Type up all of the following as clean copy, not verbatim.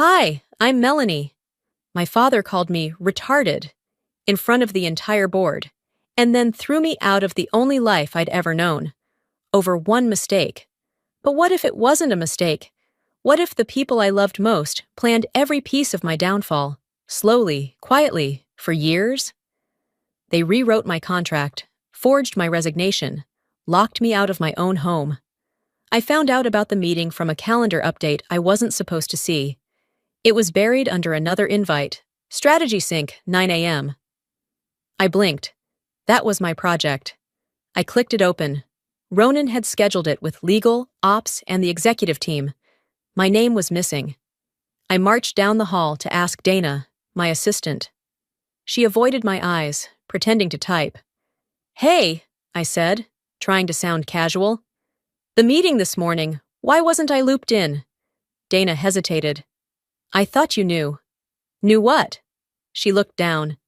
Hi, I'm Melanie. My father called me retarded in front of the entire board, and then threw me out of the only life I'd ever known, over one mistake. But what if it wasn't a mistake? What if the people I loved most planned every piece of my downfall, slowly, quietly, for years? They rewrote my contract, forged my resignation, locked me out of my own home. I found out about the meeting from a calendar update I wasn't supposed to see. It was buried under another invite. Strategy Sync, 9 a.m. I blinked. That was my project. I clicked it open. Ronan had scheduled it with legal, ops, and the executive team. My name was missing. I marched down the hall to ask Dana, my assistant. She avoided my eyes, pretending to type. Hey, I said, trying to sound casual. The meeting this morning, why wasn't I looped in? Dana hesitated. I thought you knew. Knew what? She looked down.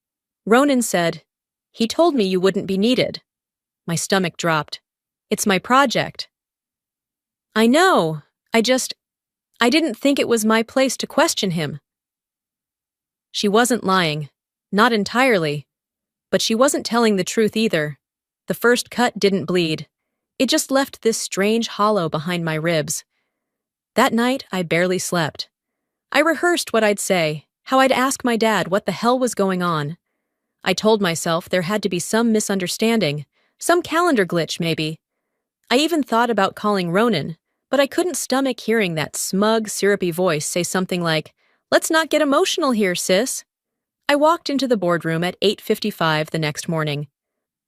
Ronan said, he told me you wouldn't be needed. My stomach dropped. It's my project. I know. I didn't think it was my place to question him. She wasn't lying. Not entirely. But she wasn't telling the truth either. The first cut didn't bleed. It just left this strange hollow behind my ribs. That night, I barely slept. I rehearsed what I'd say, how I'd ask my dad what the hell was going on. I told myself there had to be some misunderstanding, some calendar glitch maybe. I even thought about calling Ronan, but I couldn't stomach hearing that smug, syrupy voice say something like, "Let's not get emotional here, sis." I walked into the boardroom at 8:55 the next morning.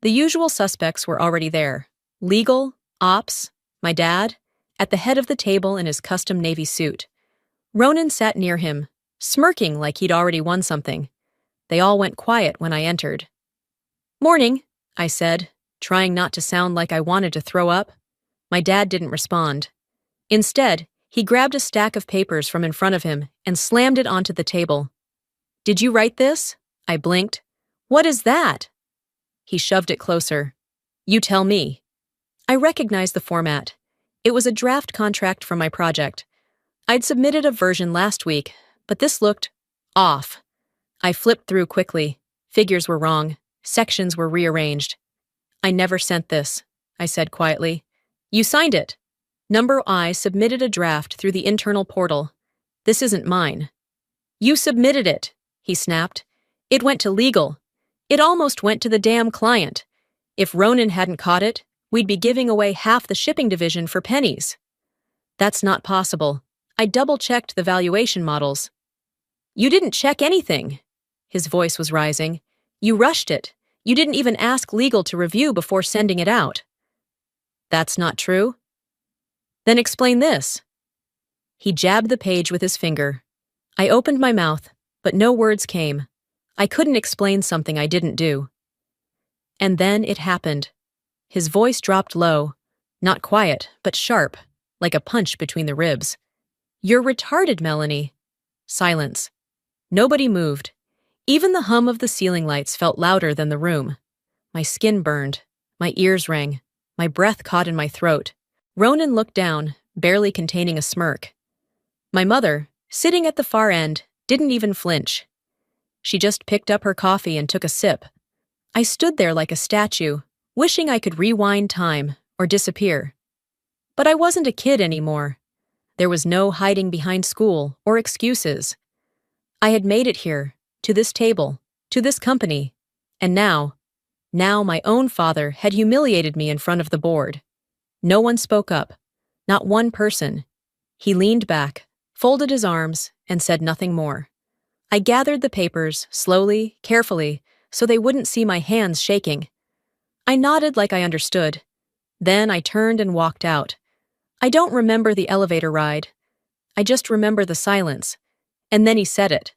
The usual suspects were already there. Legal, ops, my dad, at the head of the table in his custom navy suit. Ronan sat near him, smirking like he'd already won something. They all went quiet when I entered. "Morning," I said, trying not to sound like I wanted to throw up. My dad didn't respond. Instead, he grabbed a stack of papers from in front of him and slammed it onto the table. "Did you write this?" I blinked. "What is that?" He shoved it closer. "You tell me." I recognized the format. It was a draft contract for my project. I'd submitted a version last week, but this looked off. I flipped through quickly. Figures were wrong. Sections were rearranged. "I never sent this," I said quietly. "You signed it." Number I submitted a draft through the internal portal. "This isn't mine." "You submitted it," he snapped. "It went to legal. It almost went to the damn client. If Ronan hadn't caught it, we'd be giving away half the shipping division for pennies." "That's not possible. I double-checked the valuation models." "You didn't check anything." His voice was rising. "You rushed it. You didn't even ask legal to review before sending it out." "That's not true." "Then explain this." He jabbed the page with his finger. I opened my mouth, but no words came. I couldn't explain something I didn't do. And then it happened. His voice dropped low, not quiet, but sharp, like a punch between the ribs. "You're retarded, Melanie." Silence. Nobody moved. Even the hum of the ceiling lights felt louder than the room. My skin burned. My ears rang. My breath caught in my throat. Ronan looked down, barely containing a smirk. My mother, sitting at the far end, didn't even flinch. She just picked up her coffee and took a sip. I stood there like a statue, wishing I could rewind time or disappear. But I wasn't a kid anymore. There was no hiding behind school or excuses. I had made it here, to this table, to this company, and now my own father had humiliated me in front of the board. No one spoke up, not one person. He leaned back, folded his arms, and said nothing more. I gathered the papers, slowly, carefully, so they wouldn't see my hands shaking. I nodded like I understood. Then I turned and walked out. I don't remember the elevator ride. I just remember the silence. And then he said it,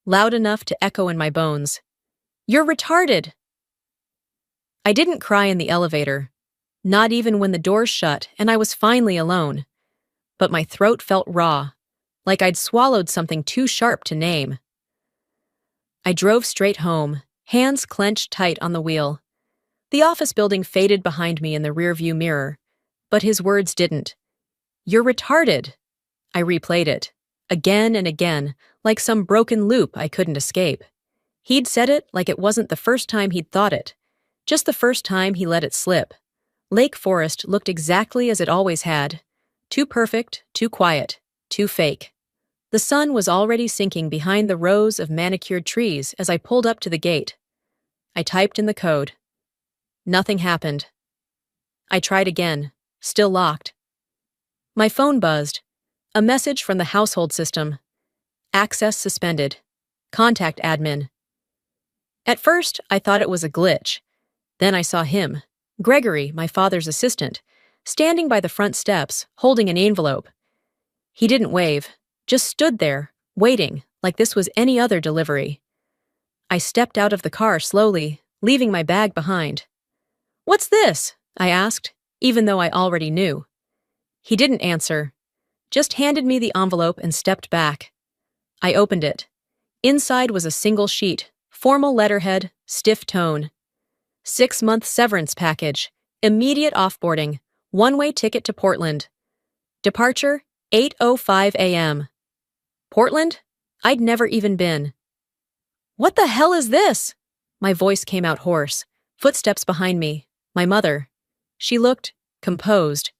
loud enough to echo in my bones. "You're retarded." I didn't cry in the elevator, not even when the doors shut and I was finally alone. But my throat felt raw, like I'd swallowed something too sharp to name. I drove straight home, hands clenched tight on the wheel. The office building faded behind me in the rearview mirror, but his words didn't. "You're retarded." I replayed it. again and again, like some broken loop I couldn't escape. He'd said it like it wasn't the first time he'd thought it, just the first time he let it slip. Lake Forest looked exactly as it always had. Too perfect, too quiet, too fake. The sun was already sinking behind the rows of manicured trees as I pulled up to the gate. I typed in the code. Nothing happened. I tried again, still locked. My phone buzzed. A message from the household system. Access suspended. Contact admin. At first, I thought it was a glitch. Then I saw him, Gregory, my father's assistant, standing by the front steps, holding an envelope. He didn't wave, just stood there, waiting, like this was any other delivery. I stepped out of the car slowly, leaving my bag behind. "What's this?" I asked, even though I already knew. He didn't answer, just handed me the envelope and stepped back. I opened it. Inside was a single sheet, formal letterhead, stiff tone. 6-month severance package, immediate offboarding, one-way ticket to Portland. Departure, 8:05 a.m. Portland? I'd never even been. "What the hell is this?" My voice came out hoarse. Footsteps behind me. My mother. She looked composed.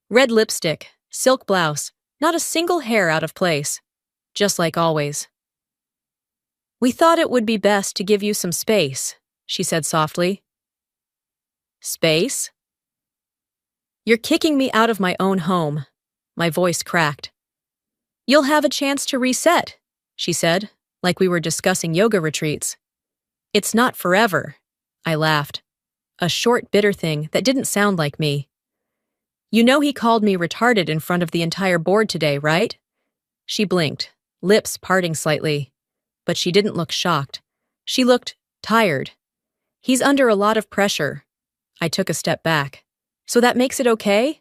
Red lipstick, silk blouse, not a single hair out of place. Just like always. "We thought it would be best to give you some space," she said softly. "Space?" "You're kicking me out of my own home." My voice cracked. "You'll have a chance to reset," she said, like we were discussing yoga retreats. "It's not forever." I laughed. A short, bitter thing that didn't sound like me. "You know he called me retarded in front of the entire board today, right?" She blinked, lips parting slightly. But she didn't look shocked. She looked tired. "He's under a lot of pressure." I took a step back. "So that makes it okay?"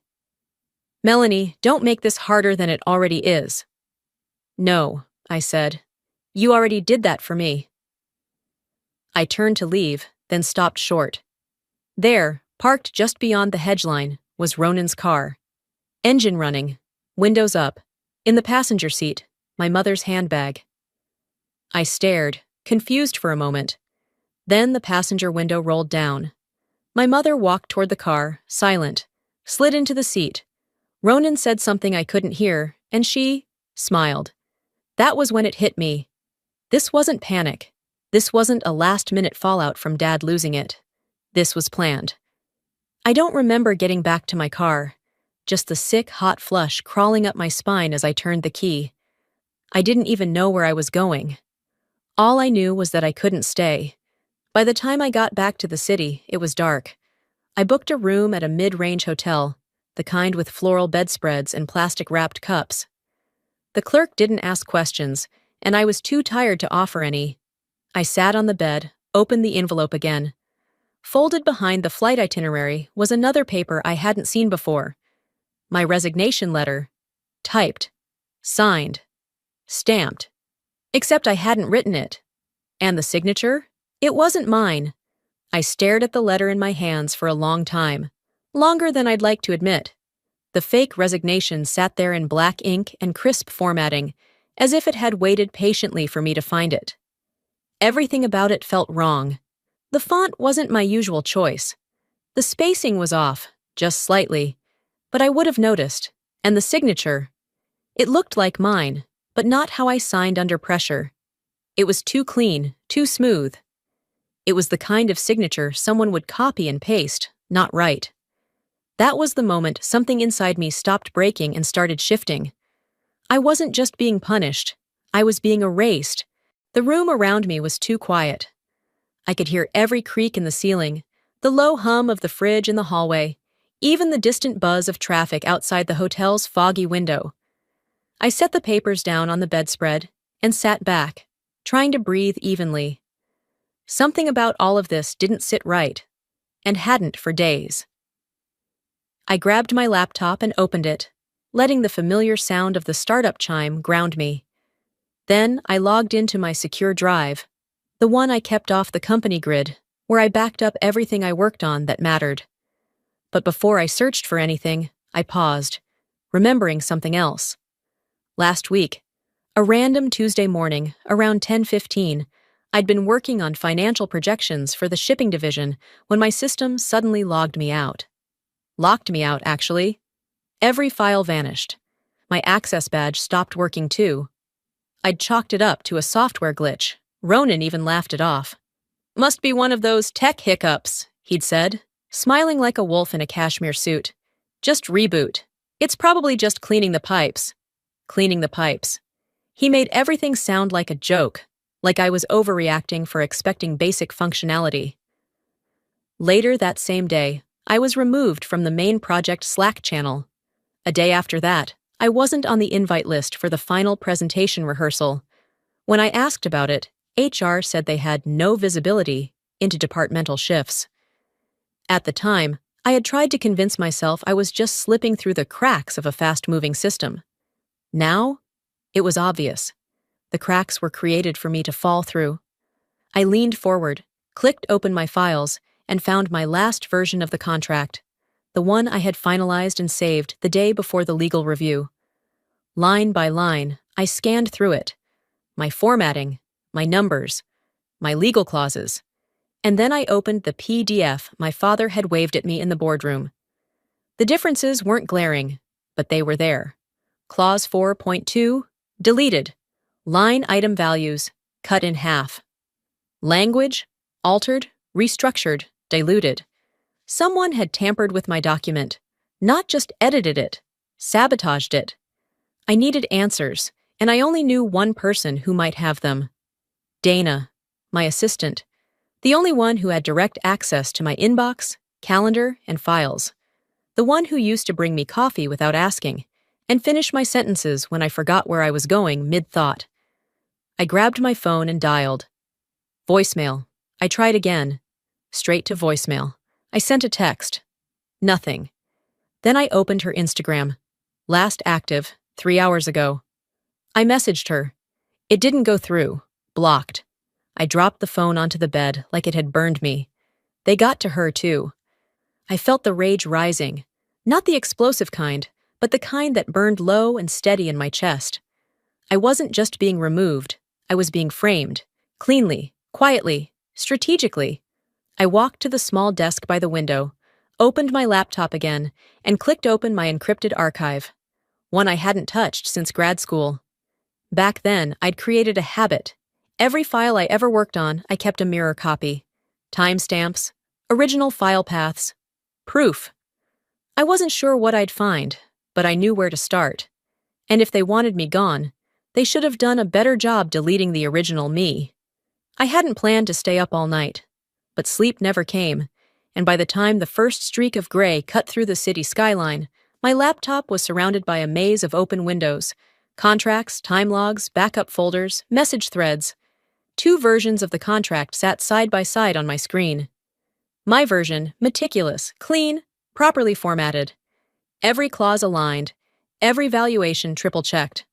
"Melanie, don't make this harder than it already is." "No," I said. "You already did that for me." I turned to leave, then stopped short. There, parked just beyond the hedge line, was Ronan's car. Engine running, windows up, in the passenger seat, my mother's handbag. I stared, confused for a moment. Then the passenger window rolled down. My mother walked toward the car, silent, slid into the seat. Ronan said something I couldn't hear, and she smiled. That was when it hit me. This wasn't panic. This wasn't a last-minute fallout from Dad losing it. This was planned. I don't remember getting back to my car, just the sick, hot flush crawling up my spine as I turned the key. I didn't even know where I was going. All I knew was that I couldn't stay. By the time I got back to the city, it was dark. I booked a room at a mid-range hotel, the kind with floral bedspreads and plastic-wrapped cups. The clerk didn't ask questions, and I was too tired to offer any. I sat on the bed, opened the envelope again. Folded behind the flight itinerary was another paper I hadn't seen before. My resignation letter. Typed. Signed. Stamped. Except I hadn't written it. And the signature? It wasn't mine. I stared at the letter in my hands for a long time. Longer than I'd like to admit. The fake resignation sat there in black ink and crisp formatting, as if it had waited patiently for me to find it. Everything about it felt wrong. The font wasn't my usual choice. The spacing was off, just slightly, but I would have noticed. And the signature. It looked like mine, but not how I signed under pressure. It was too clean, too smooth. It was the kind of signature someone would copy and paste, not write. That was the moment something inside me stopped breaking and started shifting. I wasn't just being punished. I was being erased. The room around me was too quiet. I could hear every creak in the ceiling, the low hum of the fridge in the hallway, even the distant buzz of traffic outside the hotel's foggy window. I set the papers down on the bedspread and sat back, trying to breathe evenly. Something about all of this didn't sit right, and hadn't for days. I grabbed my laptop and opened it, letting the familiar sound of the startup chime ground me. Then I logged into my secure drive, the one I kept off the company grid, where I backed up everything I worked on that mattered. But before I searched for anything, I paused, remembering something else. Last week, A random Tuesday morning, around 10:15, I'd been working on financial projections for the shipping division when my system suddenly logged me out. Locked me out, actually. Every file vanished. My access badge stopped working too. I'd chalked it up to a software glitch. Ronan even laughed it off. "Must be one of those tech hiccups," he'd said, smiling like a wolf in a cashmere suit. "Just reboot. It's probably just cleaning the pipes." Cleaning the pipes. He made everything sound like a joke, like I was overreacting for expecting basic functionality. Later that same day, I was removed from the main project Slack channel. A day after that, I wasn't on the invite list for the final presentation rehearsal. When I asked about it, HR said they had no visibility into departmental shifts. At the time, I had tried to convince myself I was just slipping through the cracks of a fast-moving system. Now, it was obvious. The cracks were created for me to fall through. I leaned forward, clicked open my files, and found my last version of the contract, the one I had finalized and saved the day before the legal review. Line by line, I scanned through it. My formatting, my numbers, my legal clauses. And then I opened the PDF my father had waved at me in the boardroom. The differences weren't glaring, but they were there. Clause 4.2, deleted. Line item values, cut in half. Language, altered, restructured, diluted. Someone had tampered with my document, not just edited it, sabotaged it. I needed answers, and I only knew one person who might have them. Dana, my assistant, the only one who had direct access to my inbox, calendar, and files. The one who used to bring me coffee without asking, and finish my sentences when I forgot where I was going mid-thought. I grabbed my phone and dialed. Voicemail. I tried again. Straight to voicemail. I sent a text. Nothing. Then I opened her Instagram. Last active, 3 hours ago. I messaged her. It didn't go through. Blocked. I dropped the phone onto the bed like it had burned me. They got to her, too. I felt the rage rising. Not the explosive kind, but the kind that burned low and steady in my chest. I wasn't just being removed. I was being framed. Cleanly, quietly, strategically. I walked to the small desk by the window, opened my laptop again, and clicked open my encrypted archive. One I hadn't touched since grad school. Back then, I'd created a habit. Every file I ever worked on, I kept a mirror copy. Timestamps, original file paths, proof. I wasn't sure what I'd find, but I knew where to start. And if they wanted me gone, they should have done a better job deleting the original me. I hadn't planned to stay up all night, but sleep never came, and by the time the first streak of gray cut through the city skyline, my laptop was surrounded by a maze of open windows, contracts, time logs, backup folders, message threads. 2 versions of the contract sat side by side on my screen. My version, meticulous, clean, properly formatted. Every clause aligned, every valuation triple-checked.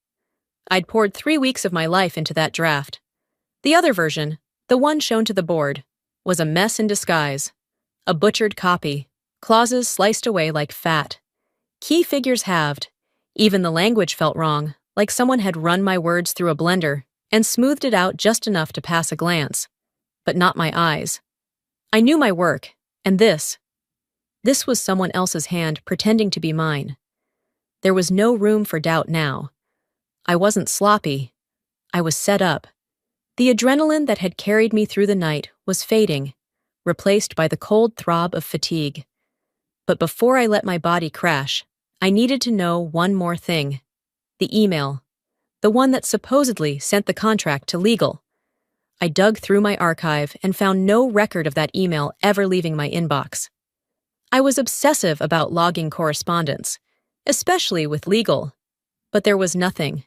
I'd poured 3 weeks of my life into that draft. The other version, the one shown to the board, was a mess in disguise. A butchered copy, clauses sliced away like fat. Key figures halved. Even the language felt wrong, like someone had run my words through a blender and smoothed it out just enough to pass a glance. But not my eyes. I knew my work, and this was someone else's hand pretending to be mine. There was no room for doubt now. I wasn't sloppy. I was set up. The adrenaline that had carried me through the night was fading, replaced by the cold throb of fatigue. But before I let my body crash, I needed to know one more thing. The email. The one that supposedly sent the contract to legal. I dug through my archive and found no record of that email ever leaving my inbox. I was obsessive about logging correspondence, especially with legal. But there was nothing.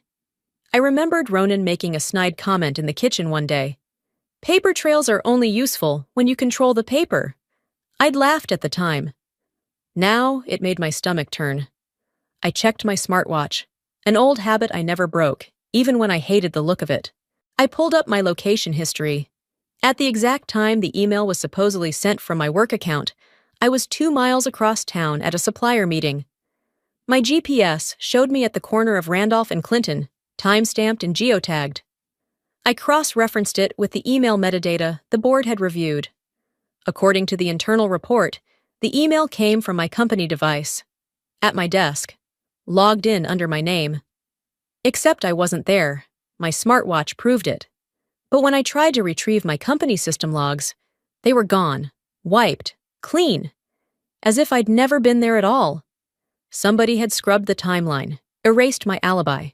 I remembered Ronan making a snide comment in the kitchen one day. Paper trails are only useful when you control the paper. I'd laughed at the time. Now it made my stomach turn. I checked my smartwatch, an old habit I never broke, even when I hated the look of it. I pulled up my location history. At the exact time the email was supposedly sent from my work account, I was 2 miles across town at a supplier meeting. My GPS showed me at the corner of Randolph and Clinton, timestamped and geotagged. I cross-referenced it with the email metadata the board had reviewed. According to the internal report, the email came from my company device, at my desk, logged in under my name. Except I wasn't there. My smartwatch proved it. But when I tried to retrieve my company system logs, they were gone, wiped, clean, as if I'd never been there at all. Somebody had scrubbed the timeline, erased my alibi,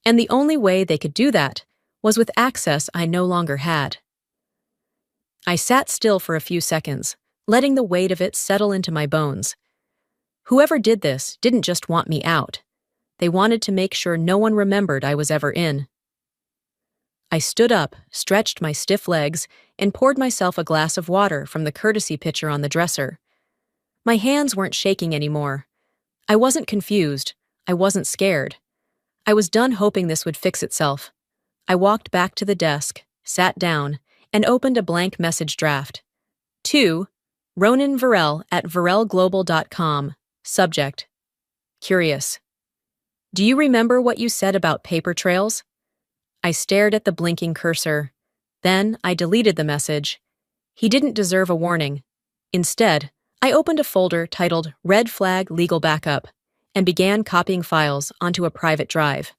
and the only way they could do that was with access I no longer had. I sat still for a few seconds, letting the weight of it settle into my bones. Whoever did this didn't just want me out. They wanted to make sure no one remembered I was ever in. I stood up, stretched my stiff legs, and poured myself a glass of water from the courtesy pitcher on the dresser. My hands weren't shaking anymore. I wasn't confused. I wasn't scared. I was done hoping this would fix itself. I walked back to the desk, sat down, and opened a blank message draft. To Ronan Varel at varelglobal.com. Subject: Curious. Do you remember what you said about paper trails? I stared at the blinking cursor. Then I deleted the message. He didn't deserve a warning. Instead, I opened a folder titled Red Flag Legal Backup and began copying files onto a private drive.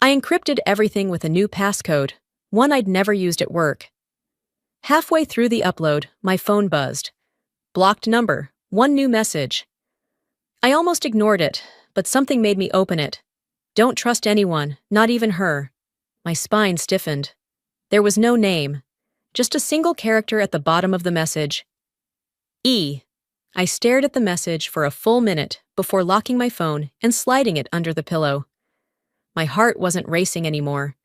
I encrypted everything with a new passcode, one I'd never used at work. Halfway through the upload, my phone buzzed. Blocked number, one new message. I almost ignored it, but something made me open it. Don't trust anyone, not even her. My spine stiffened. There was no name, just a single character at the bottom of the message. E. I stared at the message for a full minute before locking my phone and sliding it under the pillow. My heart wasn't racing anymore,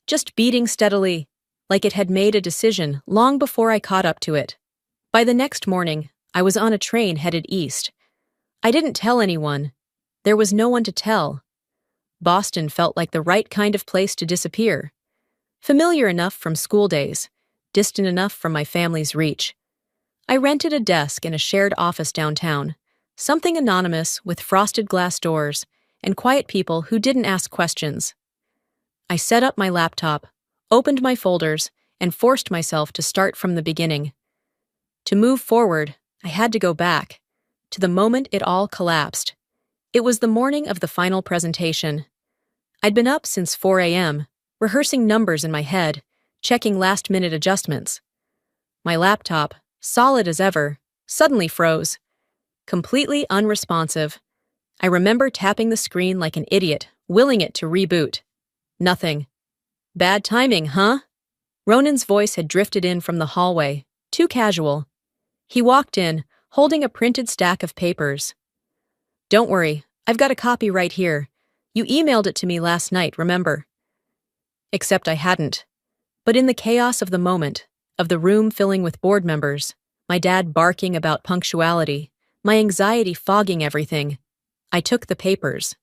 just beating steadily, like it had made a decision long before I caught up to it. By the next morning, I was on a train headed east. I didn't tell anyone. There was no one to tell. Boston felt like the right kind of place to disappear. Familiar enough from school days, distant enough from my family's reach. I rented a desk in a shared office downtown, something anonymous with frosted glass doors and quiet people who didn't ask questions. I set up my laptop, opened my folders, and forced myself to start from the beginning. To move forward, I had to go back, to the moment it all collapsed. It was the morning of the final presentation. I'd been up since 4 a.m., rehearsing numbers in my head, checking last-minute adjustments. My laptop, solid as ever, suddenly froze. Completely unresponsive. I remember tapping the screen like an idiot, willing it to reboot. Nothing. Bad timing, huh? Ronan's voice had drifted in from the hallway, too casual. He walked in, holding a printed stack of papers. Don't worry, I've got a copy right here. You emailed it to me last night, remember? Except I hadn't. But in the chaos of the moment, of the room filling with board members, my dad barking about punctuality, my anxiety fogging everything, I took the papers.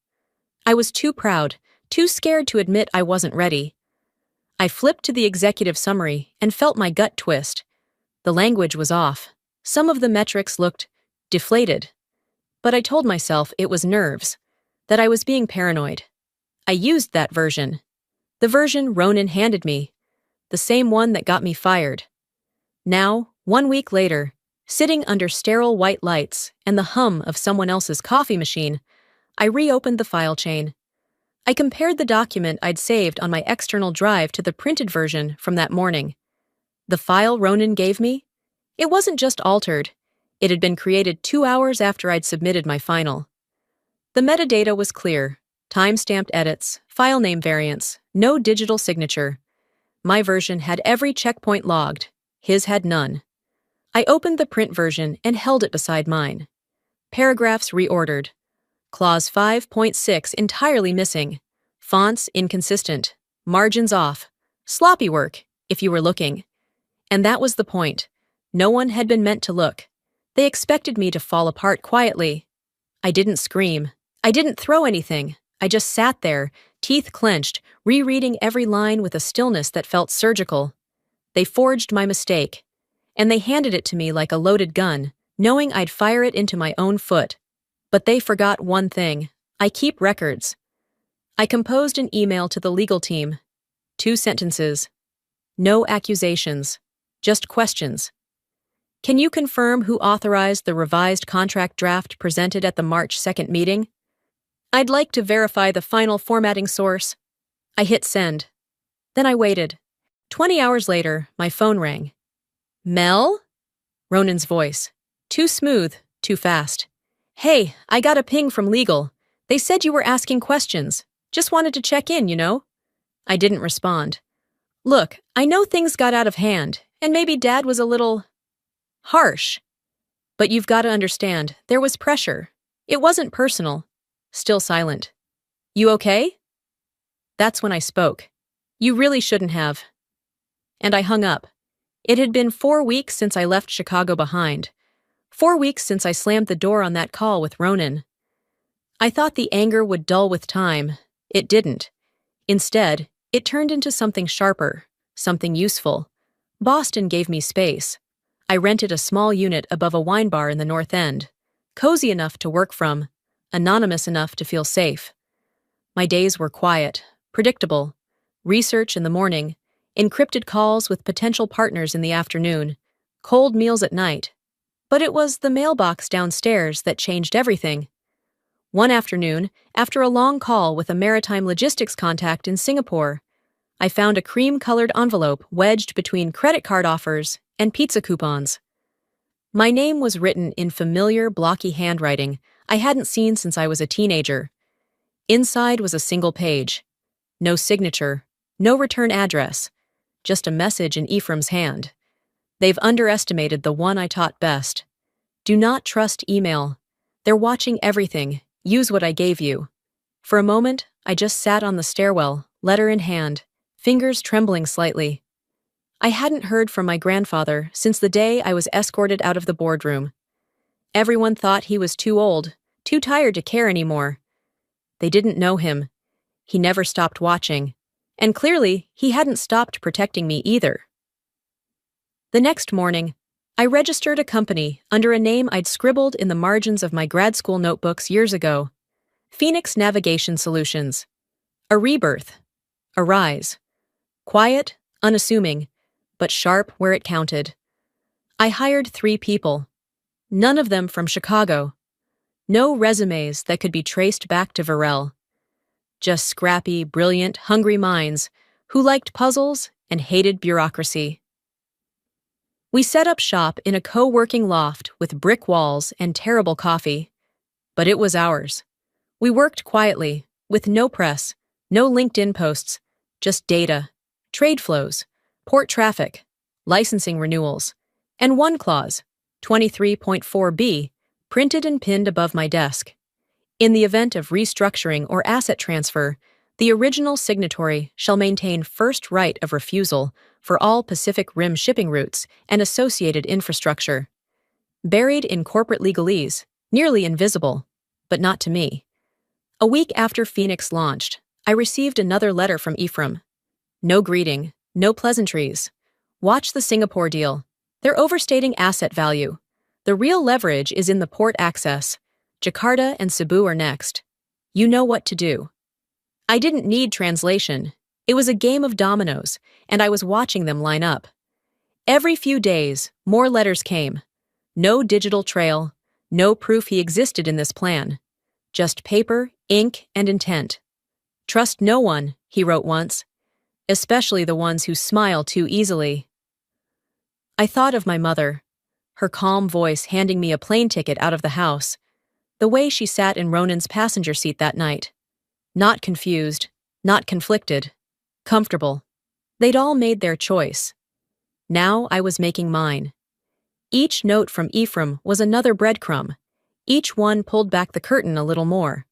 I was too proud, too scared to admit I wasn't ready. I flipped to the executive summary and felt my gut twist. The language was off. Some of the metrics looked deflated. But I told myself it was nerves, that I was being paranoid. I used that version. The version Ronan handed me. The same one that got me fired. Now, 1 week later, sitting under sterile white lights and the hum of someone else's coffee machine, I reopened the file chain. I compared the document I'd saved on my external drive to the printed version from that morning. The file Ronan gave me? It wasn't just altered. It had been created 2 hours after I'd submitted my final. The metadata was clear. Time-stamped edits, file name variants, no digital signature. My version had every checkpoint logged. His had none. I opened the print version and held it beside mine. Paragraphs reordered. Clause 5.6 entirely missing. Fonts inconsistent. Margins off. Sloppy work, if you were looking. And that was the point. No one had been meant to look. They expected me to fall apart quietly. I didn't scream. I didn't throw anything. I just sat there, teeth clenched, rereading every line with a stillness that felt surgical. They forged my mistake. And they handed it to me like a loaded gun, knowing I'd fire it into my own foot. But they forgot one thing. I keep records. I composed an email to the legal team. 2 sentences. No accusations. Just questions. Can you confirm who authorized the revised contract draft presented at the March 2nd meeting? I'd like to verify the final formatting source. I hit send. Then I waited. 20 hours later, my phone rang. Mel? Ronan's voice. Too smooth, too fast. Hey, I got a ping from legal. They said you were asking questions. Just wanted to check in, you know? I didn't respond. Look, I know things got out of hand, and maybe Dad was a little harsh. But you've got to understand, there was pressure. It wasn't personal. Still silent. You okay? That's when I spoke. You really shouldn't have. And I hung up. It had been 4 weeks since I left Chicago behind. 4 weeks since I slammed the door on that call with Ronan. I thought the anger would dull with time. It didn't. Instead, it turned into something sharper, something useful. Boston gave me space. I rented a small unit above a wine bar in the North End, cozy enough to work from, anonymous enough to feel safe. My days were quiet, predictable. Research in the morning, encrypted calls with potential partners in the afternoon, cold meals at night. But it was the mailbox downstairs that changed everything. One afternoon, after a long call with a maritime logistics contact in Singapore, I found a cream-colored envelope wedged between credit card offers and pizza coupons. My name was written in familiar, blocky handwriting I hadn't seen since I was a teenager. Inside was a single page. No signature, no return address, just a message in Ephraim's hand. They've underestimated the one I taught best. Do not trust email. They're watching everything. Use what I gave you. For a moment, I just sat on the stairwell, letter in hand, fingers trembling slightly. I hadn't heard from my grandfather since the day I was escorted out of the boardroom. Everyone thought he was too old, too tired to care anymore. They didn't know him. He never stopped watching. And clearly, he hadn't stopped protecting me either. The next morning, I registered a company under a name I'd scribbled in the margins of my grad school notebooks years ago. Phoenix Navigation Solutions. A rebirth. A rise. Quiet, unassuming, but sharp where it counted. I hired 3 people. None of them from Chicago. No resumes that could be traced back to Varel. Just scrappy, brilliant, hungry minds who liked puzzles and hated bureaucracy. We set up shop in a co-working loft with brick walls and terrible coffee. But it was ours. We worked quietly, with no press, no LinkedIn posts, just data, trade flows, port traffic, licensing renewals, and one clause, 23.4b, printed and pinned above my desk. In the event of restructuring or asset transfer, the original signatory shall maintain first right of refusal for all Pacific Rim shipping routes and associated infrastructure. Buried in corporate legalese, nearly invisible, but not to me. A week after Phoenix launched, I received another letter from Ephraim. No greeting, no pleasantries. Watch the Singapore deal. They're overstating asset value. The real leverage is in the port access. Jakarta and Cebu are next. You know what to do. I didn't need translation. It was a game of dominoes, and I was watching them line up. Every few days, more letters came. No digital trail, no proof he existed in this plan. Just paper, ink, and intent. Trust no one, he wrote once, especially the ones who smile too easily. I thought of my mother, her calm voice handing me a plane ticket out of the house, the way she sat in Ronan's passenger seat that night. Not confused, not conflicted, comfortable. They'd all made their choice. Now I was making mine. Each note from Ephraim was another breadcrumb. Each one pulled back the curtain a little more.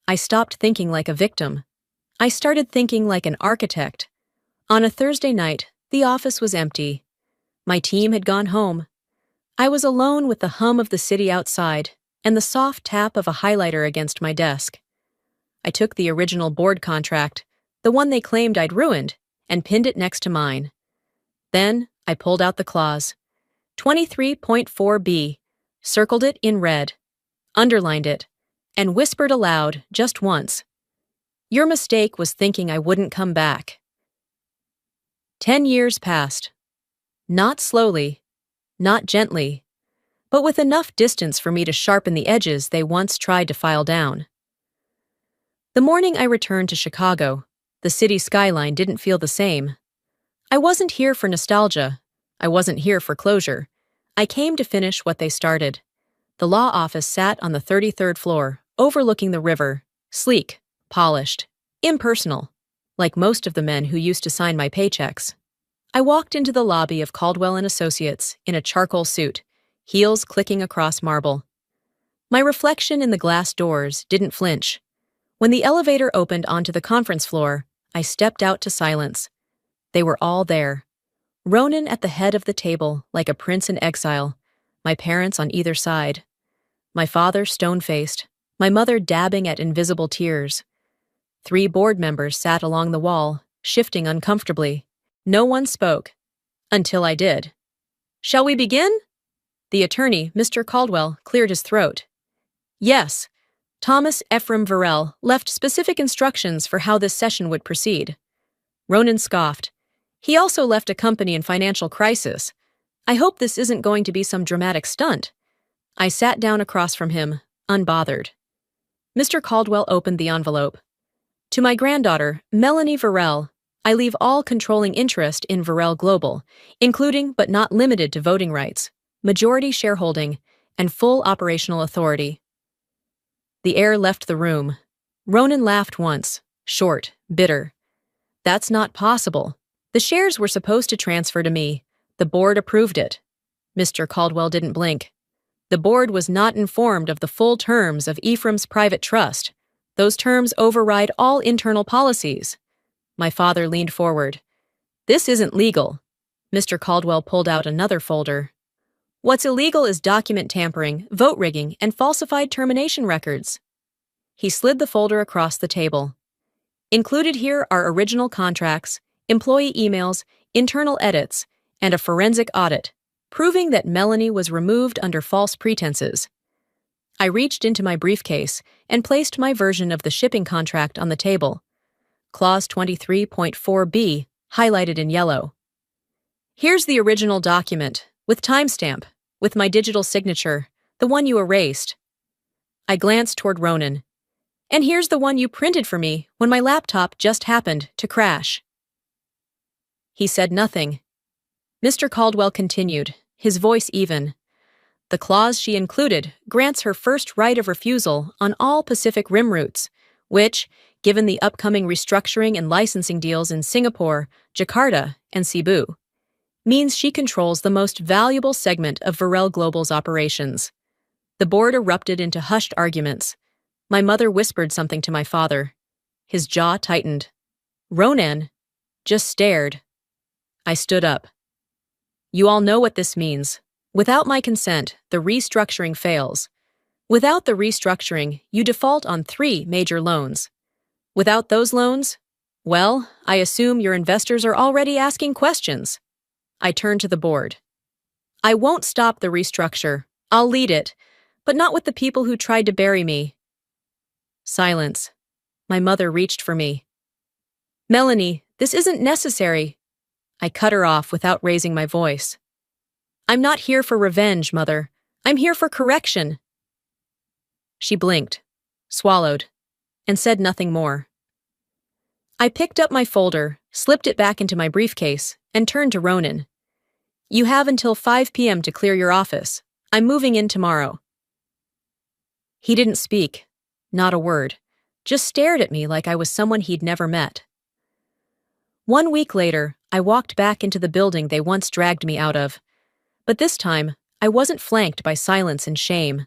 I stopped thinking like a victim. I started thinking like an architect. On a Thursday night, the office was empty. My team had gone home. I was alone with the hum of the city outside and the soft tap of a highlighter against my desk. I took the original board contract, the one they claimed I'd ruined, and pinned it next to mine. Then I pulled out the clause, 23.4b, circled it in red, underlined it, and whispered aloud just once, Your mistake was thinking I wouldn't come back. 10 years passed. Not slowly, not gently, but with enough distance for me to sharpen the edges they once tried to file down. The morning I returned to Chicago, the city skyline didn't feel the same. I wasn't here for nostalgia. I wasn't here for closure. I came to finish what they started. The law office sat on the 33rd floor, overlooking the river, sleek, polished, impersonal, like most of the men who used to sign my paychecks. I walked into the lobby of Caldwell & Associates in a charcoal suit, heels clicking across marble. My reflection in the glass doors didn't flinch. When the elevator opened onto the conference floor, I stepped out to silence. They were all there. Ronan at the head of the table, like a prince in exile, my parents on either side. My father stone-faced, my mother dabbing at invisible tears. 3 board members sat along the wall, shifting uncomfortably. No one spoke. Until I did. "Shall we begin?" The attorney, Mr. Caldwell, cleared his throat. "Yes." Thomas Ephraim Varell left specific instructions for how this session would proceed. Ronan scoffed. "He also left a company in financial crisis. I hope this isn't going to be some dramatic stunt." I sat down across from him, unbothered. Mr. Caldwell opened the envelope. "To my granddaughter, Melanie Varell, I leave all controlling interest in Varell Global, including but not limited to voting rights, majority shareholding, and full operational authority." The air left the room. Ronan laughed once, short, bitter. "That's not possible. The shares were supposed to transfer to me. The board approved it." Mr. Caldwell didn't blink. "The board was not informed of the full terms of Ephraim's private trust. Those terms override all internal policies." My father leaned forward. "This isn't legal." Mr. Caldwell pulled out another folder. "What's illegal is document tampering, vote rigging, and falsified termination records." He slid the folder across the table. "Included here are original contracts, employee emails, internal edits, and a forensic audit, proving that Melanie was removed under false pretenses." I reached into my briefcase and placed my version of the shipping contract on the table. Clause 23.4b, highlighted in yellow. "Here's the original document, with timestamp, with my digital signature, the one you erased." I glanced toward Ronan. "And here's the one you printed for me when my laptop just happened to crash." He said nothing. Mr. Caldwell continued, his voice even. "The clause she included grants her first right of refusal on all Pacific Rim routes, which, given the upcoming restructuring and licensing deals in Singapore, Jakarta, and Cebu, means she controls the most valuable segment of Varell Global's operations." The board erupted into hushed arguments. My mother whispered something to my father. His jaw tightened. Ronan just stared. I stood up. "You all know what this means. Without my consent, the restructuring fails. Without the restructuring, you default on 3 major loans. Without those loans, well, I assume your investors are already asking questions." I turned to the board. "I won't stop the restructure. I'll lead it, but not with the people who tried to bury me." Silence. My mother reached for me. "Melanie, this isn't necessary." I cut her off without raising my voice. "I'm not here for revenge, Mother. I'm here for correction." She blinked, swallowed, and said nothing more. I picked up my folder, slipped it back into my briefcase, and turned to Ronan. "You have until 5 p.m. to clear your office. I'm moving in tomorrow." He didn't speak, not a word, just stared at me like I was someone he'd never met. 1 week later, I walked back into the building they once dragged me out of. But this time, I wasn't flanked by silence and shame.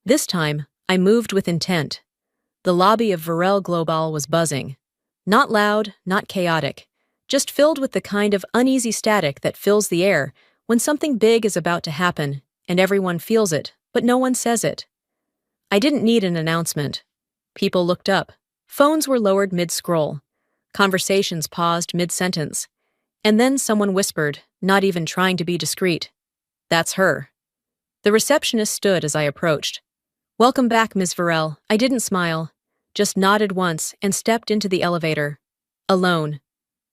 This time, I moved with intent. The lobby of Varell Global was buzzing. Not loud, not chaotic, just filled with the kind of uneasy static that fills the air when something big is about to happen, and everyone feels it, but no one says it. I didn't need an announcement. People looked up. Phones were lowered mid-scroll. Conversations paused mid-sentence. And then someone whispered, not even trying to be discreet, "That's her." The receptionist stood as I approached. "Welcome back, Ms. Varell." I didn't smile. just nodded once and stepped into the elevator. Alone.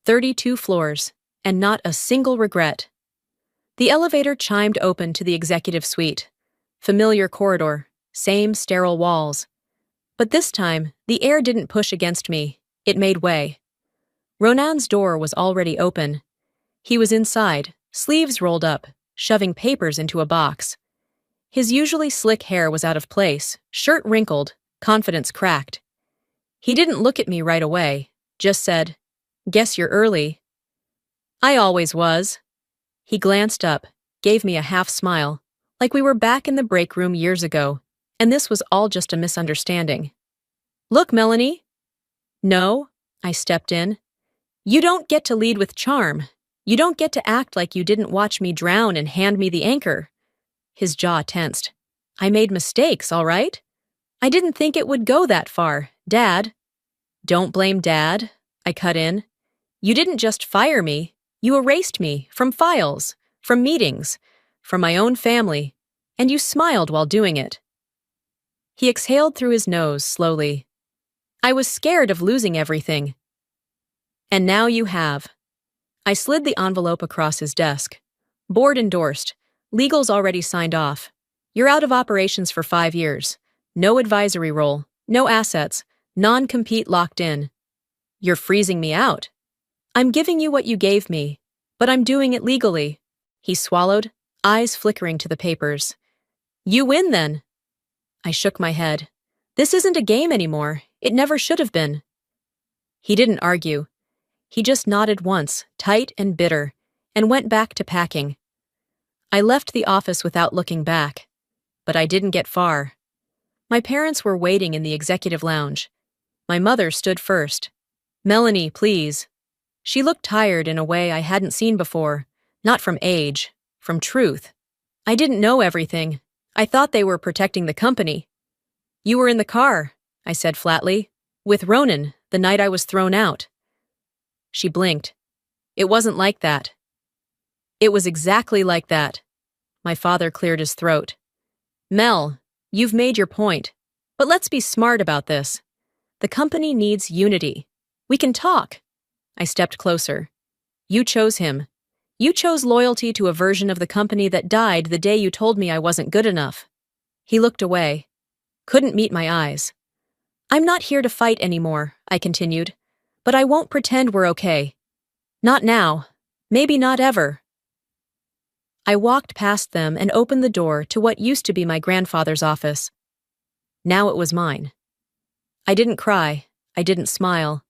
32 floors, and not a single regret. The elevator chimed open to the executive suite. Familiar corridor, same sterile walls. But this time, the air didn't push against me. It made way. Ronan's door was already open. He was inside, sleeves rolled up, shoving papers into a box. His usually slick hair was out of place, shirt wrinkled, confidence cracked. He didn't look at me right away, just said, "Guess you're early." "I always was." He glanced up, gave me a half smile, like we were back in the break room years ago, and this was all just a misunderstanding. "Look, Melanie." "No," I stepped in. "You don't get to lead with charm. You don't get to act like you didn't watch me drown and hand me the anchor." His jaw tensed. "I made mistakes, all right? I didn't think it would go that far, Dad." "Don't blame Dad," I cut in. "You didn't just fire me. You erased me from files, from meetings, from my own family, and you smiled while doing it." He exhaled through his nose slowly. "I was scared of losing everything." "And now you have." I slid the envelope across his desk. "Board endorsed. Legal's already signed off. You're out of operations for 5 years. No advisory role, no assets, non-compete locked in. You're freezing me out." "I'm giving you what you gave me, but I'm doing it legally." He swallowed, eyes flickering to the papers. "You win then." I shook my head. "This isn't a game anymore. It never should have been." He didn't argue. He just nodded once, tight and bitter, and went back to packing. I left the office without looking back, but I didn't get far. My parents were waiting in the executive lounge. My mother stood first. "Melanie, please." She looked tired in a way I hadn't seen before, not from age, from truth. "I didn't know everything. I thought they were protecting the company." "You were in the car," I said flatly, "with Ronan the night I was thrown out." She blinked. "It wasn't like that." "It was exactly like that." My father cleared his throat. "Mel, you've made your point, but let's be smart about this. The company needs unity. We can talk." I stepped closer. "You chose him. You chose loyalty to a version of the company that died the day you told me I wasn't good enough." He looked away. Couldn't meet my eyes. "I'm not here to fight anymore," I continued, "but I won't pretend we're okay. Not now. Maybe not ever." I walked past them and opened the door to what used to be my grandfather's office. Now it was mine. I didn't cry. I didn't smile.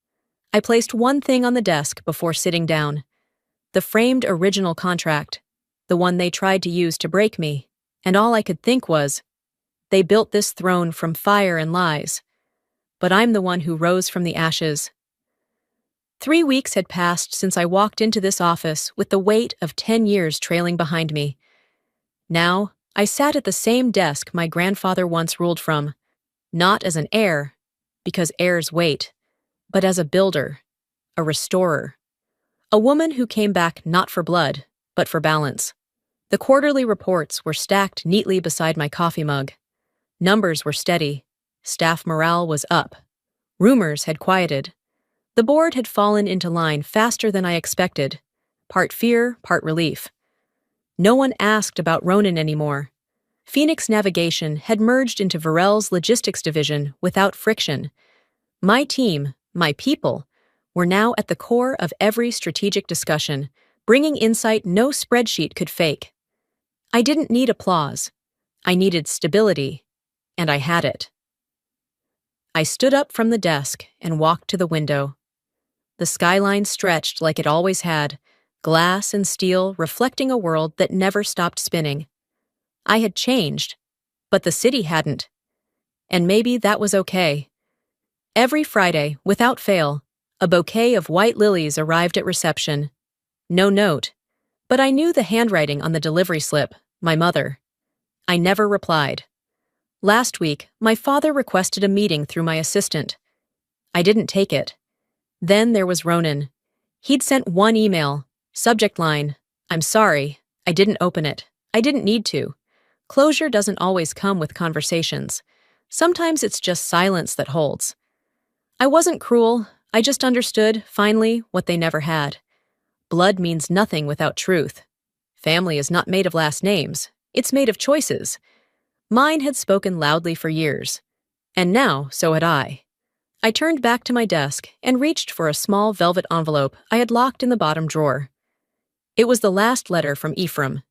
I placed one thing on the desk before sitting down. The framed original contract, the one they tried to use to break me, and all I could think was, they built this throne from fire and lies, but I'm the one who rose from the ashes. 3 weeks had passed since I walked into this office with the weight of 10 years trailing behind me. Now, I sat at the same desk my grandfather once ruled from, not as an heir, because heirs wait, but as a builder, a restorer. A woman who came back not for blood, but for balance. The quarterly reports were stacked neatly beside my coffee mug. Numbers were steady. Staff morale was up. Rumors had quieted. The board had fallen into line faster than I expected, part fear, part relief. No one asked about Ronan anymore. Phoenix Navigation had merged into Varel's logistics division without friction. My team, my people, were now at the core of every strategic discussion, bringing insight no spreadsheet could fake. I didn't need applause. I needed stability, and I had it. I stood up from the desk and walked to the window. The skyline stretched like it always had, glass and steel reflecting a world that never stopped spinning. I had changed, but the city hadn't. And maybe that was okay. Every Friday, without fail, a bouquet of white lilies arrived at reception. No note, but I knew the handwriting on the delivery slip, my mother. I never replied. Last week, my father requested a meeting through my assistant. I didn't take it. Then there was Ronan. He'd sent one email, subject line, "I'm sorry, I didn't open it. I didn't need to." Closure doesn't always come with conversations. Sometimes it's just silence that holds. I wasn't cruel, I just understood, finally, what they never had. Blood means nothing without truth. Family is not made of last names, it's made of choices. Mine had spoken loudly for years. And now, so had I. I turned back to my desk and reached for a small velvet envelope I had locked in the bottom drawer. It was the last letter from Ephraim,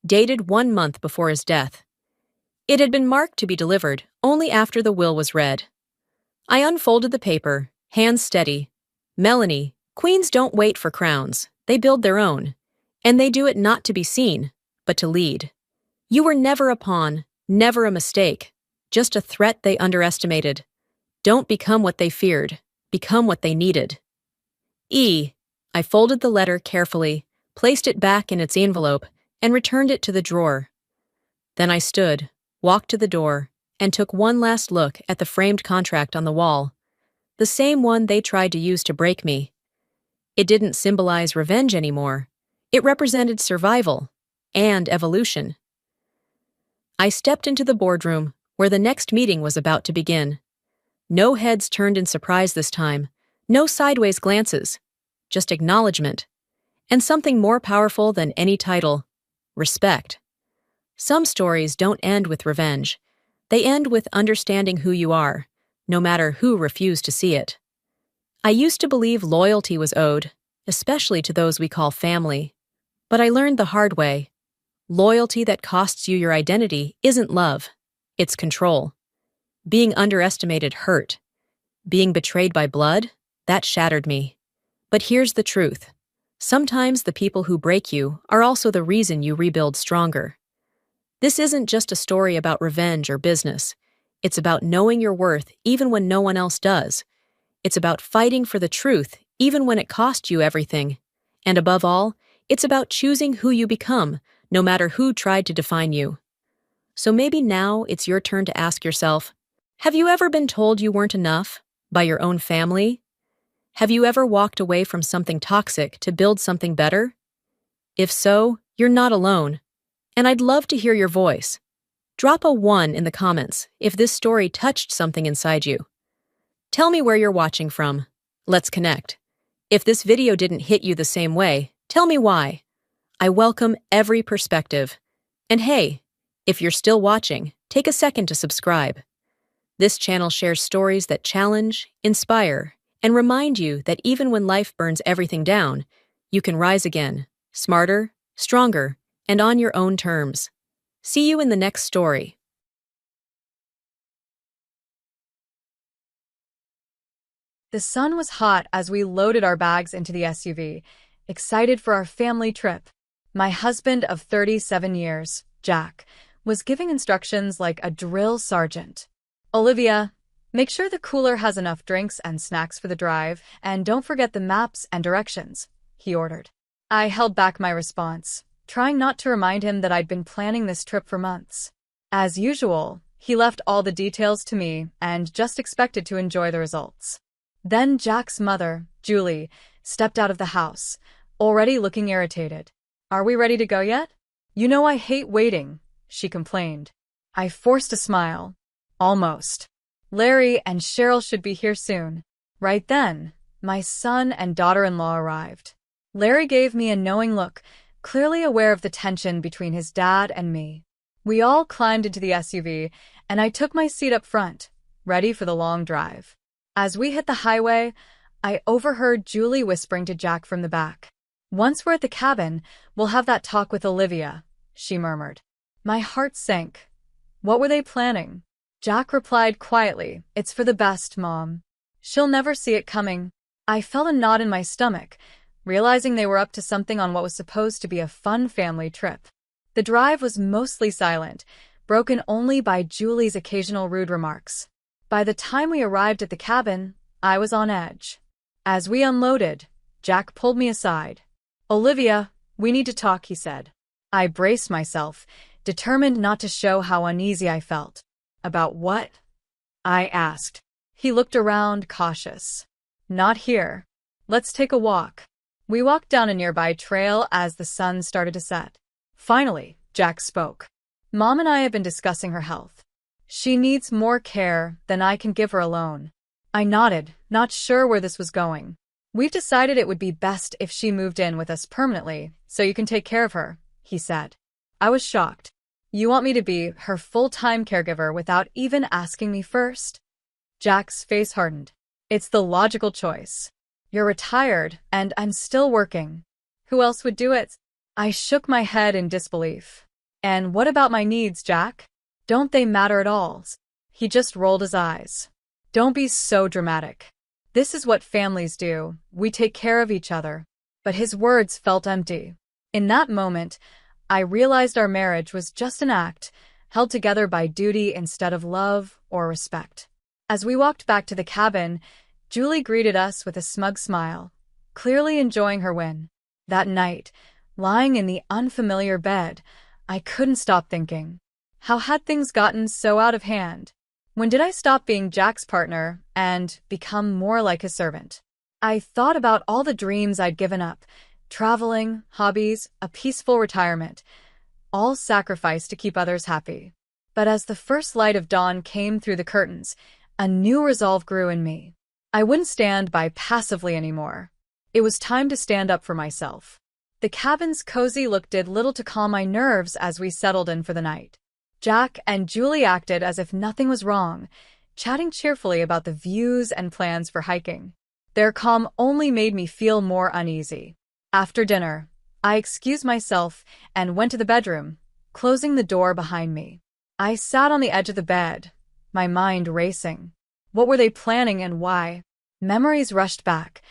dated 1 month before his death. It had been marked to be delivered only after the will was read. I unfolded the paper, hands steady. Melanie, queens don't wait for crowns, they build their own. And they do it not to be seen, but to lead. You were never a pawn, never a mistake, just a threat they underestimated. Don't become what they feared, become what they needed. I folded the letter carefully, placed it back in its envelope, and returned it to the drawer. Then I stood, walked to the door, and took one last look at the framed contract on the wall, the same one they tried to use to break me. It didn't symbolize revenge anymore. It represented survival and evolution. I stepped into the boardroom, where the next meeting was about to begin. No heads turned in surprise this time, no sideways glances, just acknowledgement, and something more powerful than any title: respect. Some stories don't end with revenge. They end with understanding who you are, no matter who refused to see it. I used to believe loyalty was owed, especially to those we call family. But I learned the hard way. Loyalty that costs you your identity isn't love, it's control. Being underestimated hurt. Being betrayed by blood, that shattered me. But here's the truth. Sometimes the people who break you are also the reason you rebuild stronger. This isn't just a story about revenge or business. It's about knowing your worth even when no one else does. It's about fighting for the truth even when it costs you everything. And above all, it's about choosing who you become, no matter who tried to define you. So maybe now it's your turn to ask yourself, have you ever been told you weren't enough by your own family? Have you ever walked away from something toxic to build something better? If so, you're not alone. And I'd love to hear your voice. Drop a 1 in the comments if this story touched something inside you. Tell me where you're watching from. Let's connect. If this video didn't hit you the same way, tell me why. I welcome every perspective. And hey, if you're still watching, take a second to subscribe. This channel shares stories that challenge, inspire, and remind you that even when life burns everything down, you can rise again, smarter, stronger, and on your own terms. See you in the next story. The sun was hot as we loaded our bags into the SUV, excited for our family trip. My husband of 37 years, Jack, was giving instructions like a drill sergeant. Olivia, make sure the cooler has enough drinks and snacks for the drive, and don't forget the maps and directions, he ordered. I held back my response, trying not to remind him that I'd been planning this trip for months. As usual, he left all the details to me and just expected to enjoy the results. Then Jack's mother, Julie, stepped out of the house, already looking irritated. "Are we ready to go yet? You know I hate waiting," she complained. I forced a smile. Almost. Larry and Cheryl should be here soon. Right then, my son and daughter-in-law arrived. Larry gave me a knowing look, clearly aware of the tension between his dad and me. We all climbed into the SUV, and I took my seat up front, ready for the long drive. As we hit the highway, I overheard Julie whispering to Jack from the back. "Once we're at the cabin, we'll have that talk with Olivia," she murmured. My heart sank. What were they planning? Jack replied quietly, "It's for the best, Mom. She'll never see it coming." I felt a knot in my stomach, realizing they were up to something on what was supposed to be a fun family trip. The drive was mostly silent, broken only by Julie's occasional rude remarks. By the time we arrived at the cabin, I was on edge. As we unloaded, Jack pulled me aside. "Olivia, we need to talk," he said. I braced myself, determined not to show how uneasy I felt. "About what?" I asked. He looked around, cautious. "Not here. Let's take a walk." We walked down a nearby trail as the sun started to set. Finally, Jack spoke. "Mom and I have been discussing her health. She needs more care than I can give her alone. I nodded, not sure where this was going. We've decided it would be best if she moved in with us permanently, so you can take care of her, he said. I was shocked. You want me to be her full-time caregiver without even asking me first? Jack's face hardened. It's the logical choice. You're retired, and I'm still working. Who else would do it? I shook my head in disbelief. And what about my needs, Jack? Don't they matter at all? He just rolled his eyes. Don't be so dramatic. This is what families do. We take care of each other. But his words felt empty. In that moment, I realized our marriage was just an act, held together by duty instead of love or respect. As we walked back to the cabin, Julie greeted us with a smug smile, clearly enjoying her win. That night, lying in the unfamiliar bed, I couldn't stop thinking. How had things gotten so out of hand? When did I stop being Jack's partner and become more like his servant? I thought about all the dreams I'd given up, traveling, hobbies, a peaceful retirement, all sacrificed to keep others happy. But as the first light of dawn came through the curtains, a new resolve grew in me. I wouldn't stand by passively anymore. It was time to stand up for myself. The cabin's cozy look did little to calm my nerves as we settled in for the night. Jack and Julie acted as if nothing was wrong, chatting cheerfully about the views and plans for hiking. Their calm only made me feel more uneasy. After dinner, I excused myself and went to the bedroom, closing the door behind me. I sat on the edge of the bed, my mind racing. What were they planning and why? Memories rushed back,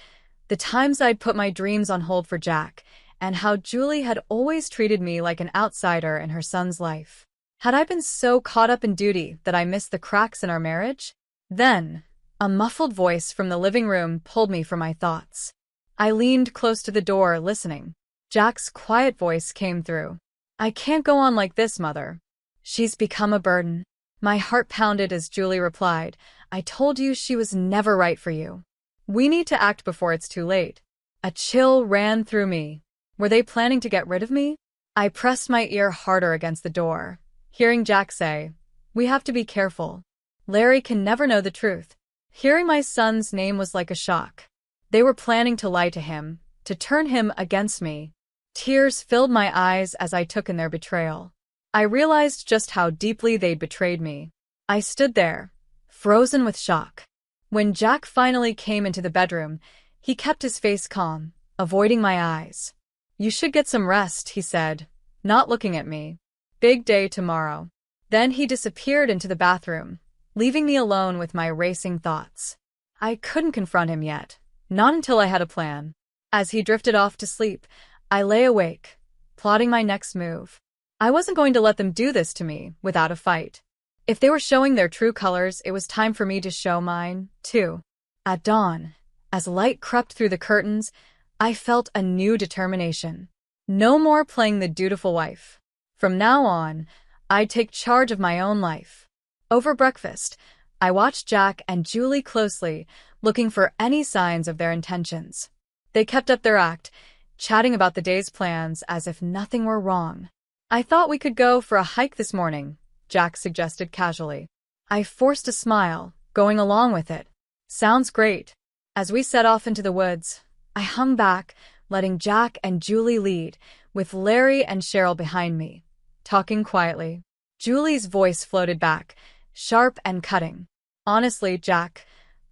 the times I'd put my dreams on hold for Jack, and how Julie had always treated me like an outsider in her son's life. Had I been so caught up in duty that I missed the cracks in our marriage? Then, a muffled voice from the living room pulled me from my thoughts. I leaned close to the door, listening. Jack's quiet voice came through. I can't go on like this, Mother. She's become a burden. My heart pounded as Julie replied, I told you she was never right for you. We need to act before it's too late. A chill ran through me. Were they planning to get rid of me? I pressed my ear harder against the door, hearing Jack say, we have to be careful. Larry can never know the truth. Hearing my son's name was like a shock. They were planning to lie to him, to turn him against me. Tears filled my eyes as I took in their betrayal. I realized just how deeply they'd betrayed me. I stood there, frozen with shock. When Jack finally came into the bedroom, he kept his face calm, avoiding my eyes. You should get some rest, he said, not looking at me. Big day tomorrow. Then he disappeared into the bathroom, leaving me alone with my racing thoughts. I couldn't confront him yet, not until I had a plan. As he drifted off to sleep, I lay awake, plotting my next move. I wasn't going to let them do this to me without a fight. If they were showing their true colors, it was time for me to show mine, too. At dawn, as light crept through the curtains, I felt a new determination. No more playing the dutiful wife. From now on, I'd take charge of my own life. Over breakfast, I watched Jack and Julie closely, looking for any signs of their intentions. They kept up their act, chatting about the day's plans as if nothing were wrong. I thought we could go for a hike this morning, Jack suggested casually. I forced a smile, going along with it. Sounds great. As we set off into the woods, I hung back, letting Jack and Julie lead, with Larry and Cheryl behind me, talking quietly. Julie's voice floated back, sharp and cutting. Honestly, Jack,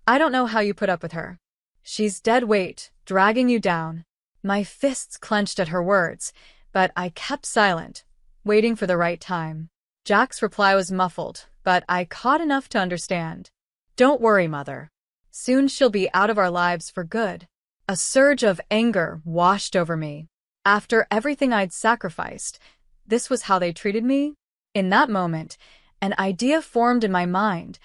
I don't know how you put up with her. She's dead weight, dragging you down. My fists clenched at her words, but I kept silent, waiting for the right time. Jack's reply was muffled, but I caught enough to understand. Don't worry, Mother. Soon she'll be out of our lives for good. A surge of anger washed over me. After everything I'd sacrificed, this was how they treated me? In that moment, an idea formed in my mind,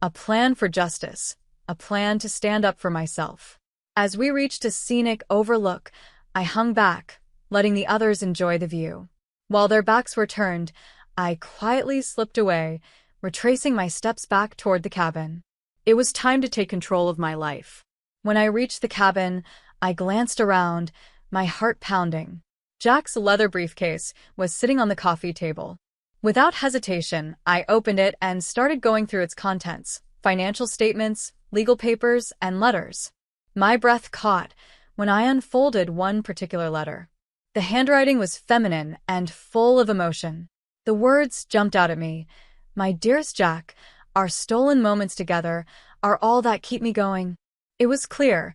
a plan for justice, a plan to stand up for myself. As we reached a scenic overlook, I hung back, letting the others enjoy the view. While their backs were turned, I quietly slipped away, retracing my steps back toward the cabin. It was time to take control of my life. When I reached the cabin, I glanced around, my heart pounding. Jack's leather briefcase was sitting on the coffee table. Without hesitation, I opened it and started going through its contents: financial statements, legal papers, and letters. My breath caught when I unfolded one particular letter. The handwriting was feminine and full of emotion. The words jumped out at me. "My dearest Jack, our stolen moments together are all that keep me going." It was clear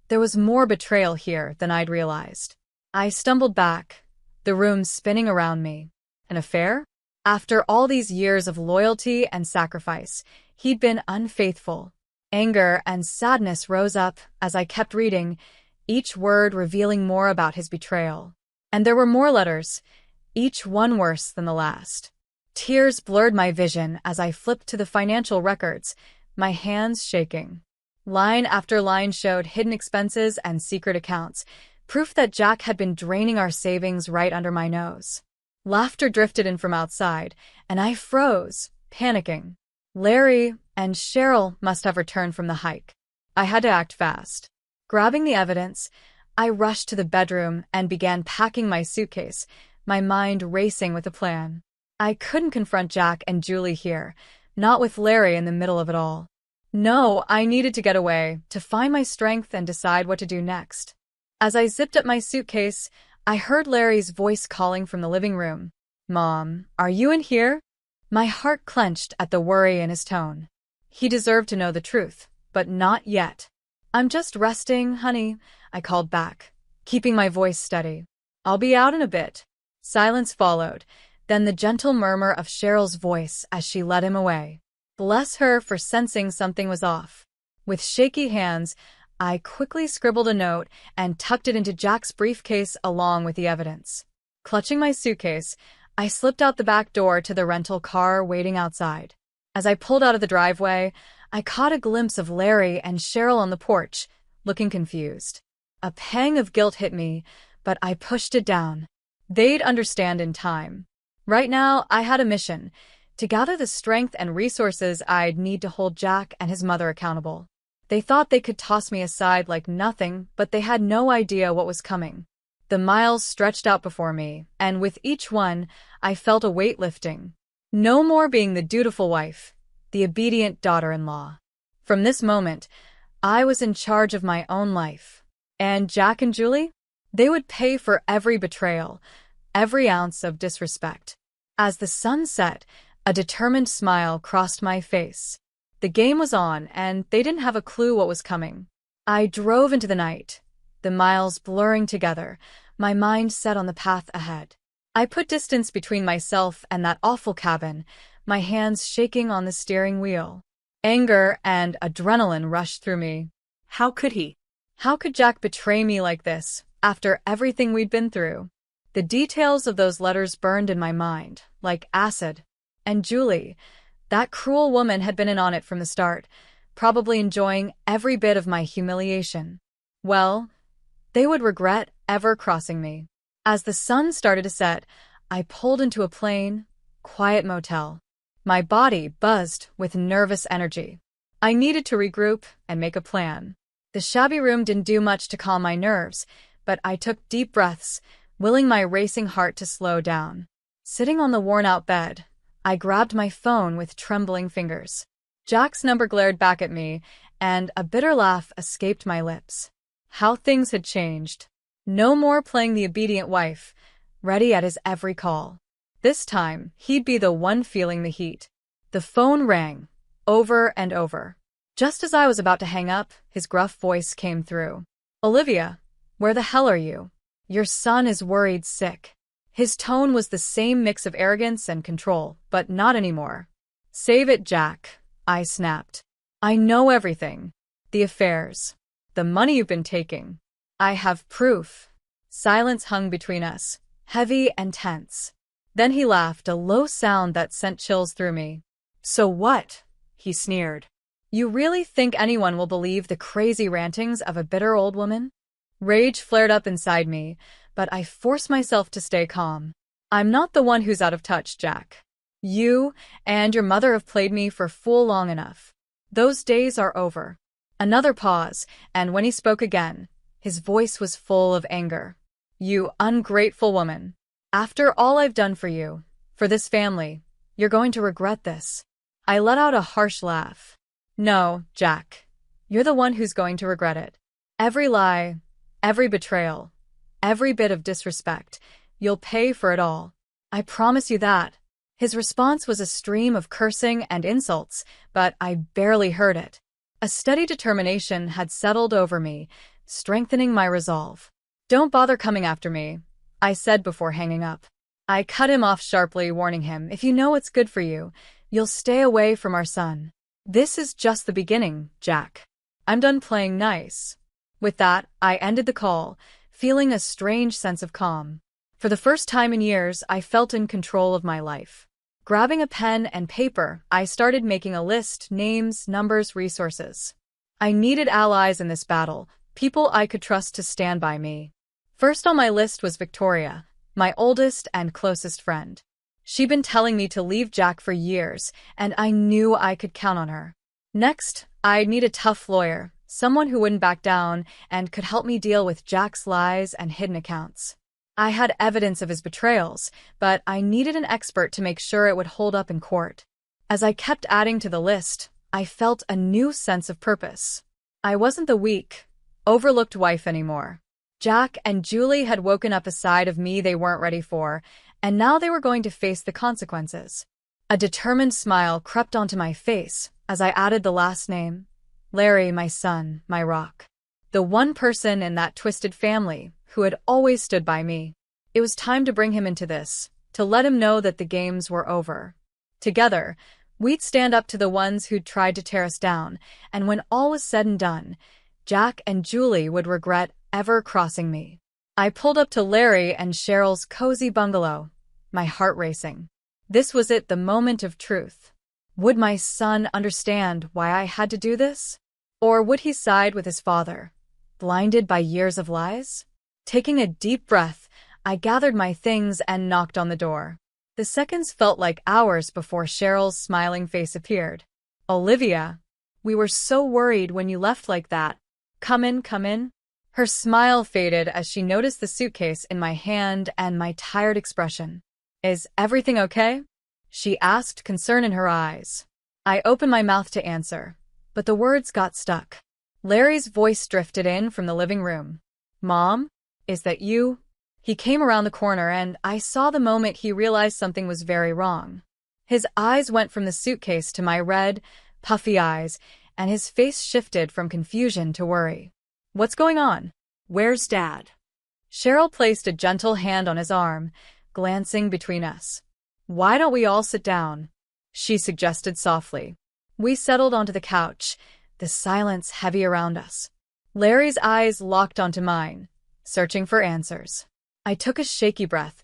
there was more betrayal here than I'd realized. I stumbled back, the room spinning around me. An affair? After all these years of loyalty and sacrifice, he'd been unfaithful. Anger and sadness rose up as I kept reading, each word revealing more about his betrayal. And there were more letters, each one worse than the last. Tears blurred my vision as I flipped to the financial records, my hands shaking. Line after line showed hidden expenses and secret accounts, proof that Jack had been draining our savings right under my nose. Laughter drifted in from outside, and I froze, panicking. Larry and Cheryl must have returned from the hike. I had to act fast. Grabbing the evidence, I rushed to the bedroom and began packing my suitcase, my mind racing with a plan. I couldn't confront Jack and Julie here, not with Larry in the middle of it all. No, I needed to get away, to find my strength and decide what to do next. As I zipped up my suitcase, I heard Larry's voice calling from the living room. "Mom, are you in here?" My heart clenched at the worry in his tone. He deserved to know the truth, but not yet. "I'm just resting, honey," I called back, keeping my voice steady. "I'll be out in a bit." Silence followed, then the gentle murmur of Cheryl's voice as she led him away. Bless her for sensing something was off. With shaky hands, I quickly scribbled a note and tucked it into Jack's briefcase along with the evidence. Clutching my suitcase, I slipped out the back door to the rental car waiting outside. As I pulled out of the driveway, I caught a glimpse of Larry and Cheryl on the porch, looking confused. A pang of guilt hit me, but I pushed it down. They'd understand in time. Right now, I had a mission: to gather the strength and resources I'd need to hold Jack and his mother accountable. They thought they could toss me aside like nothing, but they had no idea what was coming. The miles stretched out before me, and with each one, I felt a weight lifting. No more being the dutiful wife, the obedient daughter-in-law. From this moment, I was in charge of my own life. And Jack and Julie? They would pay for every betrayal, every ounce of disrespect. As the sun set, a determined smile crossed my face. The game was on, and they didn't have a clue what was coming. I drove into the night, the miles blurring together, my mind set on the path ahead. I put distance between myself and that awful cabin, my hands shaking on the steering wheel. Anger and adrenaline rushed through me. How could he? How could Jack betray me like this, after everything we'd been through? The details of those letters burned in my mind, like acid. And Julie, that cruel woman, had been in on it from the start, probably enjoying every bit of my humiliation. Well, they would regret ever crossing me. As the sun started to set, I pulled into a plain, quiet motel. My body buzzed with nervous energy. I needed to regroup and make a plan. The shabby room didn't do much to calm my nerves, but I took deep breaths, willing my racing heart to slow down. Sitting on the worn-out bed, I grabbed my phone with trembling fingers. Jack's number glared back at me, and a bitter laugh escaped my lips. How things had changed. No more playing the obedient wife, ready at his every call. This time, he'd be the one feeling the heat. The phone rang, over and over. Just as I was about to hang up, his gruff voice came through. "Olivia, where the hell are you? Your son is worried sick." His tone was the same mix of arrogance and control, but not anymore. "Save it, Jack," I snapped. "I know everything. The affairs. The money you've been taking. I have proof." Silence hung between us, heavy and tense. Then he laughed, a low sound that sent chills through me. "So what?" he sneered. "You really think anyone will believe the crazy rantings of a bitter old woman?" Rage flared up inside me, but I forced myself to stay calm. "I'm not the one who's out of touch, Jack. You and your mother have played me for fool long enough. Those days are over." Another pause, and when he spoke again, his voice was full of anger. "You ungrateful woman. After all I've done for you, for this family, you're going to regret this." I let out a harsh laugh. "No, Jack, You're the one who's going to regret it. Every lie, every betrayal, every bit of disrespect, you'll pay for it all. I promise you that." His response was a stream of cursing and insults, but I barely heard it. A steady determination had settled over me, strengthening my resolve. "Don't bother coming after me," I said before hanging up. I cut him off sharply, warning him, "If you know what's good for you, you'll stay away from our son. This is just the beginning, Jack. I'm done playing nice." With that, I ended the call, feeling a strange sense of calm. For the first time in years, I felt in control of my life. Grabbing a pen and paper, I started making a list: names, numbers, resources. I needed allies in this battle, people I could trust to stand by me. First on my list was Victoria, my oldest and closest friend. She'd been telling me to leave Jack for years, and I knew I could count on her. Next, I'd need a tough lawyer, someone who wouldn't back down and could help me deal with Jack's lies and hidden accounts. I had evidence of his betrayals, but I needed an expert to make sure it would hold up in court. As I kept adding to the list, I felt a new sense of purpose. I wasn't the weak, overlooked wife anymore. Jack and Julie had woken up a side of me they weren't ready for, and now they were going to face the consequences. A determined smile crept onto my face as I added the last name: Larry, my son, my rock. The one person in that twisted family who had always stood by me. It was time to bring him into this, to let him know that the games were over. Together, we'd stand up to the ones who'd tried to tear us down, and when all was said and done, Jack and Julie would regret ever crossing me. I pulled up to Larry and Cheryl's cozy bungalow, my heart racing. This was it, the moment of truth. Would my son understand why I had to do this? Or would he side with his father, blinded by years of lies? Taking a deep breath, I gathered my things and knocked on the door. The seconds felt like hours before Cheryl's smiling face appeared. "Olivia, we were so worried when you left like that. Come in, come in." Her smile faded as she noticed the suitcase in my hand and my tired expression. "Is everything okay?" she asked, concern in her eyes. I opened my mouth to answer, but the words got stuck. Larry's voice drifted in from the living room. "Mom? Is that you?" He came around the corner and I saw the moment he realized something was very wrong. His eyes went from the suitcase to my red, puffy eyes, and his face shifted from confusion to worry. "What's going on? Where's Dad?" Cheryl placed a gentle hand on his arm, glancing between us. "Why don't we all sit down?" she suggested softly. We settled onto the couch, the silence heavy around us. Larry's eyes locked onto mine, searching for answers. I took a shaky breath,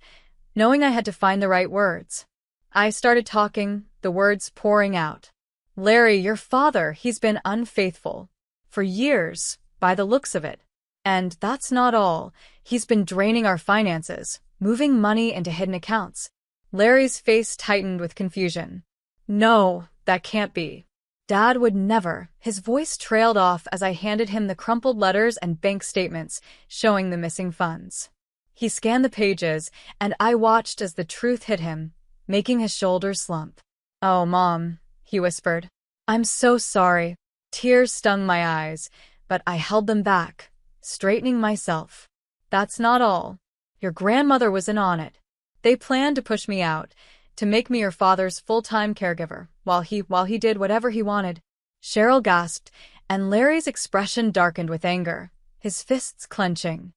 knowing I had to find the right words. I started talking, the words pouring out. "Larry, your father, he's been unfaithful. For years, by the looks of it. And that's not all. He's been draining our finances, moving money into hidden accounts." Larry's face tightened with confusion. "No, that can't be. Dad would never." His voice trailed off as I handed him the crumpled letters and bank statements showing the missing funds. He scanned the pages, and I watched as the truth hit him, making his shoulders slump. "Oh, Mom," he whispered. "I'm so sorry." Tears stung my eyes, but I held them back, straightening myself. "That's not all. Your grandmother was in on it. They planned to push me out, to make me your father's full-time caregiver, while he did whatever he wanted." Cheryl gasped, and Larry's expression darkened with anger, his fists clenching.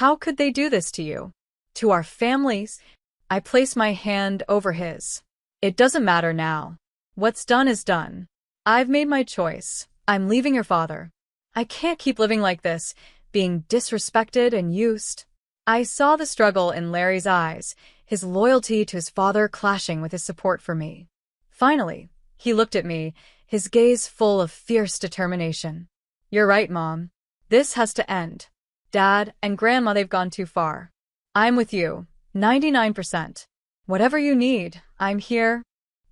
"How could they do this to you? To our families?" I placed my hand over his. "It doesn't matter now. What's done is done. I've made my choice. I'm leaving your father. I can't keep living like this, being disrespected and used." I saw the struggle in Larry's eyes, his loyalty to his father clashing with his support for me. Finally, he looked at me, his gaze full of fierce determination. "You're right, Mom. This has to end. Dad and Grandma, they've gone too far. I'm with you, 99%. Whatever you need, I'm here."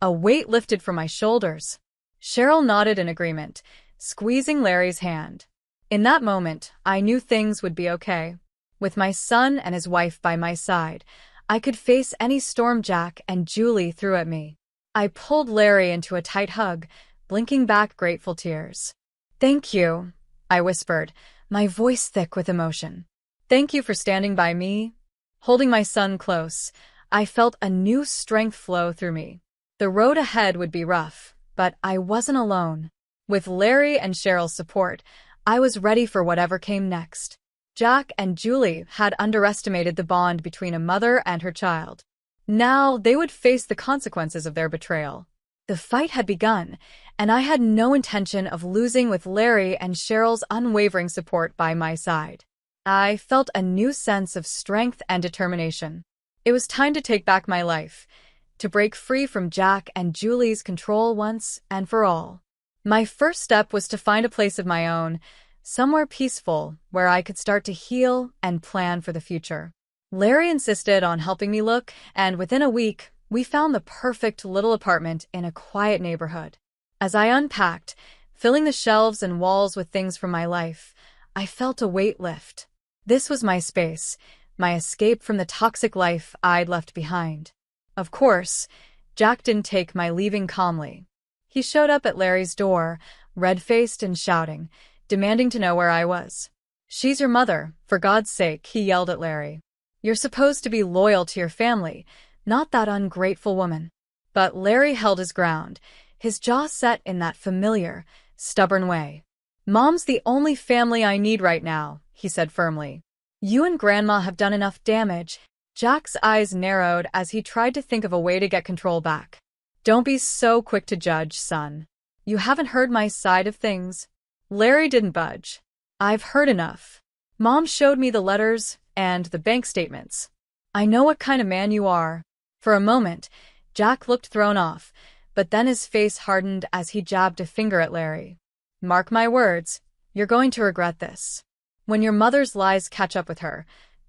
A weight lifted from my shoulders. Cheryl nodded in agreement, squeezing Larry's hand. In that moment, I knew things would be okay. With my son and his wife by my side, I could face any storm Jack and Julie threw at me. I pulled Larry into a tight hug, blinking back grateful tears. Thank you, I whispered, my voice thick with emotion. Thank you for standing by me. Holding my son close, I felt a new strength flow through me. The road ahead would be rough, but I wasn't alone. With Larry and Cheryl's support, I was ready for whatever came next. Jack and Julie had underestimated the bond between a mother and her child. Now they would face the consequences of their betrayal. The fight had begun, and I had no intention of losing with Larry and Cheryl's unwavering support by my side. I felt a new sense of strength and determination. It was time to take back my life, to break free from Jack and Julie's control once and for all. My first step was to find a place of my own, somewhere peaceful where I could start to heal and plan for the future. Larry insisted on helping me look, and within a week, we found the perfect little apartment in a quiet neighborhood. As I unpacked, filling the shelves and walls with things from my life, I felt a weight lift. This was my space, my escape from the toxic life I'd left behind. Of course, Jack didn't take my leaving calmly. He showed up at Larry's door, red-faced and shouting, demanding to know where I was. "She's your mother, for God's sake," he yelled at Larry. "You're supposed to be loyal to your family, not that ungrateful woman." But Larry held his ground, his jaw set in that familiar, stubborn way. "Mom's the only family I need right now," he said firmly. "You and Grandma have done enough damage." Jack's eyes narrowed as he tried to think of a way to get control back. "Don't be so quick to judge, son. You haven't heard my side of things." Larry didn't budge. "I've heard enough. Mom showed me the letters and the bank statements. I know what kind of man you are." For a moment, Jack looked thrown off, but then his face hardened as he jabbed a finger at Larry. "Mark my words, you're going to regret this. When your mother's lies catch up with her,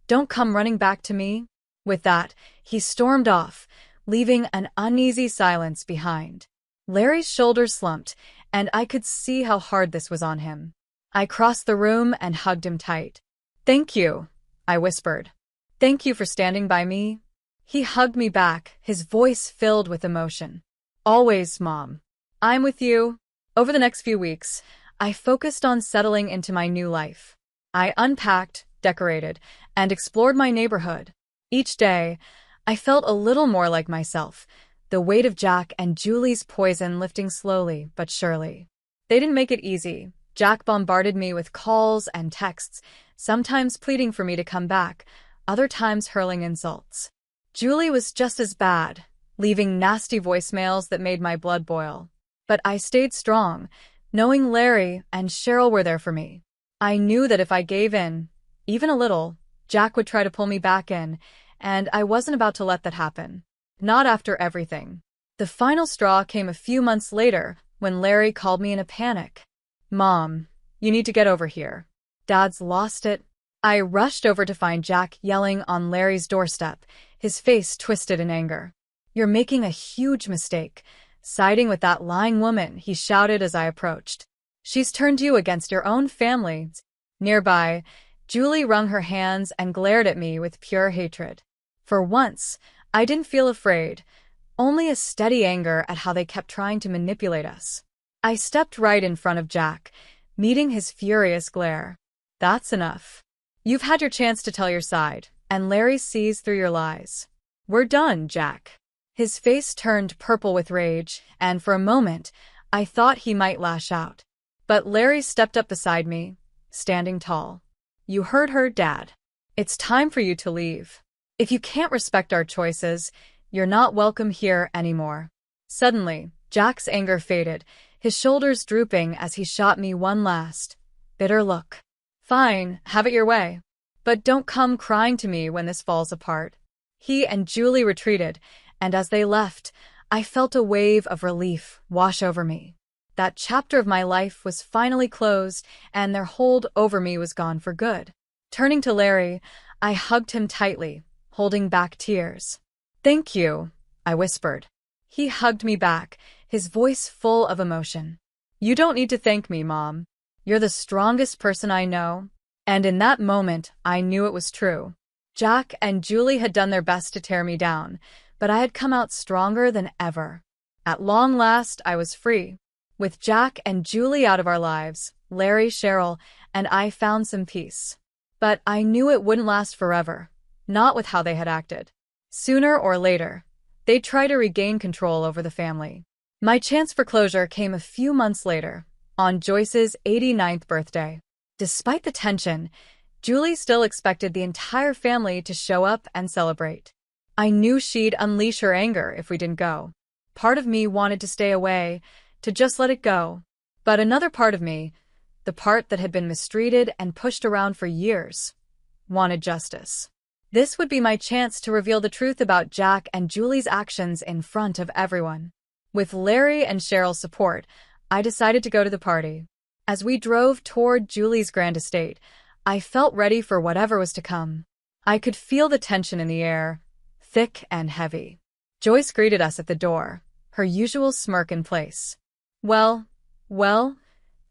don't come running back to me." With that, he stormed off, leaving an uneasy silence behind. Larry's shoulders slumped, and I could see how hard this was on him. I crossed the room and hugged him tight. "Thank you," I whispered. "Thank you for standing by me." He hugged me back, his voice filled with emotion. "Always, Mom. I'm with you." Over the next few weeks, I focused on settling into my new life. I unpacked, decorated, and explored my neighborhood. Each day, I felt a little more like myself, the weight of Jack and Julie's poison lifting slowly but surely. They didn't make it easy. Jack bombarded me with calls and texts, sometimes pleading for me to come back, other times hurling insults. Julie was just as bad, leaving nasty voicemails that made my blood boil. But I stayed strong, knowing Larry and Cheryl were there for me. I knew that if I gave in, even a little, Jack would try to pull me back in, and I wasn't about to let that happen. Not after everything. The final straw came a few months later when Larry called me in a panic. "Mom, you need to get over here. Dad's lost it." I rushed over to find Jack yelling on Larry's doorstep, his face twisted in anger. "You're making a huge mistake, siding with that lying woman," he shouted as I approached. "She's turned you against your own family." Nearby, Julie wrung her hands and glared at me with pure hatred. For once, I didn't feel afraid, only a steady anger at how they kept trying to manipulate us. I stepped right in front of Jack, meeting his furious glare. "That's enough. You've had your chance to tell your side, and Larry sees through your lies. We're done, Jack." His face turned purple with rage, and for a moment, I thought he might lash out. But Larry stepped up beside me, standing tall. "You heard her, Dad. It's time for you to leave. If you can't respect our choices, you're not welcome here anymore." Suddenly, Jack's anger faded, his shoulders drooping as he shot me one last, bitter look. "Fine, have it your way. But don't come crying to me when this falls apart." He and Julie retreated, and as they left, I felt a wave of relief wash over me. That chapter of my life was finally closed, and their hold over me was gone for good. Turning to Larry, I hugged him tightly, holding back tears. "Thank you," I whispered. He hugged me back, his voice full of emotion. "You don't need to thank me, Mom. You're the strongest person I know." And in that moment, I knew it was true. Jack and Julie had done their best to tear me down, but I had come out stronger than ever. At long last, I was free. With Jack and Julie out of our lives, Larry, Cheryl, and I found some peace. But I knew it wouldn't last forever, not with how they had acted. Sooner or later, they'd try to regain control over the family. My chance for closure came a few months later, on Joyce's 89th birthday. Despite the tension, Julie still expected the entire family to show up and celebrate. I knew she'd unleash her anger if we didn't go. Part of me wanted to stay away, to just let it go. But another part of me, the part that had been mistreated and pushed around for years, wanted justice. This would be my chance to reveal the truth about Jack and Julie's actions in front of everyone. With Larry and Cheryl's support, I decided to go to the party. As we drove toward Julie's grand estate, I felt ready for whatever was to come. I could feel the tension in the air, thick and heavy. Joyce greeted us at the door, her usual smirk in place. Well,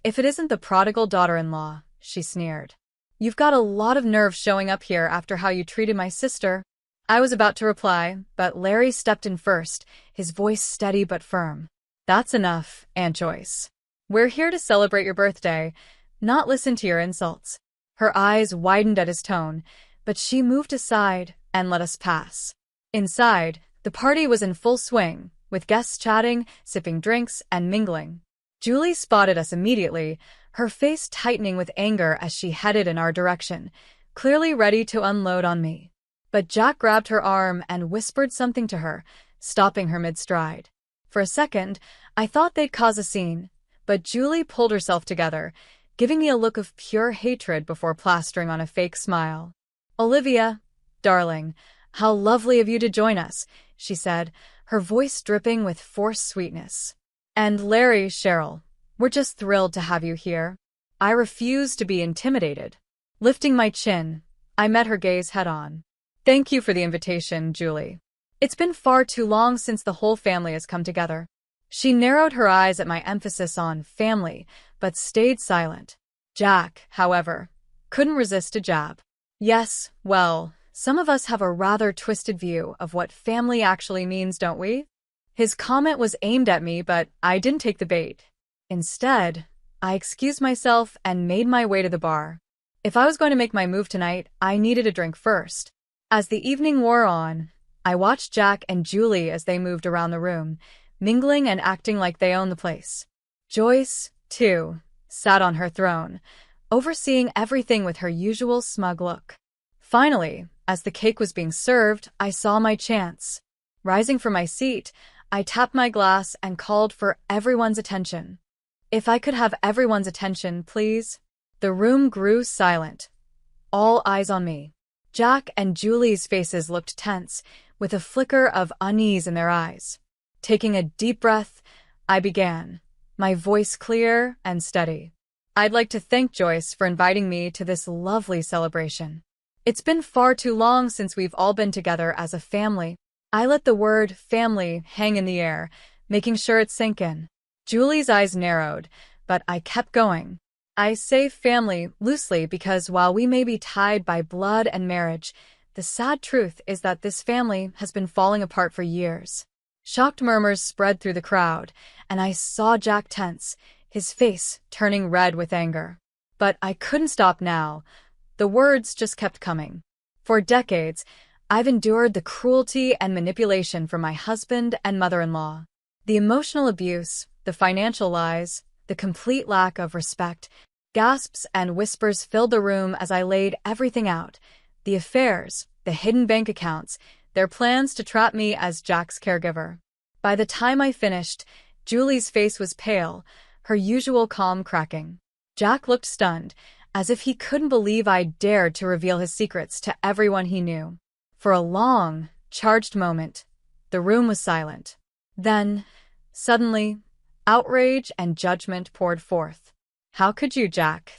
if it isn't the prodigal daughter-in-law, she sneered. You've got a lot of nerve showing up here after how you treated my sister. I was about to reply, but Larry stepped in first, his voice steady but firm. That's enough, Aunt Joyce. We're here to celebrate your birthday, not listen to your insults. Her eyes widened at his tone, but she moved aside and let us pass. Inside, the party was in full swing, with guests chatting, sipping drinks, and mingling. Julie spotted us immediately, her face tightening with anger as she headed in our direction, clearly ready to unload on me. But Jack grabbed her arm and whispered something to her, stopping her mid-stride. For a second, I thought they'd cause a scene, but Julie pulled herself together, giving me a look of pure hatred before plastering on a fake smile. Olivia, darling, how lovely of you to join us, she said, her voice dripping with forced sweetness. And Larry, Cheryl, we're just thrilled to have you here. I refused to be intimidated. Lifting my chin, I met her gaze head-on. Thank you for the invitation, Julie. It's been far too long since the whole family has come together. She narrowed her eyes at my emphasis on family, but stayed silent. Jack, however, couldn't resist a jab. Yes, well, some of us have a rather twisted view of what family actually means, don't we? His comment was aimed at me, but I didn't take the bait. Instead, I excused myself and made my way to the bar. If I was going to make my move tonight, I needed a drink first. As the evening wore on, I watched Jack and Julie as they moved around the room, mingling and acting like they owned the place. Joyce, too, sat on her throne, overseeing everything with her usual smug look. Finally, as the cake was being served, I saw my chance. Rising from my seat, I tapped my glass and called for everyone's attention. If I could have everyone's attention, please. The room grew silent, all eyes on me. Jack and Julie's faces looked tense, with a flicker of unease in their eyes. Taking a deep breath, I began, my voice clear and steady. I'd like to thank Joyce for inviting me to this lovely celebration. It's been far too long since we've all been together as a family. I let the word family hang in the air, making sure it sank in. Julie's eyes narrowed, but I kept going. I say family loosely because while we may be tied by blood and marriage, the sad truth is that this family has been falling apart for years. Shocked murmurs spread through the crowd, and I saw Jack tense, his face turning red with anger. But I couldn't stop now. The words just kept coming. For decades, I've endured the cruelty and manipulation from my husband and mother-in-law. The emotional abuse, the financial lies, the complete lack of respect. Gasps and whispers filled the room as I laid everything out. The affairs, the hidden bank accounts, their plans to trap me as Jack's caregiver. By the time I finished, Julie's face was pale, her usual calm cracking. Jack looked stunned, as if he couldn't believe I dared to reveal his secrets to everyone he knew. For a long, charged moment, the room was silent. Then, suddenly, outrage and judgment poured forth. How could you, Jack?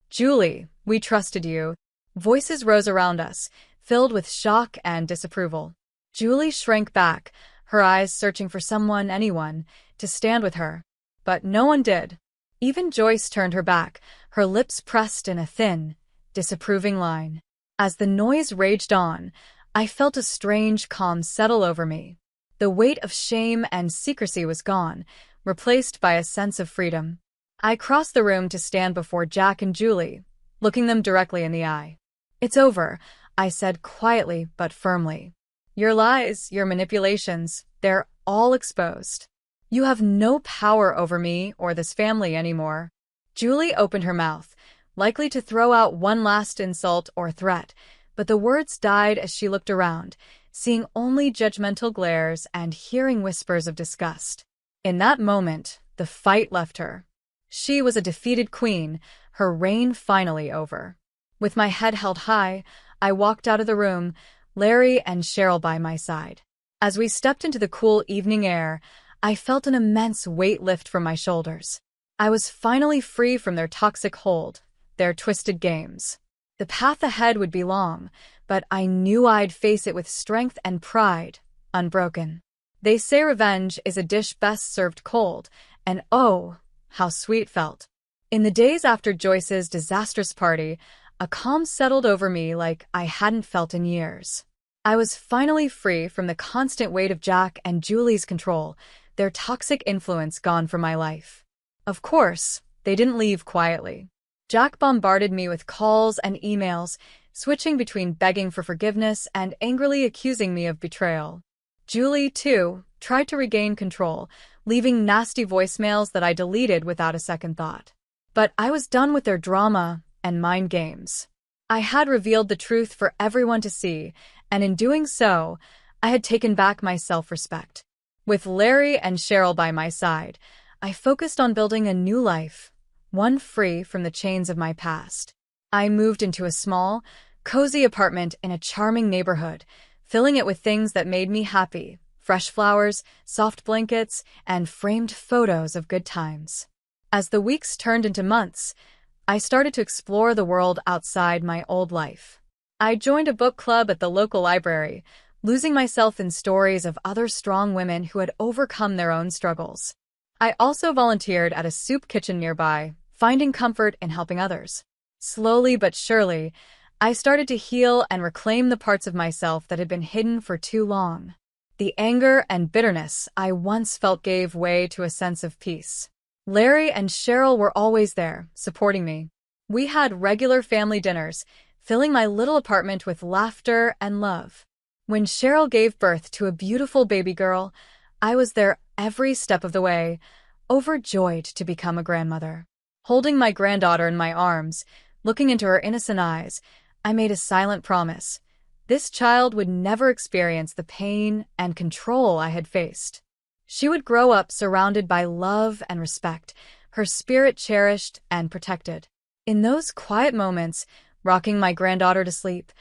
Julie, we trusted you. Voices rose around us, filled with shock and disapproval. Julie shrank back, her eyes searching for someone, anyone, to stand with her. But no one did. Even Joyce turned her back, her lips pressed in a thin, disapproving line. As the noise raged on, I felt a strange calm settle over me. The weight of shame and secrecy was gone, replaced by a sense of freedom. I crossed the room to stand before Jack and Julie, looking them directly in the eye. "It's over," I said quietly but firmly. "Your lies, your manipulations, they're all exposed. You have no power over me or this family anymore." Julie opened her mouth, likely to throw out one last insult or threat, but the words died as she looked around, seeing only judgmental glares and hearing whispers of disgust. In that moment, the fight left her. She was a defeated queen, her reign finally over. With my head held high, I walked out of the room, Larry and Cheryl by my side. As we stepped into the cool evening air, I felt an immense weight lift from my shoulders. I was finally free from their toxic hold, their twisted games. The path ahead would be long, but I knew I'd face it with strength and pride, unbroken. They say revenge is a dish best served cold, and oh, how sweet felt. In the days after Joyce's disastrous party, a calm settled over me like I hadn't felt in years. I was finally free from the constant weight of Jack and Julie's control, their toxic influence gone from my life. Of course, they didn't leave quietly. Jack bombarded me with calls and emails, switching between begging for forgiveness and angrily accusing me of betrayal. Julie, too, tried to regain control, leaving nasty voicemails that I deleted without a second thought. But I was done with their drama and mind games. I had revealed the truth for everyone to see, and in doing so, I had taken back my self-respect. With Larry and Cheryl by my side, I focused on building a new life, one free from the chains of my past. I moved into a small, cozy apartment in a charming neighborhood, filling it with things that made me happy: fresh flowers, soft blankets, and framed photos of good times. As the weeks turned into months, I started to explore the world outside my old life. I joined a book club at the local library, losing myself in stories of other strong women who had overcome their own struggles. I also volunteered at a soup kitchen nearby, finding comfort in helping others. Slowly but surely, I started to heal and reclaim the parts of myself that had been hidden for too long. The anger and bitterness I once felt gave way to a sense of peace. Larry and Cheryl were always there, supporting me. We had regular family dinners, filling my little apartment with laughter and love. When Cheryl gave birth to a beautiful baby girl, I was there every step of the way, overjoyed to become a grandmother. Holding my granddaughter in my arms, looking into her innocent eyes, I made a silent promise. This child would never experience the pain and control I had faced. She would grow up surrounded by love and respect, her spirit cherished and protected. In those quiet moments, rocking my granddaughter to sleep,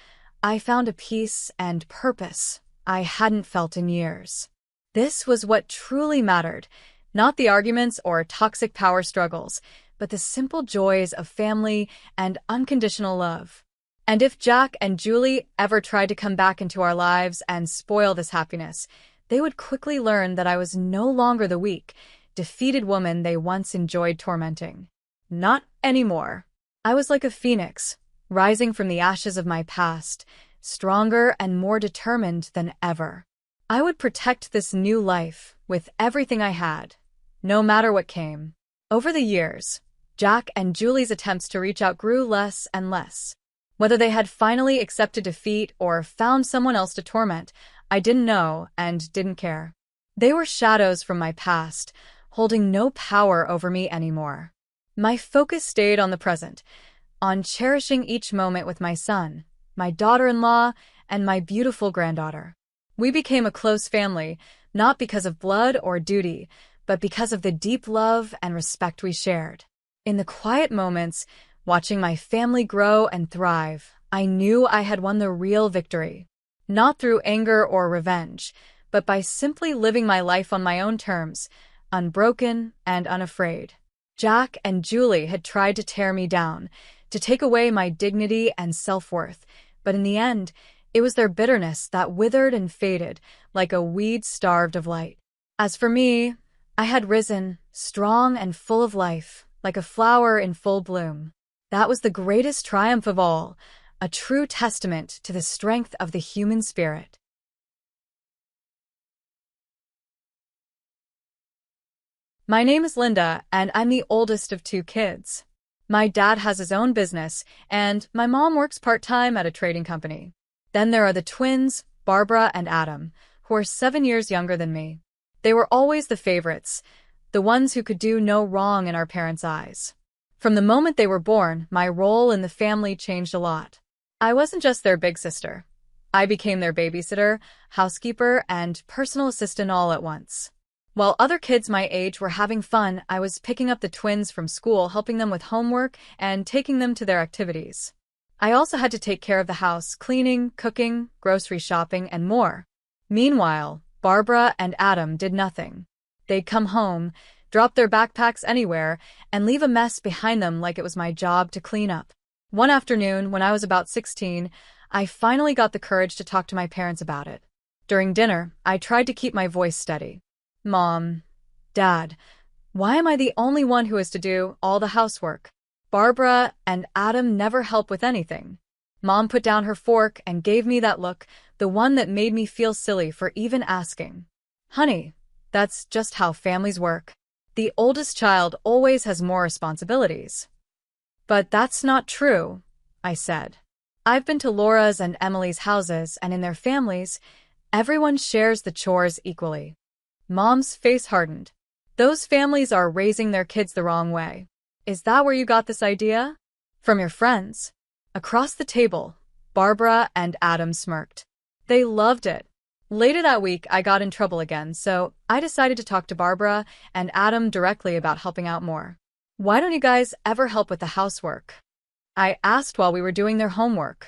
I found a peace and purpose I hadn't felt in years. This was what truly mattered, not the arguments or toxic power struggles, but the simple joys of family and unconditional love. And if Jack and Julie ever tried to come back into our lives and spoil this happiness, they would quickly learn that I was no longer the weak, defeated woman they once enjoyed tormenting. Not anymore. I was like a phoenix, rising from the ashes of my past, stronger and more determined than ever. I would protect this new life with everything I had, no matter what came. Over the years, Jack and Julie's attempts to reach out grew less and less. Whether they had finally accepted defeat or found someone else to torment, I didn't know and didn't care. They were shadows from my past, holding no power over me anymore. My focus stayed on the present, on cherishing each moment with my son, my daughter-in-law, and my beautiful granddaughter. We became a close family, not because of blood or duty, but because of the deep love and respect we shared. In the quiet moments, watching my family grow and thrive, I knew I had won the real victory. Not through anger or revenge, but by simply living my life on my own terms, unbroken and unafraid. Jack and Julie had tried to tear me down, to take away my dignity and self-worth, but in the end, it was their bitterness that withered and faded like a weed starved of light. As for me, I had risen, strong and full of life, like a flower in full bloom. That was the greatest triumph of all, a true testament to the strength of the human spirit. My name is Linda, and I'm the oldest of two kids. My dad has his own business, and my mom works part-time at a trading company. Then there are the twins, Barbara and Adam, who are 7 years younger than me. They were always the favorites, the ones who could do no wrong in our parents' eyes. From the moment they were born, my role in the family changed a lot. I wasn't just their big sister. I became their babysitter, housekeeper, and personal assistant all at once. While other kids my age were having fun, I was picking up the twins from school, helping them with homework, and taking them to their activities. I also had to take care of the house, cleaning, cooking, grocery shopping, and more. Meanwhile, Barbara and Adam did nothing. They'd come home, drop their backpacks anywhere, and leave a mess behind them like it was my job to clean up. One afternoon, when I was about 16, I finally got the courage to talk to my parents about it. During dinner, I tried to keep my voice steady. Mom, Dad, why am I the only one who has to do all the housework? Barbara and Adam never help with anything. Mom put down her fork and gave me that look, the one that made me feel silly for even asking. Honey, that's just how families work. The oldest child always has more responsibilities. But that's not true, I said. I've been to Laura's and Emily's houses, and in their families, everyone shares the chores equally. Mom's face hardened. Those families are raising their kids the wrong way. Is that where you got this idea? From your friends. Across the table, Barbara and Adam smirked. They loved it. Later that week, I got in trouble again, so I decided to talk to Barbara and Adam directly about helping out more. Why don't you guys ever help with the housework? I asked while we were doing their homework.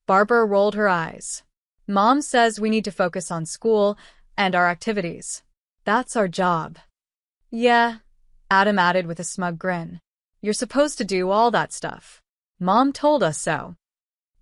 Barbara rolled her eyes. Mom says we need to focus on school and our activities. That's our job. Yeah, Adam added with a smug grin. You're supposed to do all that stuff. Mom told us so.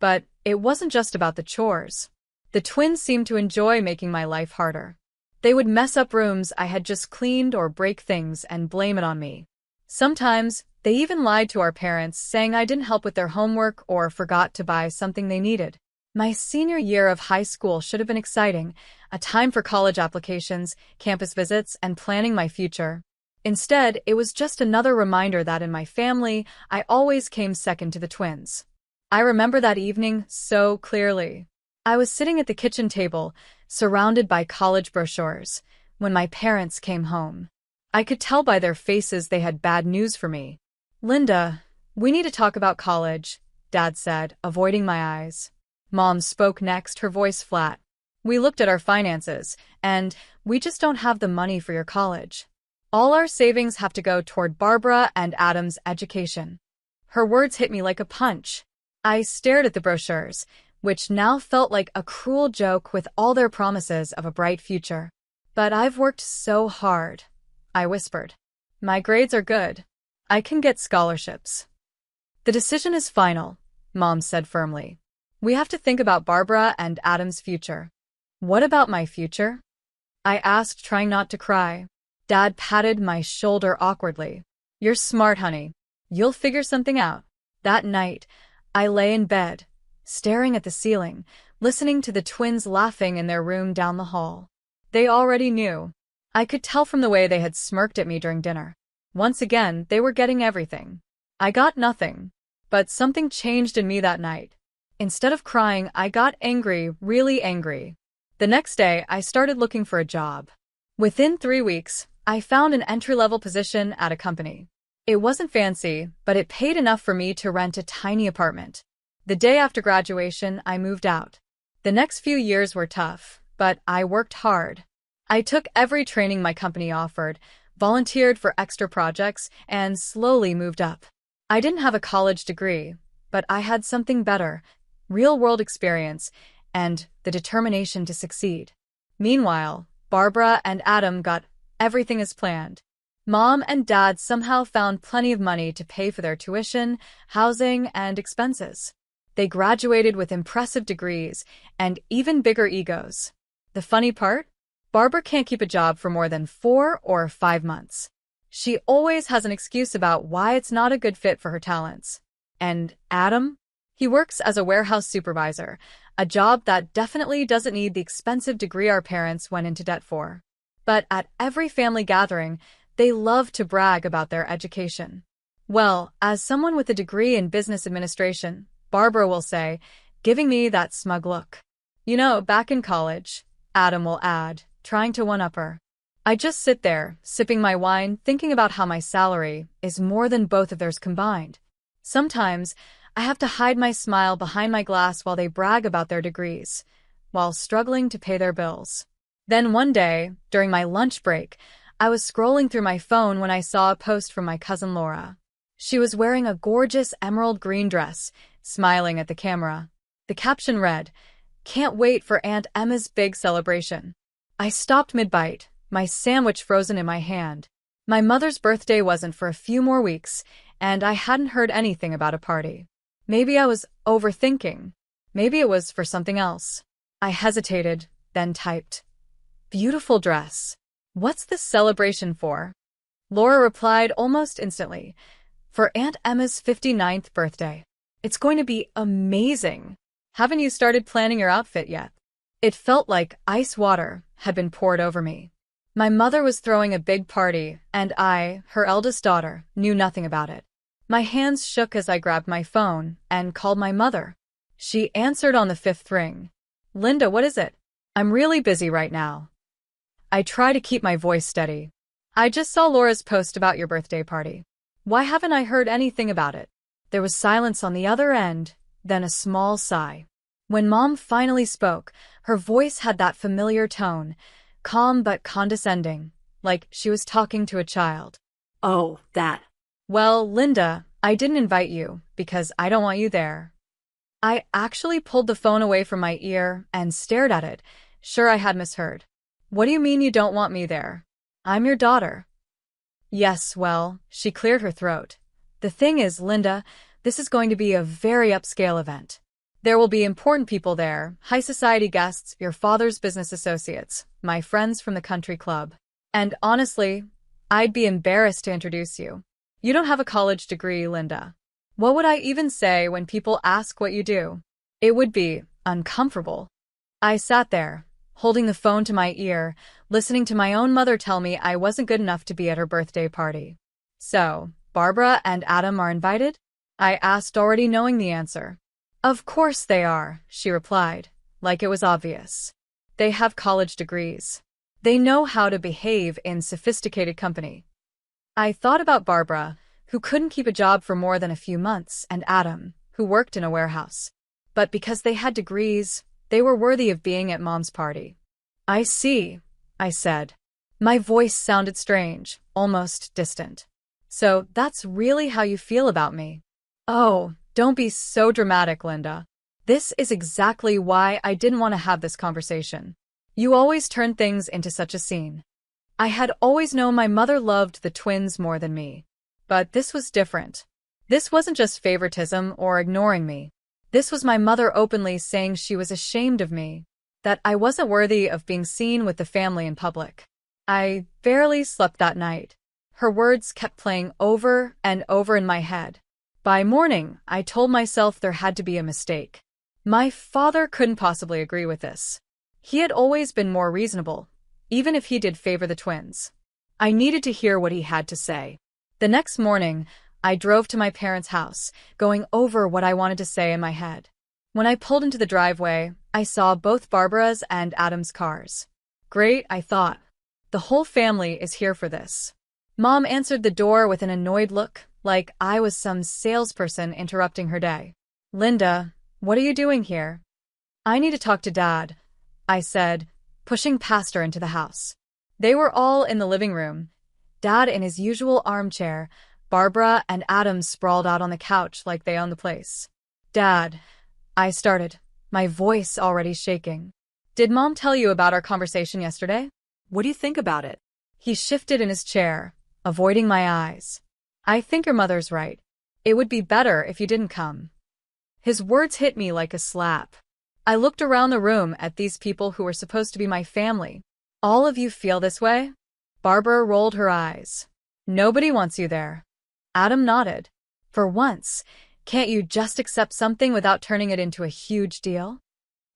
But it wasn't just about the chores. The twins seemed to enjoy making my life harder. They would mess up rooms I had just cleaned or break things and blame it on me. Sometimes, they even lied to our parents, saying I didn't help with their homework or forgot to buy something they needed. My senior year of high school should have been exciting, a time for college applications, campus visits, and planning my future. Instead, it was just another reminder that in my family, I always came second to the twins. I remember that evening so clearly. I was sitting at the kitchen table, surrounded by college brochures, when my parents came home. I could tell by their faces they had bad news for me. Linda, we need to talk about college, Dad said, avoiding my eyes. Mom spoke next, her voice flat. We looked at our finances, and we just don't have the money for your college. All our savings have to go toward Barbara and Adam's education. Her words hit me like a punch. I stared at the brochures, which now felt like a cruel joke with all their promises of a bright future. But I've worked so hard, I whispered. My grades are good. I can get scholarships. The decision is final, Mom said firmly. We have to think about Barbara and Adam's future. What about my future? I asked, trying not to cry. Dad patted my shoulder awkwardly. You're smart, honey. You'll figure something out. That night, I lay in bed, staring at the ceiling, listening to the twins laughing in their room down the hall. They already knew. I could tell from the way they had smirked at me during dinner. Once again, they were getting everything. I got nothing. But something changed in me that night. Instead of crying, I got angry, really angry. The next day, I started looking for a job. Within 3 weeks, I found an entry-level position at a company. It wasn't fancy, but it paid enough for me to rent a tiny apartment. The day after graduation, I moved out. The next few years were tough, but I worked hard. I took every training my company offered, volunteered for extra projects, and slowly moved up. I didn't have a college degree, but I had something better, real-world experience, and the determination to succeed. Meanwhile, Barbara and Adam got everything as planned. Mom and Dad somehow found plenty of money to pay for their tuition, housing, and expenses. They graduated with impressive degrees and even bigger egos. The funny part? Barbara can't keep a job for more than 4 or 5 months. She always has an excuse about why it's not a good fit for her talents. And Adam? He works as a warehouse supervisor, a job that definitely doesn't need the expensive degree our parents went into debt for. But at every family gathering, They love to brag about their education. Well, as someone with a degree in business administration, Barbara will say, giving me that smug look. You know, back in college, Adam will add, trying to one-up her. I just sit there, sipping my wine, thinking about how my salary is more than both of theirs combined. Sometimes, I have to hide my smile behind my glass while they brag about their degrees, while struggling to pay their bills. Then one day, during my lunch break, I was scrolling through my phone when I saw a post from my cousin Laura. She was wearing a gorgeous emerald green dress, smiling at the camera. The caption read, "Can't wait for Aunt Emma's big celebration." I stopped mid-bite, my sandwich frozen in my hand. My mother's birthday wasn't for a few more weeks, and I hadn't heard anything about a party. Maybe I was overthinking. Maybe it was for something else. I hesitated, then typed, "Beautiful dress. What's this celebration for?" Laura replied almost instantly, "For Aunt Emma's 59th birthday. It's going to be amazing. Haven't you started planning your outfit yet?" It felt like ice water had been poured over me. My mother was throwing a big party, and I, her eldest daughter, knew nothing about it. My hands shook as I grabbed my phone and called my mother. She answered on the fifth ring. "Linda, what is it? I'm really busy right now." I try to keep my voice steady. "I just saw Laura's post about your birthday party. Why haven't I heard anything about it?" There was silence on the other end, then a small sigh. When Mom finally spoke, her voice had that familiar tone, calm but condescending, like she was talking to a child. "Oh, that." "Well, Linda, I didn't invite you because I don't want you there." I actually pulled the phone away from my ear and stared at it, sure I had misheard. "What do you mean you don't want me there? I'm your daughter." "Yes, well," she cleared her throat. "The thing is, Linda, this is going to be a very upscale event. There will be important people there, high society guests, your father's business associates, my friends from the country club. And honestly, I'd be embarrassed to introduce you. You don't have a college degree, Linda. What would I even say when people ask what you do? It would be uncomfortable." I sat there, holding the phone to my ear, listening to my own mother tell me I wasn't good enough to be at her birthday party. "So, Barbara and Adam are invited?" I asked, already knowing the answer. "Of course they are," she replied, like it was obvious. "They have college degrees. They know how to behave in sophisticated company." I thought about Barbara, who couldn't keep a job for more than a few months, and Adam, who worked in a warehouse. But because they had degrees, they were worthy of being at Mom's party. "I see," I said. My voice sounded strange, almost distant. "So that's really how you feel about me?" "Oh, don't be so dramatic, Linda. This is exactly why I didn't want to have this conversation. You always turn things into such a scene." I had always known my mother loved the twins more than me. But this was different. This wasn't just favoritism or ignoring me. This was my mother openly saying she was ashamed of me, that I wasn't worthy of being seen with the family in public. I barely slept that night. Her words kept playing over and over in my head. By morning, I told myself there had to be a mistake. My father couldn't possibly agree with this. He had always been more reasonable, even if he did favor the twins. I needed to hear what he had to say. The next morning, I drove to my parents' house, going over what I wanted to say in my head. When I pulled into the driveway, I saw both Barbara's and Adam's cars. Great, I thought. The whole family is here for this. Mom answered the door with an annoyed look, like I was some salesperson interrupting her day. "Linda, what are you doing here?" "I need to talk to Dad," I said, pushing past her into the house. They were all in the living room. Dad in his usual armchair, Barbara and Adam sprawled out on the couch like they owned the place. "Dad," I started, my voice already shaking. "Did Mom tell you about our conversation yesterday? What do you think about it?" He shifted in his chair, avoiding my eyes. "I think your mother's right. It would be better if you didn't come." His words hit me like a slap. I looked around the room at these people who were supposed to be my family. "All of you feel this way?" Barbara rolled her eyes. "Nobody wants you there." Adam nodded. "For once, can't you just accept something without turning it into a huge deal?"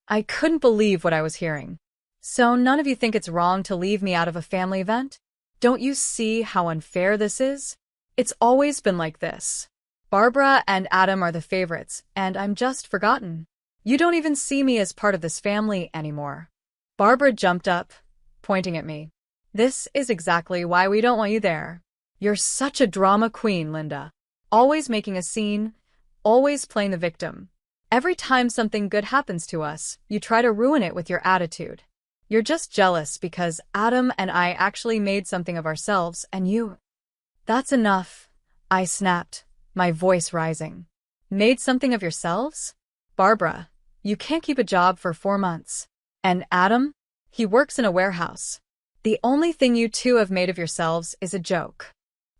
I couldn't believe what I was hearing. "So none of you think it's wrong to leave me out of a family event?" Don't you see how unfair this is? It's always been like this. Barbara and Adam are the favorites, and I'm just forgotten. You don't even see me as part of this family anymore. Barbara jumped up, pointing at me. This is exactly why we don't want you there. You're such a drama queen, Linda. Always making a scene, always playing the victim. Every time something good happens to us, you try to ruin it with your attitude. You're just jealous because Adam and I actually made something of ourselves and you... That's enough, I snapped, my voice rising. Made something of yourselves? Barbara, you can't keep a job for 4 months. And Adam? He works in a warehouse. The only thing you two have made of yourselves is a joke.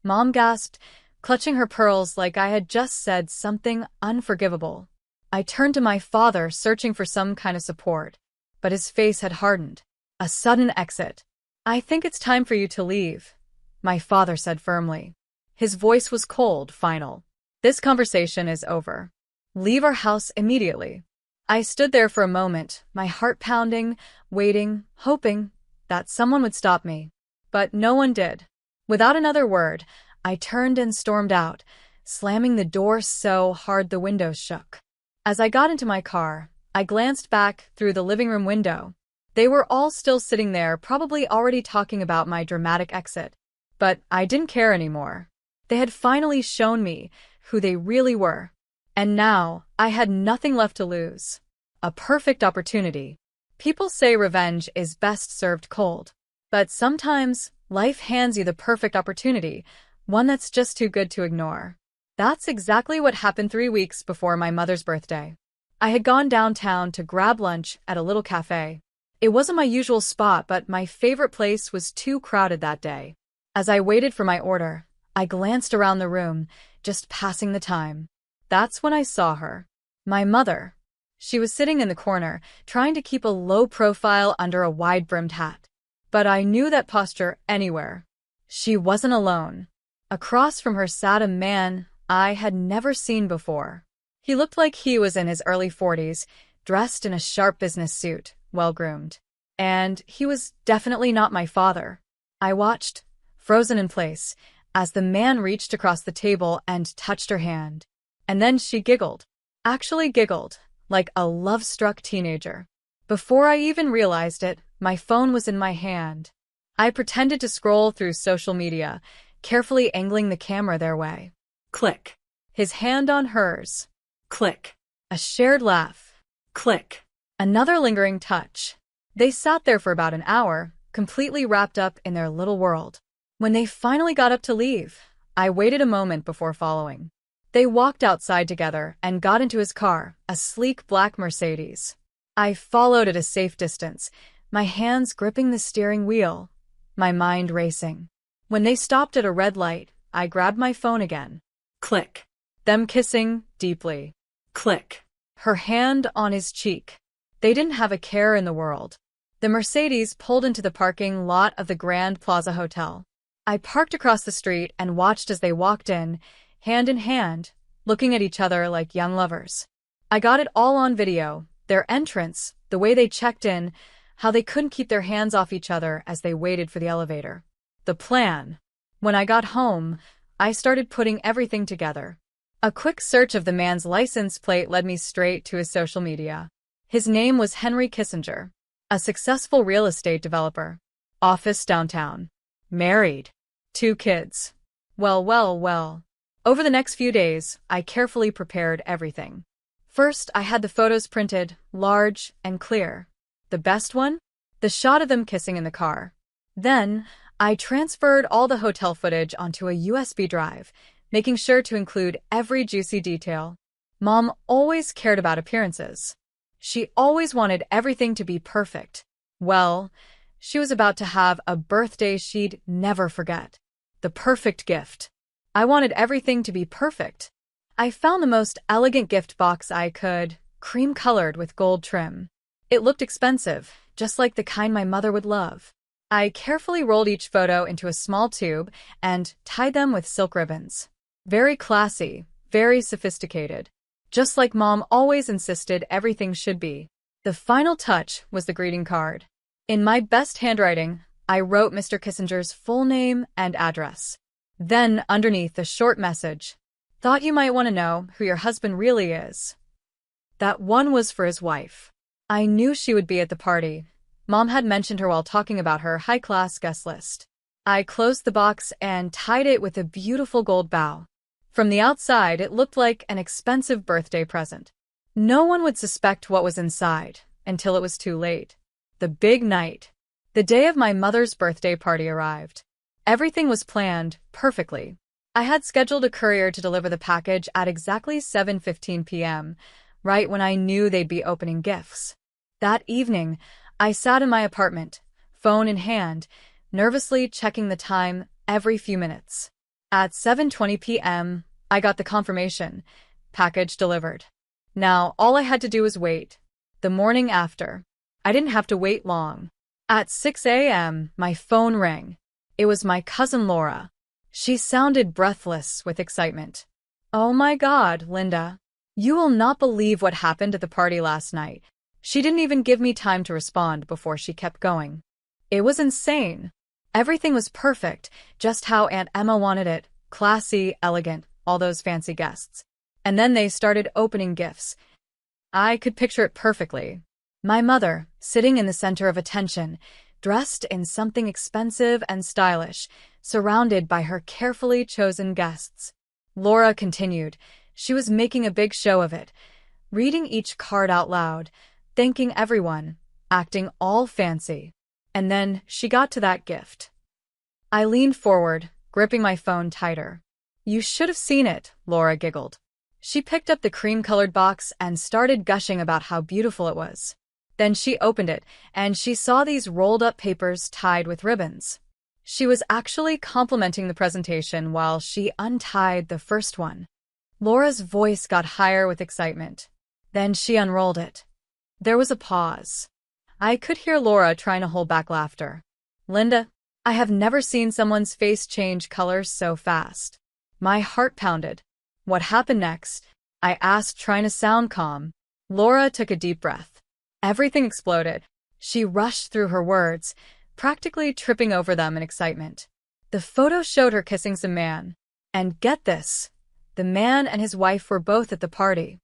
Mom gasped, clutching her pearls like I had just said something unforgivable. I turned to my father, searching for some kind of support, but his face had hardened. A sudden exit. I think it's time for you to leave, my father said firmly. His voice was cold, final. This conversation is over. Leave our house immediately. I stood there for a moment, my heart pounding, waiting, hoping that someone would stop me. But no one did. Without another word, I turned and stormed out, slamming the door so hard the windows shook. As I got into my car, I glanced back through the living room window. They were all still sitting there, probably already talking about my dramatic exit. But I didn't care anymore. They had finally shown me who they really were. And now, I had nothing left to lose. A perfect opportunity. People say revenge is best served cold. But sometimes, life hands you the perfect opportunity, one that's just too good to ignore. That's exactly what happened 3 weeks before my mother's birthday. I had gone downtown to grab lunch at a little cafe. It wasn't my usual spot, but my favorite place was too crowded that day. As I waited for my order, I glanced around the room, just passing the time. That's when I saw her. My mother. She was sitting in the corner, trying to keep a low profile under a wide-brimmed hat. But I knew that posture anywhere. She wasn't alone. Across from her sat a man I had never seen before. He looked like he was in his early 40s, dressed in a sharp business suit, well-groomed. And he was definitely not my father. I watched, frozen in place, as the man reached across the table and touched her hand. And then she giggled. Actually giggled, like a love-struck teenager. Before I even realized it, my phone was in my hand. I pretended to scroll through social media, carefully angling the camera their way. Click. His hand on hers. Click. A shared laugh. Click. Another lingering touch. They sat there for about an hour, completely wrapped up in their little world. When they finally got up to leave, I waited a moment before following. They walked outside together and got into his car, a sleek black Mercedes. I followed at a safe distance, my hands gripping the steering wheel, my mind racing. When they stopped at a red light, I grabbed my phone again. Click. Them kissing deeply. Click. Her hand on his cheek. They didn't have a care in the world. The Mercedes pulled into the parking lot of the Grand Plaza Hotel. I parked across the street and watched as they walked in hand, looking at each other like young lovers. I got it all on video, their entrance, the way they checked in, how they couldn't keep their hands off each other as they waited for the elevator. The plan. When I got home, I started putting everything together. A quick search of the man's license plate led me straight to his social media. His name was Henry Kissinger, a successful real estate developer. Office downtown. Married. 2 kids. Well. Over the next few days, I carefully prepared everything. First, I had the photos printed, large and clear. The best one? The shot of them kissing in the car. Then, I transferred all the hotel footage onto a USB drive, making sure to include every juicy detail. Mom always cared about appearances. She always wanted everything to be perfect. Well, she was about to have a birthday she'd never forget. The perfect gift. I wanted everything to be perfect. I found the most elegant gift box I could, cream-colored with gold trim. It looked expensive, just like the kind my mother would love. I carefully rolled each photo into a small tube and tied them with silk ribbons. Very classy, very sophisticated. Just like Mom always insisted everything should be. The final touch was the greeting card. In my best handwriting, I wrote Mr. Kissinger's full name and address. Then, underneath, a short message. Thought you might want to know who your husband really is. That one was for his wife. I knew she would be at the party. Mom had mentioned her while talking about her high-class guest list. I closed the box and tied it with a beautiful gold bow. From the outside, it looked like an expensive birthday present. No one would suspect what was inside until it was too late. The big night. The day of my mother's birthday party arrived. Everything was planned perfectly. I had scheduled a courier to deliver the package at exactly 7:15 p.m., right when I knew they'd be opening gifts. That evening, I sat in my apartment, phone in hand, nervously checking the time every few minutes. At 7:20 p.m., I got the confirmation. Package delivered. Now, all I had to do was wait. The morning after. I didn't have to wait long. At 6 a.m., my phone rang. It was my cousin Laura. She sounded breathless with excitement. "Oh my God, Linda. You will not believe what happened at the party last night." She didn't even give me time to respond before she kept going. It was insane. Everything was perfect, just how Aunt Emma wanted it. Classy, elegant, all those fancy guests. And then they started opening gifts. I could picture it perfectly. My mother, sitting in the center of attention, dressed in something expensive and stylish, surrounded by her carefully chosen guests. Laura continued. She was making a big show of it, reading each card out loud, thanking everyone, acting all fancy. And then she got to that gift. I leaned forward, gripping my phone tighter. "You should have seen it," Laura giggled. She picked up the cream-colored box and started gushing about how beautiful it was. Then she opened it, and she saw these rolled-up papers tied with ribbons. She was actually complimenting the presentation while she untied the first one. Laura's voice got higher with excitement. Then she unrolled it. There was a pause. I could hear Laura trying to hold back laughter. "Linda, I have never seen someone's face change colors so fast." My heart pounded. "What happened next?" I asked, trying to sound calm. Laura took a deep breath. Everything exploded. She rushed through her words, practically tripping over them in excitement. The photo showed her kissing some man. And get this, the man and his wife were both at the party.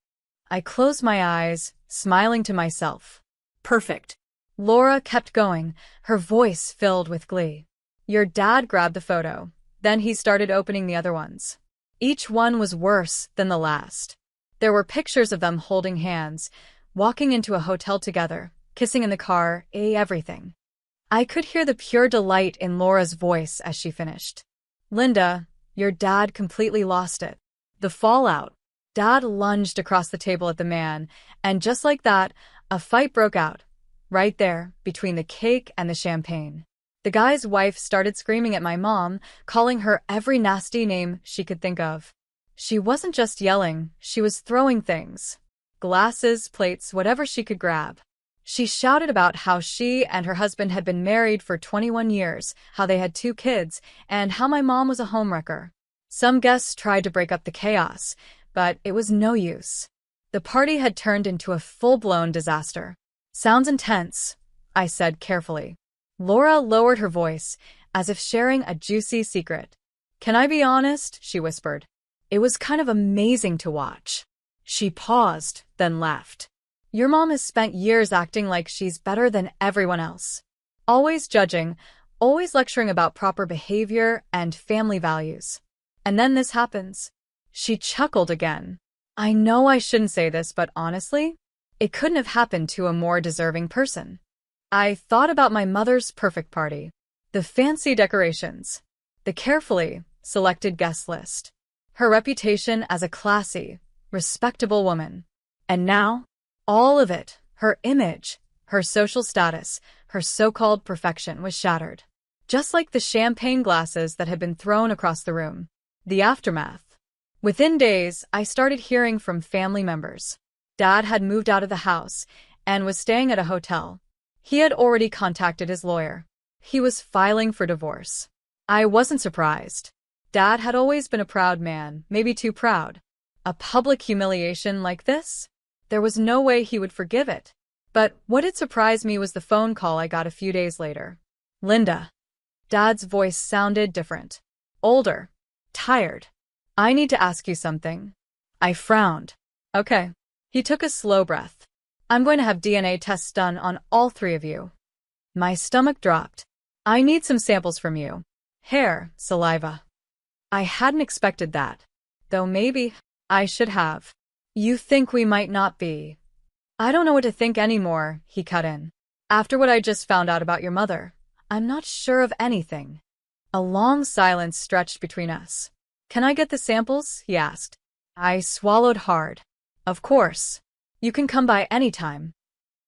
I closed my eyes, smiling to myself. "Perfect." Laura kept going, her voice filled with glee. "Your dad grabbed the photo. Then he started opening the other ones. Each one was worse than the last. There were pictures of them holding hands, walking into a hotel together, kissing in the car, everything." I could hear the pure delight in Laura's voice as she finished. "Linda, your dad completely lost it." The fallout. Dad lunged across the table at the man, and just like that, a fight broke out. Right there, between the cake and the champagne. The guy's wife started screaming at my mom, calling her every nasty name she could think of. She wasn't just yelling, she was throwing things. Glasses, plates, whatever she could grab. She shouted about how she and her husband had been married for 21 years, how they had 2 kids, and how my mom was a homewrecker. Some guests tried to break up the chaos, but it was no use. The party had turned into a full-blown disaster. "Sounds intense," I said carefully. Laura lowered her voice, as if sharing a juicy secret. "Can I be honest?" she whispered. "It was kind of amazing to watch." She paused, then laughed. "Your mom has spent years acting like she's better than everyone else. Always judging, always lecturing about proper behavior and family values. And then this happens." She chuckled again. "I know I shouldn't say this, but honestly, it couldn't have happened to a more deserving person." I thought about my mother's perfect party. The fancy decorations. The carefully selected guest list. Her reputation as a classy, respectable woman. And now, all of it, her image, her social status, her so-called perfection was shattered. Just like the champagne glasses that had been thrown across the room. The aftermath. Within days, I started hearing from family members. Dad had moved out of the house and was staying at a hotel. He had already contacted his lawyer. He was filing for divorce. I wasn't surprised. Dad had always been a proud man, maybe too proud. A public humiliation like this? There was no way he would forgive it. But what did surprise me was the phone call I got a few days later. Linda. Dad's voice sounded different. Older. Tired. I need to ask you something. I frowned. Okay. He took a slow breath. I'm going to have DNA tests done on all three of you. My stomach dropped. I need some samples from you. Hair, saliva. I hadn't expected that. Though maybe I should have. You think we might not be. I don't know what to think anymore, he cut in. After what I just found out about your mother, I'm not sure of anything. A long silence stretched between us. Can I get the samples? He asked. I swallowed hard. Of course. You can come by any time.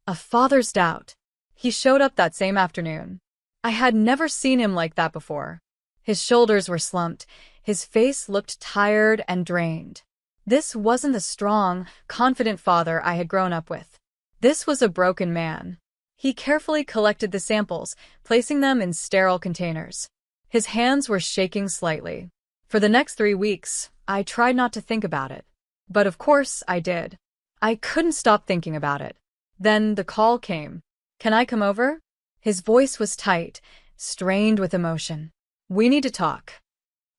A father's doubt. He showed up that same afternoon. I had never seen him like that before. His shoulders were slumped. His face looked tired and drained. This wasn't the strong, confident father I had grown up with. This was a broken man. He carefully collected the samples, placing them in sterile containers. His hands were shaking slightly. For the next 3 weeks, I tried not to think about it. But of course I did. I couldn't stop thinking about it. Then the call came. Can I come over? His voice was tight, strained with emotion. We need to talk.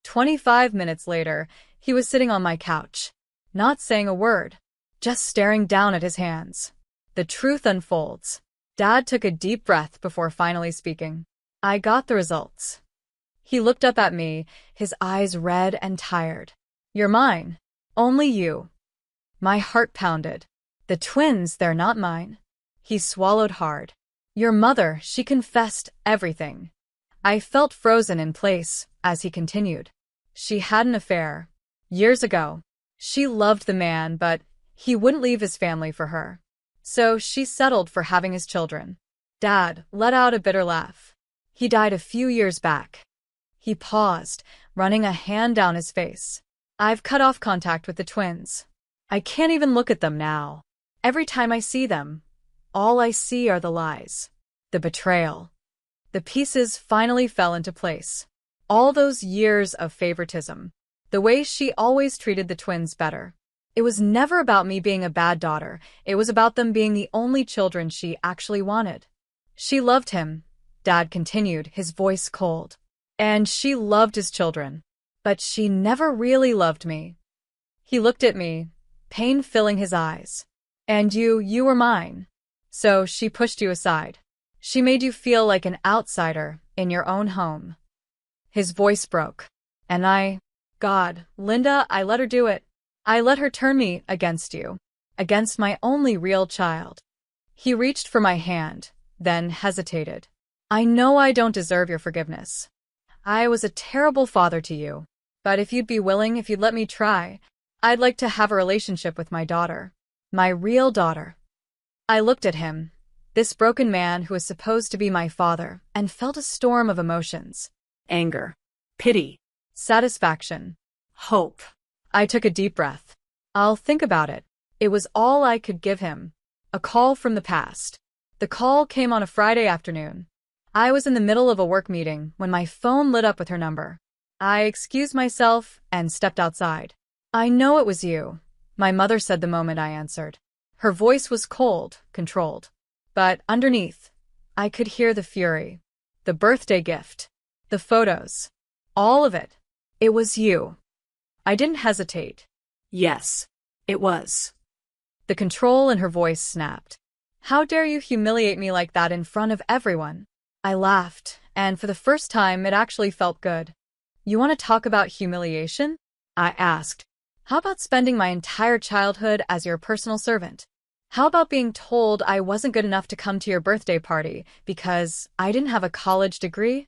25 minutes later, he was sitting on my couch, not saying a word, just staring down at his hands. The truth unfolds. Dad took a deep breath before finally speaking. I got the results. He looked up at me, his eyes red and tired. You're mine. Only you. My heart pounded. The twins, they're not mine. He swallowed hard. Your mother, she confessed everything. I felt frozen in place as he continued. She had an affair. Years ago. She loved the man, but he wouldn't leave his family for her. So she settled for having his children. Dad let out a bitter laugh. He died a few years back. He paused, running a hand down his face. I've cut off contact with the twins. I can't even look at them now. Every time I see them, all I see are the lies. The betrayal. The pieces finally fell into place. All those years of favoritism. The way she always treated the twins better. It was never about me being a bad daughter. It was about them being the only children she actually wanted. She loved him, Dad continued, his voice cold. And she loved his children. But she never really loved me. He looked at me, pain filling his eyes. And you were mine. So she pushed you aside. She made you feel like an outsider in your own home. His voice broke. And God, Linda, I let her do it. I let her turn me against you. Against my only real child. He reached for my hand, then hesitated. I know I don't deserve your forgiveness. I was a terrible father to you. But if you'd be willing, if you'd let me try, I'd like to have a relationship with my daughter. My real daughter. I looked at him, this broken man who was supposed to be my father, and felt a storm of emotions. Anger. Pity. Satisfaction. Hope. I took a deep breath. I'll think about it. It was all I could give him. A call from the past. The call came on a Friday afternoon. I was in the middle of a work meeting when my phone lit up with her number. I excused myself and stepped outside. I know it was you, my mother said the moment I answered. Her voice was cold, controlled. But underneath, I could hear the fury. The birthday gift. The photos. All of it. It was you. I didn't hesitate. Yes, it was. The control in her voice snapped. How dare you humiliate me like that in front of everyone? I laughed, and for the first time it actually felt good. You want to talk about humiliation? I asked. How about spending my entire childhood as your personal servant? How about being told I wasn't good enough to come to your birthday party because I didn't have a college degree?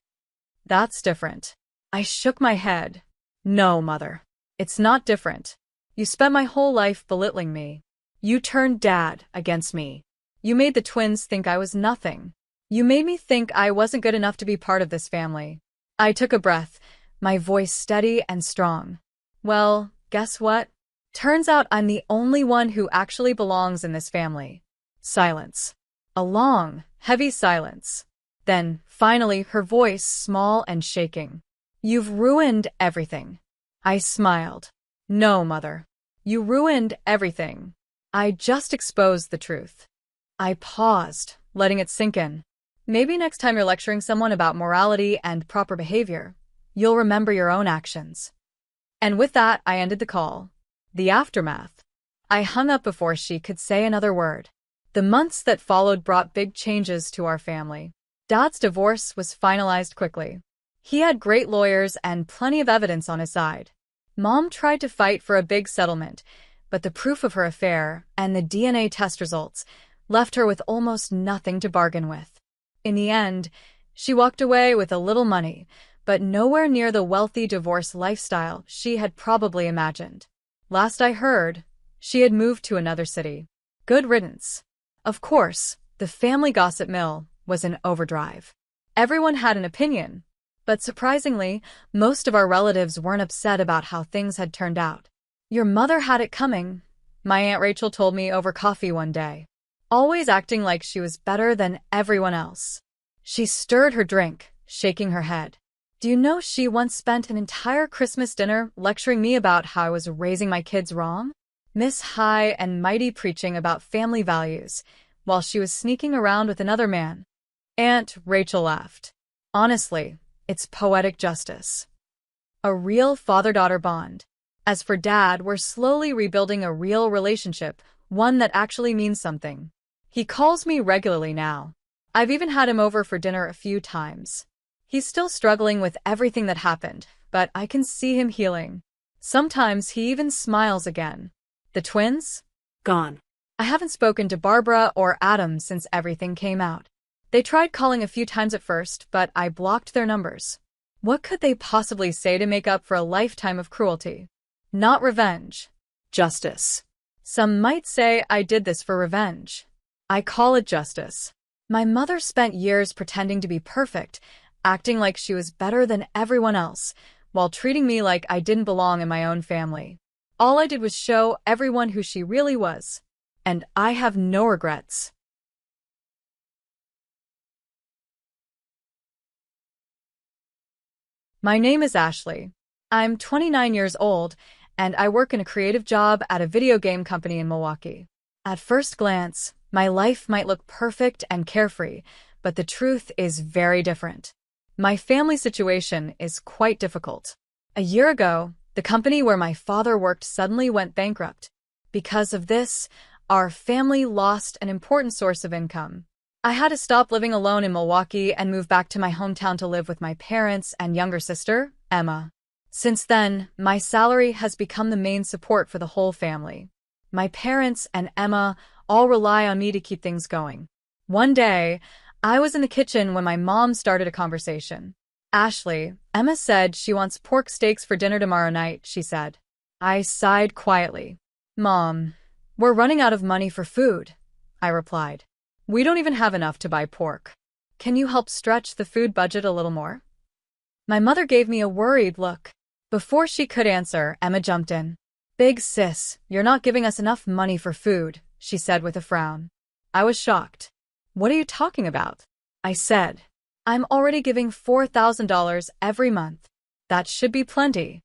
That's different. I shook my head. No, Mother. It's not different. You spent my whole life belittling me. You turned Dad against me. You made the twins think I was nothing. You made me think I wasn't good enough to be part of this family. I took a breath, my voice steady and strong. Well, guess what? Turns out I'm the only one who actually belongs in this family. Silence. A long, heavy silence. Then, finally, her voice small and shaking. You've ruined everything. I smiled. No, Mother. You ruined everything. I just exposed the truth. I paused, letting it sink in. Maybe next time you're lecturing someone about morality and proper behavior, you'll remember your own actions. And with that, I ended the call. The aftermath. I hung up before she could say another word. The months that followed brought big changes to our family. Dad's divorce was finalized quickly. He had great lawyers and plenty of evidence on his side. Mom tried to fight for a big settlement, but the proof of her affair and the DNA test results left her with almost nothing to bargain with. In the end, she walked away with a little money, but nowhere near the wealthy divorce lifestyle she had probably imagined. Last I heard, she had moved to another city. Good riddance. Of course, the family gossip mill was in overdrive. Everyone had an opinion, but surprisingly, most of our relatives weren't upset about how things had turned out. Your mother had it coming, my Aunt Rachel told me over coffee one day, always acting like she was better than everyone else. She stirred her drink, shaking her head. Do you know she once spent an entire Christmas dinner lecturing me about how I was raising my kids wrong? Miss High and Mighty preaching about family values, while she was sneaking around with another man. Aunt Rachel laughed. Honestly, it's poetic justice. A real father-daughter bond. As for Dad, we're slowly rebuilding a real relationship, one that actually means something. He calls me regularly now. I've even had him over for dinner a few times. He's still struggling with everything that happened, but I can see him healing. Sometimes he even smiles again. The twins? Gone. I haven't spoken to Barbara or Adam since everything came out. They tried calling a few times at first, but I blocked their numbers. What could they possibly say to make up for a lifetime of cruelty? Not revenge. Justice. Some might say I did this for revenge. I call it justice. My mother spent years pretending to be perfect, acting like she was better than everyone else, while treating me like I didn't belong in my own family. All I did was show everyone who she really was. And I have no regrets. My name is Ashley. I'm 29 years old, and I work in a creative job at a video game company in Milwaukee. At first glance, my life might look perfect and carefree, but the truth is very different. My family situation is quite difficult. A year ago, the company where my father worked suddenly went bankrupt. Because of this, our family lost an important source of income. I had to stop living alone in Milwaukee and move back to my hometown to live with my parents and younger sister, Emma. Since then, my salary has become the main support for the whole family. My parents and Emma all rely on me to keep things going. One day, I was in the kitchen when my mom started a conversation. Ashley, Emma said she wants pork steaks for dinner tomorrow night, she said. I sighed quietly. Mom, we're running out of money for food, I replied. We don't even have enough to buy pork. Can you help stretch the food budget a little more? My mother gave me a worried look. Before she could answer, Emma jumped in. Big sis, you're not giving us enough money for food, she said with a frown. I was shocked. What are you talking about? I said. I'm already giving $4,000 every month. That should be plenty.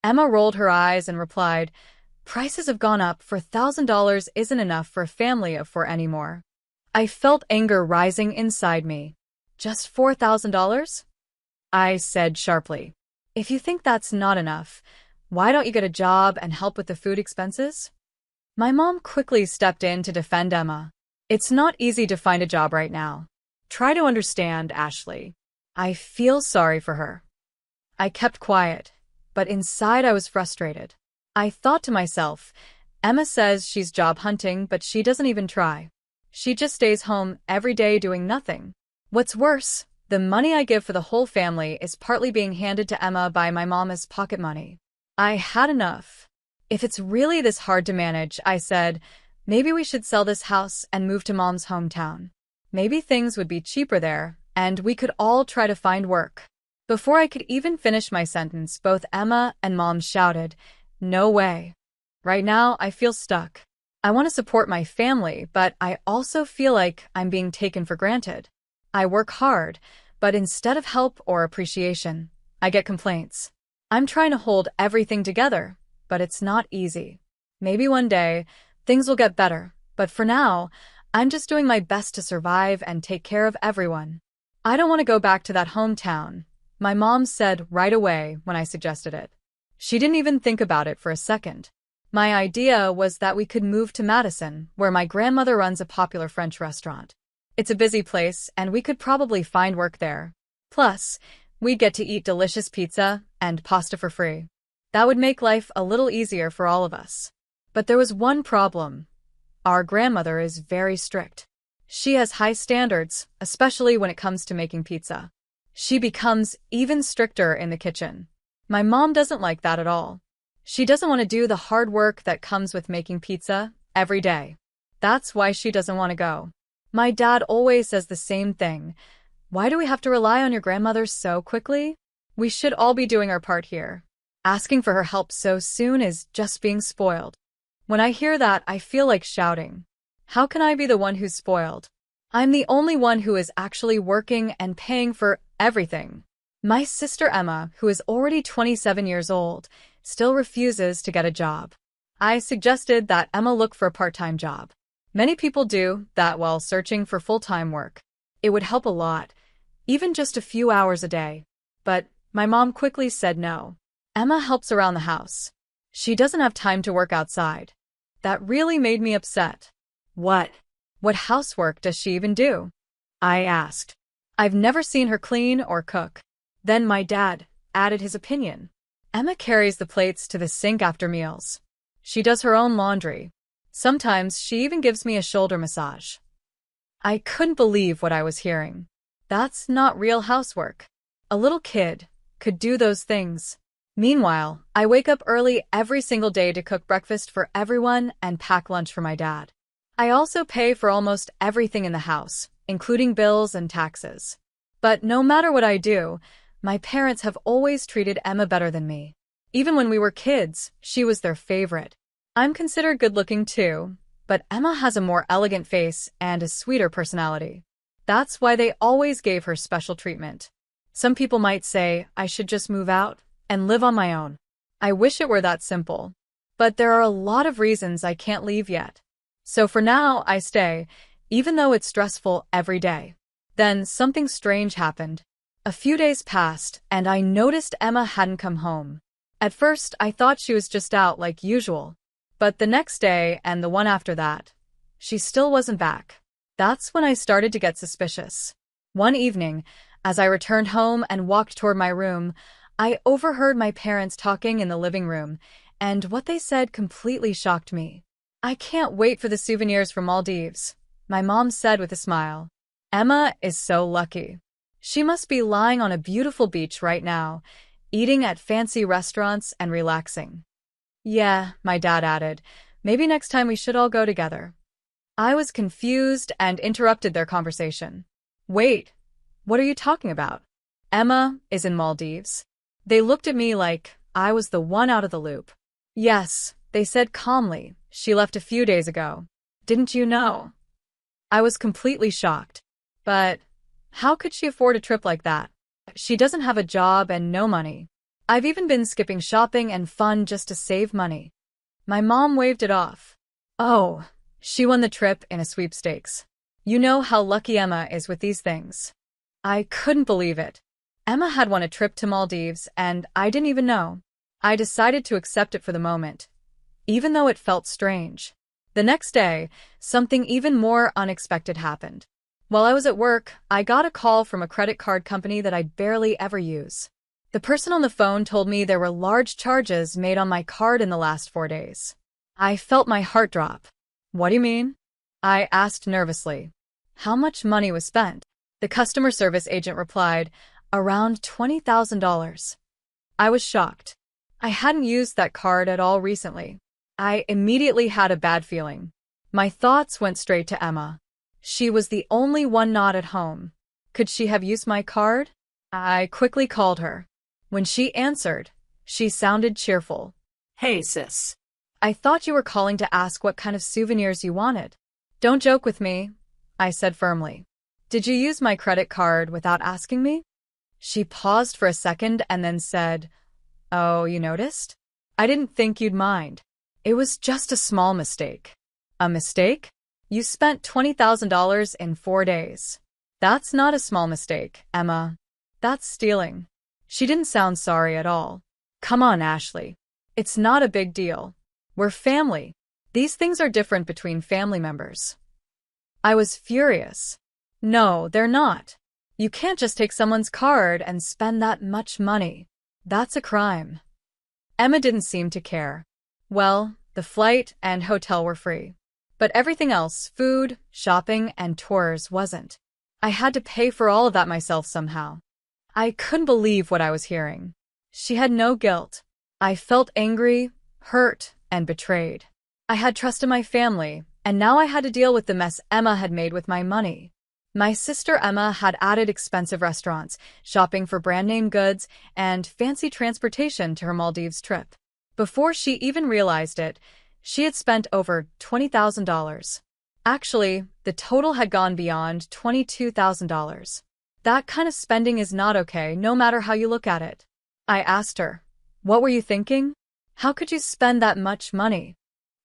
Emma rolled her eyes and replied, Prices have gone up. $1,000 isn't enough for a family of four anymore. I felt anger rising inside me. Just $4,000? I said sharply. If you think that's not enough, why don't you get a job and help with the food expenses? My mom quickly stepped in to defend Emma. It's not easy to find a job right now. Try to understand, Ashley. I feel sorry for her. I kept quiet, but inside I was frustrated. I thought to myself, Emma says she's job hunting, but she doesn't even try. She just stays home every day doing nothing. What's worse, the money I give for the whole family is partly being handed to Emma by my mom as pocket money. I had enough. If it's really this hard to manage, I said, maybe we should sell this house and move to Mom's hometown. Maybe things would be cheaper there, and we could all try to find work. Before I could even finish my sentence, both Emma and Mom shouted, No way. Right now, I feel stuck. I want to support my family, but I also feel like I'm being taken for granted. I work hard, but instead of help or appreciation, I get complaints. I'm trying to hold everything together, but it's not easy. Maybe one day, things will get better, but for now, I'm just doing my best to survive and take care of everyone. I don't want to go back to that hometown, my mom said right away when I suggested it. She didn't even think about it for a second. My idea was that we could move to Madison, where my grandmother runs a popular French restaurant. It's a busy place, and we could probably find work there. Plus, we'd get to eat delicious pizza and pasta for free. That would make life a little easier for all of us. But there was one problem. Our grandmother is very strict. She has high standards, especially when it comes to making pizza. She becomes even stricter in the kitchen. My mom doesn't like that at all. She doesn't want to do the hard work that comes with making pizza every day. That's why she doesn't want to go. My dad always says the same thing. Why do we have to rely on your grandmother so quickly? We should all be doing our part here. Asking for her help so soon is just being spoiled. When I hear that, I feel like shouting. How can I be the one who's spoiled? I'm the only one who is actually working and paying for everything. My sister Emma, who is already 27 years old, still refuses to get a job. I suggested that Emma look for a part-time job. Many people do that while searching for full-time work. It would help a lot, even just a few hours a day. But my mom quickly said no. Emma helps around the house. She doesn't have time to work outside. That really made me upset. What? What housework does she even do? I asked. I've never seen her clean or cook. Then my dad added his opinion. Emma carries the plates to the sink after meals. She does her own laundry. Sometimes she even gives me a shoulder massage. I couldn't believe what I was hearing. That's not real housework. A little kid could do those things. Meanwhile, I wake up early every single day to cook breakfast for everyone and pack lunch for my dad. I also pay for almost everything in the house, including bills and taxes. But no matter what I do, my parents have always treated Emma better than me. Even when we were kids, she was their favorite. I'm considered good-looking too, but Emma has a more elegant face and a sweeter personality. That's why they always gave her special treatment. Some people might say I should just move out and live on my own. I wish it were that simple. But there are a lot of reasons I can't leave yet. So for now, I stay, even though it's stressful every day. Then something strange happened. A few days passed, and I noticed Emma hadn't come home. At first, I thought she was just out like usual. But the next day, and the one after that, she still wasn't back. That's when I started to get suspicious. One evening, as I returned home and walked toward my room, I overheard my parents talking in the living room, and what they said completely shocked me. I can't wait for the souvenirs from Maldives, my mom said with a smile. Emma is so lucky. She must be lying on a beautiful beach right now, eating at fancy restaurants and relaxing. Yeah, my dad added, maybe next time we should all go together. I was confused and interrupted their conversation. Wait, what are you talking about? Emma is in Maldives. They looked at me like I was the one out of the loop. Yes, they said calmly. She left a few days ago. Didn't you know? I was completely shocked. But how could she afford a trip like that? She doesn't have a job and no money. I've even been skipping shopping and fun just to save money. My mom waved it off. Oh, she won the trip in a sweepstakes. You know how lucky Emma is with these things. I couldn't believe it. Emma had won a trip to Maldives, and I didn't even know. I decided to accept it for the moment, even though it felt strange. The next day, something even more unexpected happened. While I was at work, I got a call from a credit card company that I barely ever use. The person on the phone told me there were large charges made on my card in the last 4 days. I felt my heart drop. What do you mean? I asked nervously. How much money was spent? The customer service agent replied, around $20,000. I was shocked. I hadn't used that card at all recently. I immediately had a bad feeling. My thoughts went straight to Emma. She was the only one not at home. Could she have used my card? I quickly called her. When she answered, she sounded cheerful. Hey, sis. I thought you were calling to ask what kind of souvenirs you wanted. Don't joke with me, I said firmly. Did you use my credit card without asking me? She paused for a second and then said, Oh, you noticed? I didn't think you'd mind. It was just a small mistake. A mistake? You spent $20,000 in 4 days. That's not a small mistake, Emma. That's stealing. She didn't sound sorry at all. Come on, Ashley. It's not a big deal. We're family. These things are different between family members. I was furious. No, they're not. You can't just take someone's card and spend that much money. That's a crime. Emma didn't seem to care. Well, the flight and hotel were free. But everything else, food, shopping, and tours, wasn't. I had to pay for all of that myself somehow. I couldn't believe what I was hearing. She had no guilt. I felt angry, hurt, and betrayed. I had trust in my family, and now I had to deal with the mess Emma had made with my money. My sister Emma had added expensive restaurants, shopping for brand-name goods, and fancy transportation to her Maldives trip. Before she even realized it, she had spent over $20,000. Actually, the total had gone beyond $22,000. That kind of spending is not okay, no matter how you look at it. I asked her, "What were you thinking? How could you spend that much money?"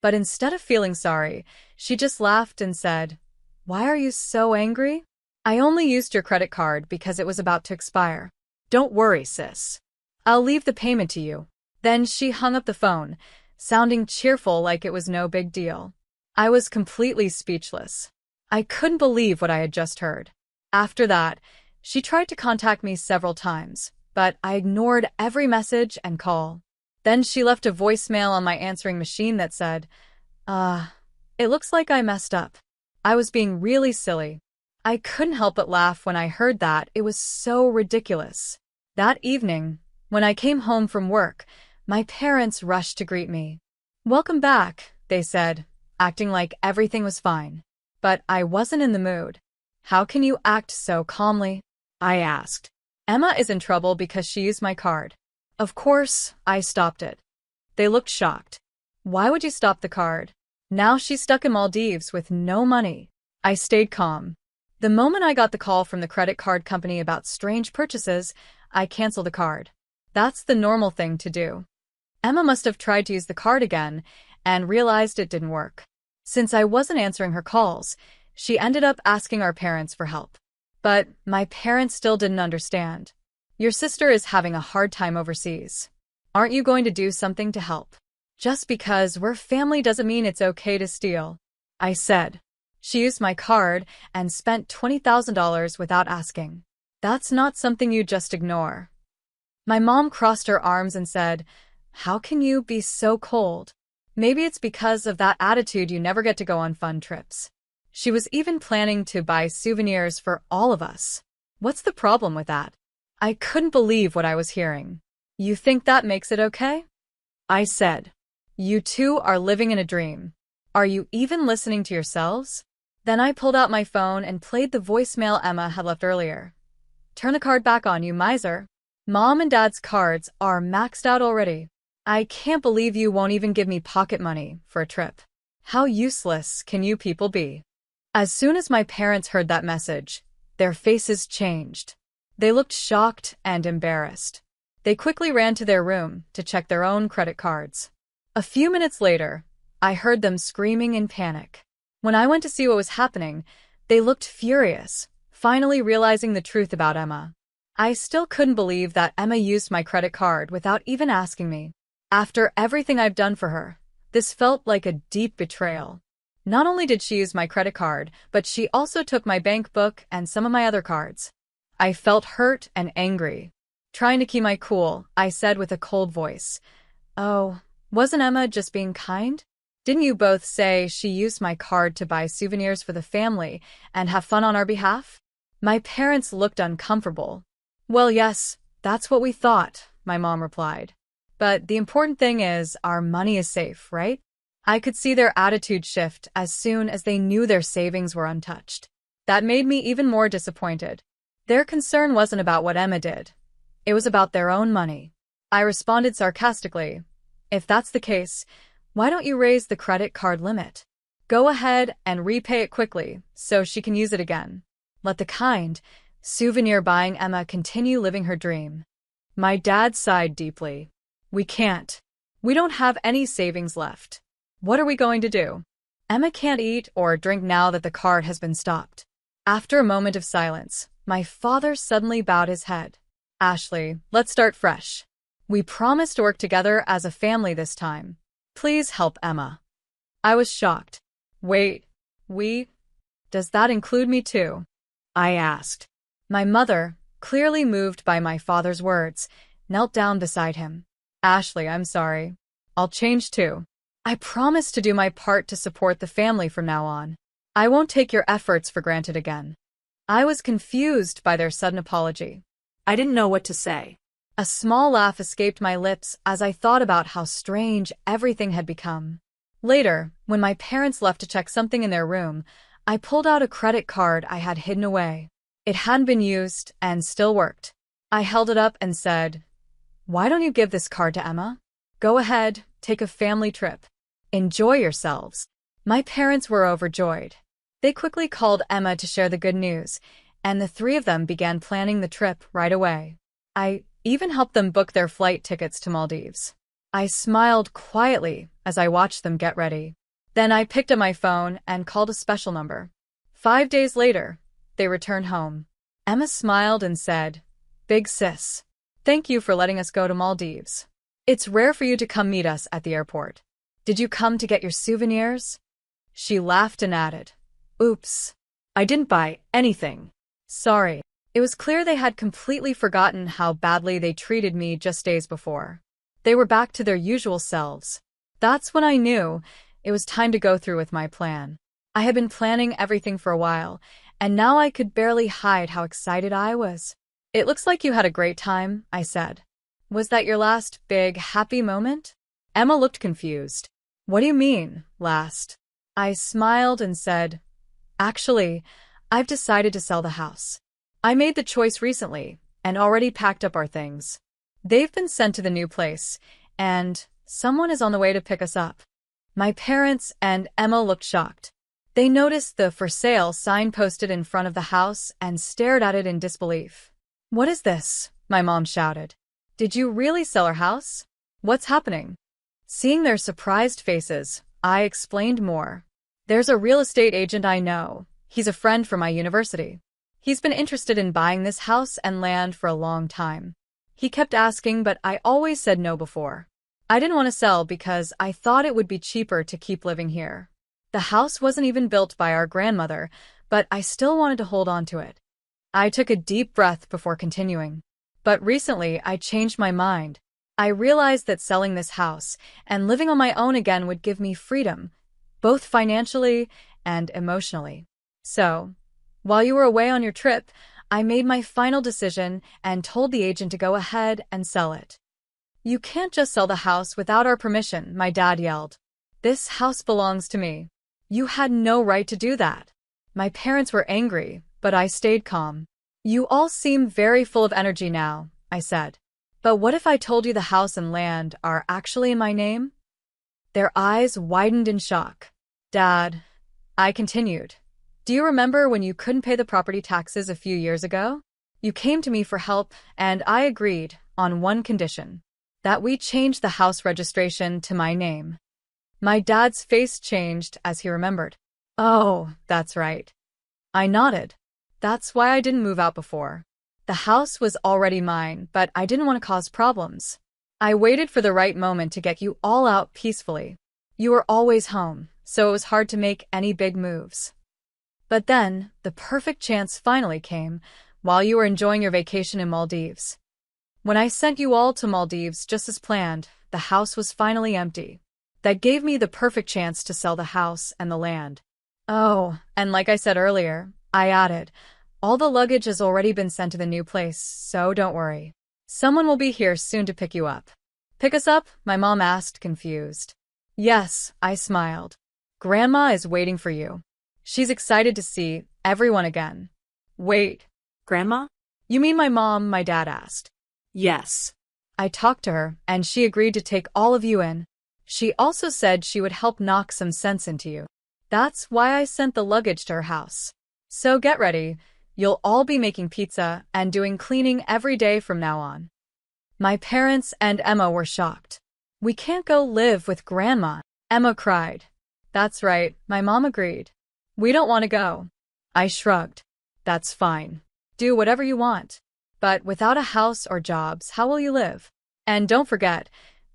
But instead of feeling sorry, she just laughed and said, "Why are you so angry? I only used your credit card because it was about to expire. Don't worry, sis. I'll leave the payment to you." Then she hung up the phone, sounding cheerful like it was no big deal. I was completely speechless. I couldn't believe what I had just heard. After that, she tried to contact me several times, but I ignored every message and call. Then she left a voicemail on my answering machine that said, it looks like I messed up. I was being really silly. I couldn't help but laugh when I heard that. It was so ridiculous. That evening, when I came home from work, my parents rushed to greet me. "Welcome back," they said, acting like everything was fine. But I wasn't in the mood. "How can you act so calmly?" I asked. "Emma is in trouble because she used my card." Of course, I stopped it. They looked shocked. "Why would you stop the card? Now she's stuck in Maldives with no money." I stayed calm. The moment I got the call from the credit card company about strange purchases, I canceled the card. That's the normal thing to do. Emma must have tried to use the card again and realized it didn't work. Since I wasn't answering her calls, she ended up asking our parents for help. But my parents still didn't understand. "Your sister is having a hard time overseas. Aren't you going to do something to help? Just because we're family doesn't mean it's okay to steal," I said. "She used my card and spent $20,000 without asking. That's not something you just ignore." My mom crossed her arms and said, "How can you be so cold? Maybe it's because of that attitude you never get to go on fun trips." She was even planning to buy souvenirs for all of us. What's the problem with that? I couldn't believe what I was hearing. "You think that makes it okay?" I said. "You two are living in a dream. Are you even listening to yourselves?" Then I pulled out my phone and played the voicemail Emma had left earlier. "Turn the card back on, you miser. Mom and Dad's cards are maxed out already. I can't believe you won't even give me pocket money for a trip. How useless can you people be?" As soon as my parents heard that message, their faces changed. They looked shocked and embarrassed. They quickly ran to their room to check their own credit cards. A few minutes later, I heard them screaming in panic. When I went to see what was happening, they looked furious, finally realizing the truth about Emma. I still couldn't believe that Emma used my credit card without even asking me. After everything I've done for her, this felt like a deep betrayal. Not only did she use my credit card, but she also took my bank book and some of my other cards. I felt hurt and angry. Trying to keep my cool, I said with a cold voice, "Oh, wasn't Emma just being kind? Didn't you both say she used my card to buy souvenirs for the family and have fun on our behalf?" My parents looked uncomfortable. "Well, yes, that's what we thought," my mom replied. "But the important thing is our money is safe, right?" I could see their attitude shift as soon as they knew their savings were untouched. That made me even more disappointed. Their concern wasn't about what Emma did. It was about their own money. I responded sarcastically, "If that's the case, why don't you raise the credit card limit? Go ahead and repay it quickly so she can use it again. Let the kind, souvenir-buying Emma continue living her dream." My dad sighed deeply. "We can't. We don't have any savings left. What are we going to do? Emma can't eat or drink now that the card has been stopped. After a moment of silence, my father suddenly bowed his head. Ashley, let's start fresh. We promised to work together as a family this time. Please help Emma. I was shocked. Wait, we? Does that include me too? I asked. My mother, clearly moved by my father's words, knelt down beside him. Ashley, I'm sorry. I'll change too. I promise to do my part to support the family from now on. I won't take your efforts for granted again. I was confused by their sudden apology. I didn't know what to say. A small laugh escaped my lips as I thought about how strange everything had become. Later, when my parents left to check something in their room, I pulled out a credit card I had hidden away. It hadn't been used and still worked. I held it up and said, "Why don't you give this card to Emma? Go ahead, take a family trip. Enjoy yourselves." My parents were overjoyed. They quickly called Emma to share the good news, and the three of them began planning the trip right away. I even helped them book their flight tickets to Maldives. I smiled quietly as I watched them get ready. Then I picked up my phone and called a special number. 5 days later, they returned home. Emma smiled and said, "Big sis, thank you for letting us go to Maldives. It's rare for you to come meet us at the airport. Did you come to get your souvenirs?" She laughed and added, "Oops, I didn't buy anything." sorry." It was clear they had completely forgotten how badly they treated me just days before. They were back to their usual selves. That's when I knew it was time to go through with my plan. I had been planning everything for a while, and now I could barely hide how excited I was. "It looks like you had a great time," I said. "Was that your last big, happy moment?" Emma looked confused. "What do you mean, last?" I smiled and said, "Actually, I've decided to sell the house. I made the choice recently and already packed up our things. They've been sent to the new place, and someone is on the way to pick us up." My parents and Emma looked shocked. They noticed the "for sale" sign posted in front of the house and stared at it in disbelief. "What is this?" my mom shouted. "Did you really sell our house? What's happening?" Seeing their surprised faces, I explained more. "There's a real estate agent I know. He's a friend from my university. He's been interested in buying this house and land for a long time. He kept asking, but I always said no before. I didn't want to sell because I thought it would be cheaper to keep living here. The house wasn't even built by our grandmother, but I still wanted to hold on to it." I took a deep breath before continuing. "But recently, I changed my mind. I realized that selling this house and living on my own again would give me freedom, both financially and emotionally. So, while you were away on your trip, I made my final decision and told the agent to go ahead and sell it." "You can't just sell the house without our permission," my dad yelled. "This house belongs to me. You had no right to do that." My parents were angry, but I stayed calm. "You all seem very full of energy now," I said. "But what if I told you the house and land are actually in my name?" Their eyes widened in shock. "Dad," I continued, "do you remember when you couldn't pay the property taxes a few years ago? You came to me for help, and I agreed on one condition: that we change the house registration to my name." My dad's face changed as he remembered. "Oh, that's right." I nodded. "That's why I didn't move out before. The house was already mine, but I didn't want to cause problems. I waited for the right moment to get you all out peacefully. You were always home, so it was hard to make any big moves. But then, the perfect chance finally came, while you were enjoying your vacation in Maldives. When I sent you all to Maldives just as planned, the house was finally empty. That gave me the perfect chance to sell the house and the land. Oh, and like I said earlier, I added, all the luggage has already been sent to the new place, so don't worry. Someone will be here soon to pick you up." "Pick us up?" my mom asked, confused. "Yes," I smiled. "Grandma is waiting for you. She's excited to see everyone again." "Wait, Grandma? you mean my mom?" my dad asked. Yes. I talked to her, and she agreed to take all of you in. She also said she would help knock some sense into you. That's why I sent the luggage to her house. So get ready. You'll all be making pizza and doing cleaning every day from now on." My parents and Emma were shocked. "We can't go live with Grandma," Emma cried. "That's right," my mom agreed. "We don't want to go." I shrugged. That's fine. Do whatever you want. But without a house or jobs, how will you live? And don't forget,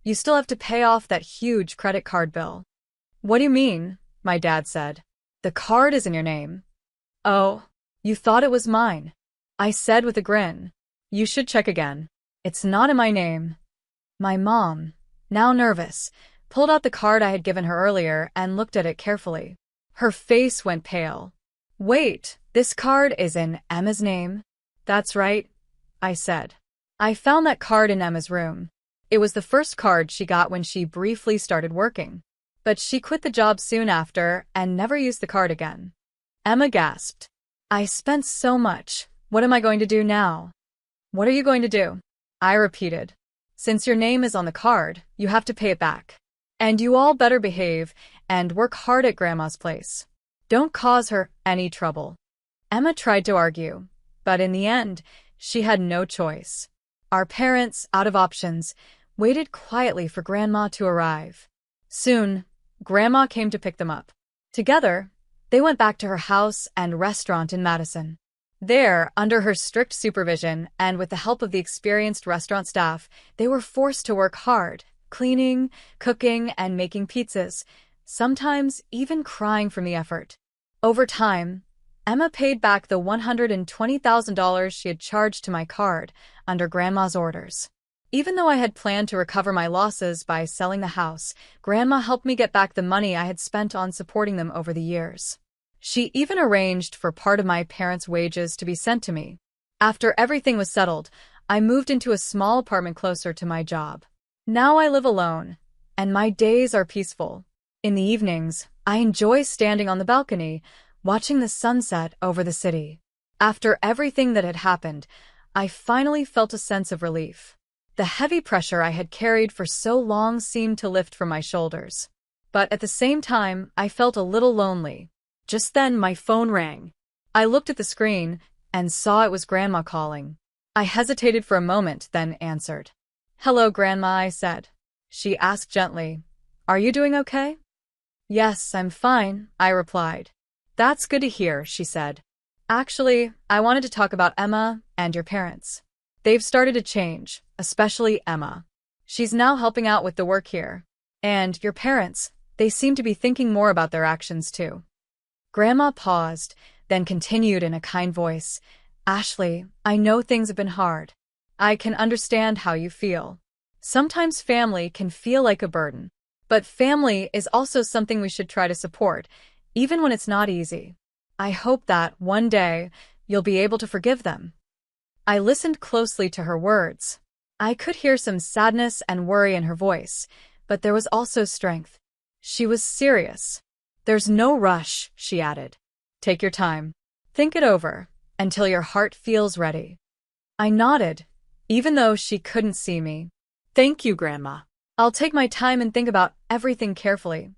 you still have to pay off that huge credit card bill. What do you mean? My dad said. The card is in your name. Oh, you thought it was mine, I said with a grin. You should check again. It's not in my name. My mom, now nervous, pulled out the card I had given her earlier and looked at it carefully. Her face went pale. Wait, this card is in Emma's name? That's right, I said. I found that card in Emma's room. It was the first card she got when she briefly started working. But she quit the job soon after and never used the card again. Emma gasped. I spent so much. What am I going to do now? What are you going to do? I repeated. Since your name is on the card, you have to pay it back. And you all better behave and work hard at Grandma's place. Don't cause her any trouble. Emma tried to argue, but in the end, she had no choice. Our parents, out of options, waited quietly for Grandma to arrive. Soon, Grandma came to pick them up. Together, they went back to her house and restaurant in Madison. There, under her strict supervision and with the help of the experienced restaurant staff, they were forced to work hard, cleaning, cooking, and making pizzas, sometimes even crying from the effort. Over time, Emma paid back the $120,000 she had charged to my card under Grandma's orders. Even though I had planned to recover my losses by selling the house, Grandma helped me get back the money I had spent on supporting them over the years. She even arranged for part of my parents' wages to be sent to me. After everything was settled, I moved into a small apartment closer to my job. Now I live alone, and my days are peaceful. In the evenings, I enjoy standing on the balcony, watching the sunset over the city. After everything that had happened, I finally felt a sense of relief. The heavy pressure I had carried for so long seemed to lift from my shoulders. But at the same time, I felt a little lonely. Just then, my phone rang. I looked at the screen and saw it was Grandma calling. I hesitated for a moment, then answered. Hello, Grandma, I said. She asked gently, Are you doing okay? Yes, I'm fine, I replied. That's good to hear, she said. Actually, I wanted to talk about Emma and your parents. They've started to change, especially Emma. She's now helping out with the work here. And your parents, they seem to be thinking more about their actions too. Grandma paused, then continued in a kind voice. Ashley, I know things have been hard. I can understand how you feel. Sometimes family can feel like a burden. But family is also something we should try to support, even when it's not easy. I hope that, one day, you'll be able to forgive them. I listened closely to her words. I could hear some sadness and worry in her voice, but there was also strength. She was serious. There's no rush, she added. Take your time. Think it over, until your heart feels ready. I nodded, even though she couldn't see me. Thank you, Grandma. I'll take my time and think about everything carefully,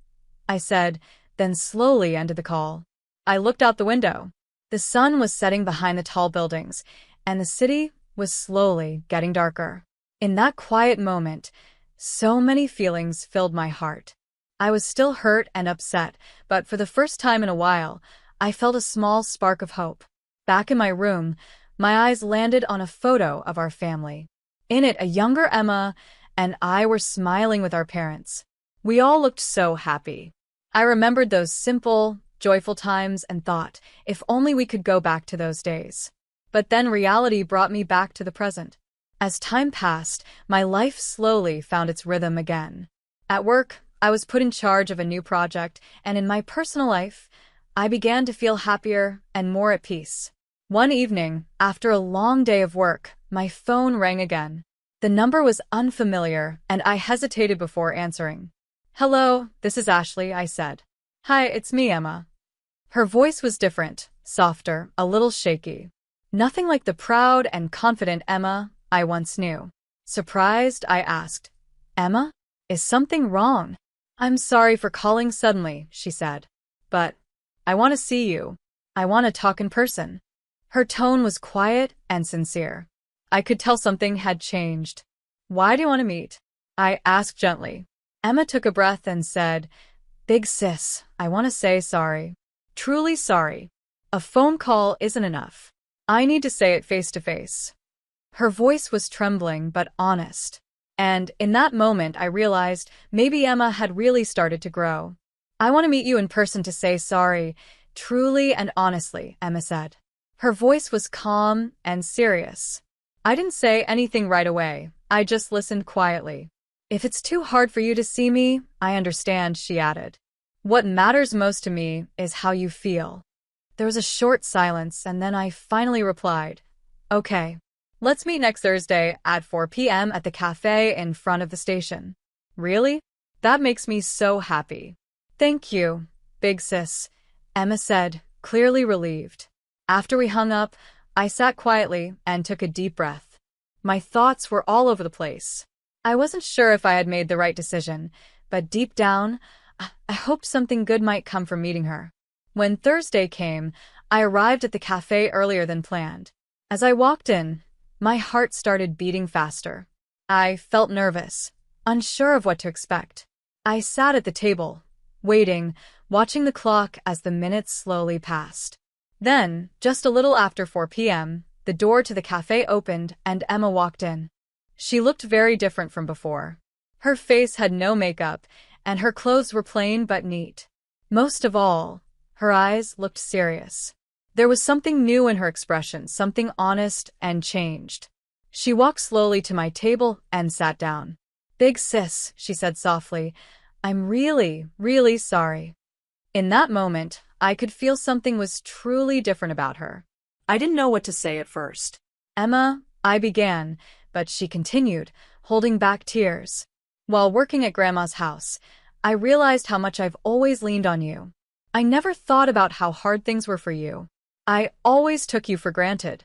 I said, then slowly ended the call. I looked out the window. The sun was setting behind the tall buildings, and the city was slowly getting darker. In that quiet moment, so many feelings filled my heart. I was still hurt and upset, but for the first time in a while, I felt a small spark of hope. Back in my room, my eyes landed on a photo of our family. In it, a younger Emma and I were smiling with our parents. We all looked so happy. I remembered those simple, joyful times and thought, if only we could go back to those days. But then reality brought me back to the present. As time passed, my life slowly found its rhythm again. At work, I was put in charge of a new project, and in my personal life, I began to feel happier and more at peace. One evening, after a long day of work, my phone rang again. The number was unfamiliar, and I hesitated before answering. Hello, this is Ashley, I said. Hi, it's me, Emma. Her voice was different, softer, a little shaky. Nothing like the proud and confident Emma I once knew. Surprised, I asked, Emma? Is something wrong? I'm sorry for calling suddenly, she said. But I want to see you. I want to talk in person. Her tone was quiet and sincere. I could tell something had changed. Why do you want to meet? I asked gently. Emma took a breath and said, Big sis, I want to say sorry. Truly sorry. A phone call isn't enough. I need to say it face to face. Her voice was trembling but honest. And in that moment, I realized maybe Emma had really started to grow. I want to meet you in person to say sorry, truly and honestly, Emma said. Her voice was calm and serious. I didn't say anything right away. I just listened quietly. If it's too hard for you to see me, I understand, she added. What matters most to me is how you feel. There was a short silence, and then I finally replied, Okay. Let's meet next Thursday at 4 p.m. at the cafe in front of the station. Really? That makes me so happy. Thank you, big sis, Emma said, clearly relieved. After we hung up, I sat quietly and took a deep breath. My thoughts were all over the place. I wasn't sure if I had made the right decision, but deep down, I hoped something good might come from meeting her. When Thursday came, I arrived at the cafe earlier than planned. As I walked in, my heart started beating faster. I felt nervous, unsure of what to expect. I sat at the table, waiting, watching the clock as the minutes slowly passed. Then, just a little after 4 p.m., the door to the cafe opened and Emma walked in. She looked very different from before. Her face had no makeup, and her clothes were plain but neat. Most of all, her eyes looked serious. There was something new in her expression, something honest and changed. She walked slowly to my table and sat down. Big sis, she said softly, I'm really, really sorry. In that moment, I could feel something was truly different about her. I didn't know what to say at first. Emma, I began, but she continued, holding back tears. While working at Grandma's house, I realized how much I've always leaned on you. I never thought about how hard things were for you. I always took you for granted.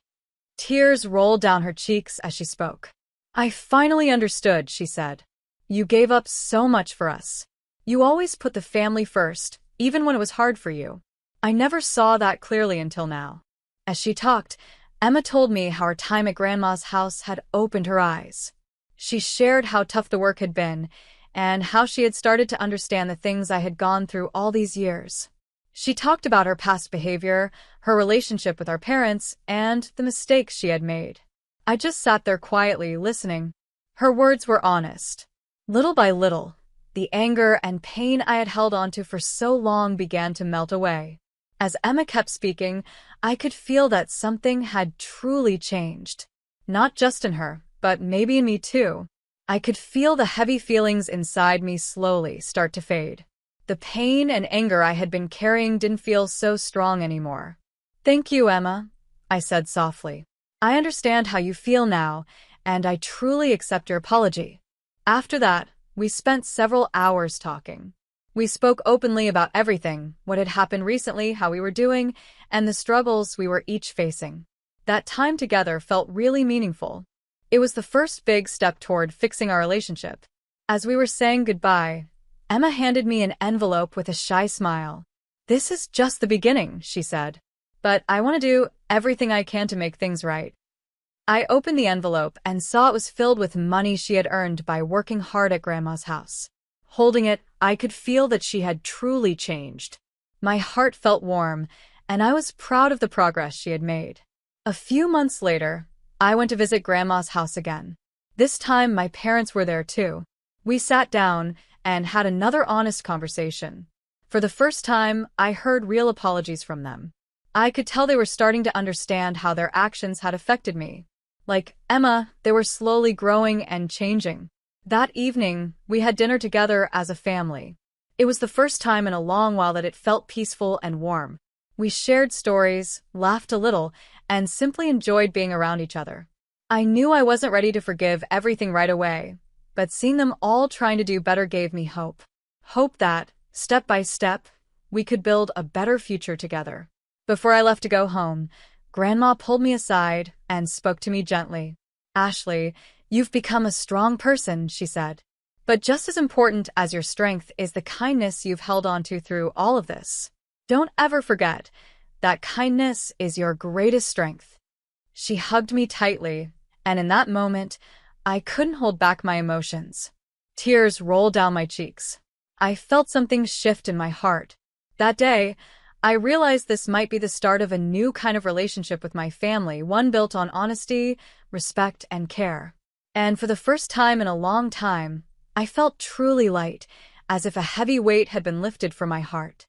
Tears rolled down her cheeks as she spoke. I finally understood, she said. You gave up so much for us. You always put the family first, even when it was hard for you. I never saw that clearly until now. As she talked, Emma told me how her time at Grandma's house had opened her eyes. She shared how tough the work had been, and how she had started to understand the things I had gone through all these years. She talked about her past behavior, her relationship with our parents, and the mistakes she had made. I just sat there quietly, listening. Her words were honest. Little by little, the anger and pain I had held onto for so long began to melt away. As Emma kept speaking, I could feel that something had truly changed. Not just in her, but maybe in me too. I could feel the heavy feelings inside me slowly start to fade. The pain and anger I had been carrying didn't feel so strong anymore. Thank you, Emma, I said softly. I understand how you feel now, and I truly accept your apology. After that, we spent several hours talking. We spoke openly about everything, what had happened recently, how we were doing, and the struggles we were each facing. That time together felt really meaningful. It was the first big step toward fixing our relationship. As we were saying goodbye, Emma handed me an envelope with a shy smile. This is just the beginning, she said. But I want to do everything I can to make things right. I opened the envelope and saw it was filled with money she had earned by working hard at Grandma's house. Holding it, I could feel that she had truly changed. My heart felt warm, and I was proud of the progress she had made. A few months later, I went to visit Grandma's house again. This time, my parents were there too. We sat down and had another honest conversation. For the first time, I heard real apologies from them. I could tell they were starting to understand how their actions had affected me. Like Emma, they were slowly growing and changing. That evening, we had dinner together as a family. It was the first time in a long while that it felt peaceful and warm. We shared stories, laughed a little, and simply enjoyed being around each other. I knew I wasn't ready to forgive everything right away, but seeing them all trying to do better gave me hope. Hope that, step by step, we could build a better future together. Before I left to go home, Grandma pulled me aside and spoke to me gently. Ashley, you've become a strong person, she said. But just as important as your strength is the kindness you've held on to through all of this. Don't ever forget that kindness is your greatest strength. She hugged me tightly, and in that moment, I couldn't hold back my emotions. Tears rolled down my cheeks. I felt something shift in my heart. That day, I realized this might be the start of a new kind of relationship with my family, one built on honesty, respect, and care. And for the first time in a long time, I felt truly light, as if a heavy weight had been lifted from my heart.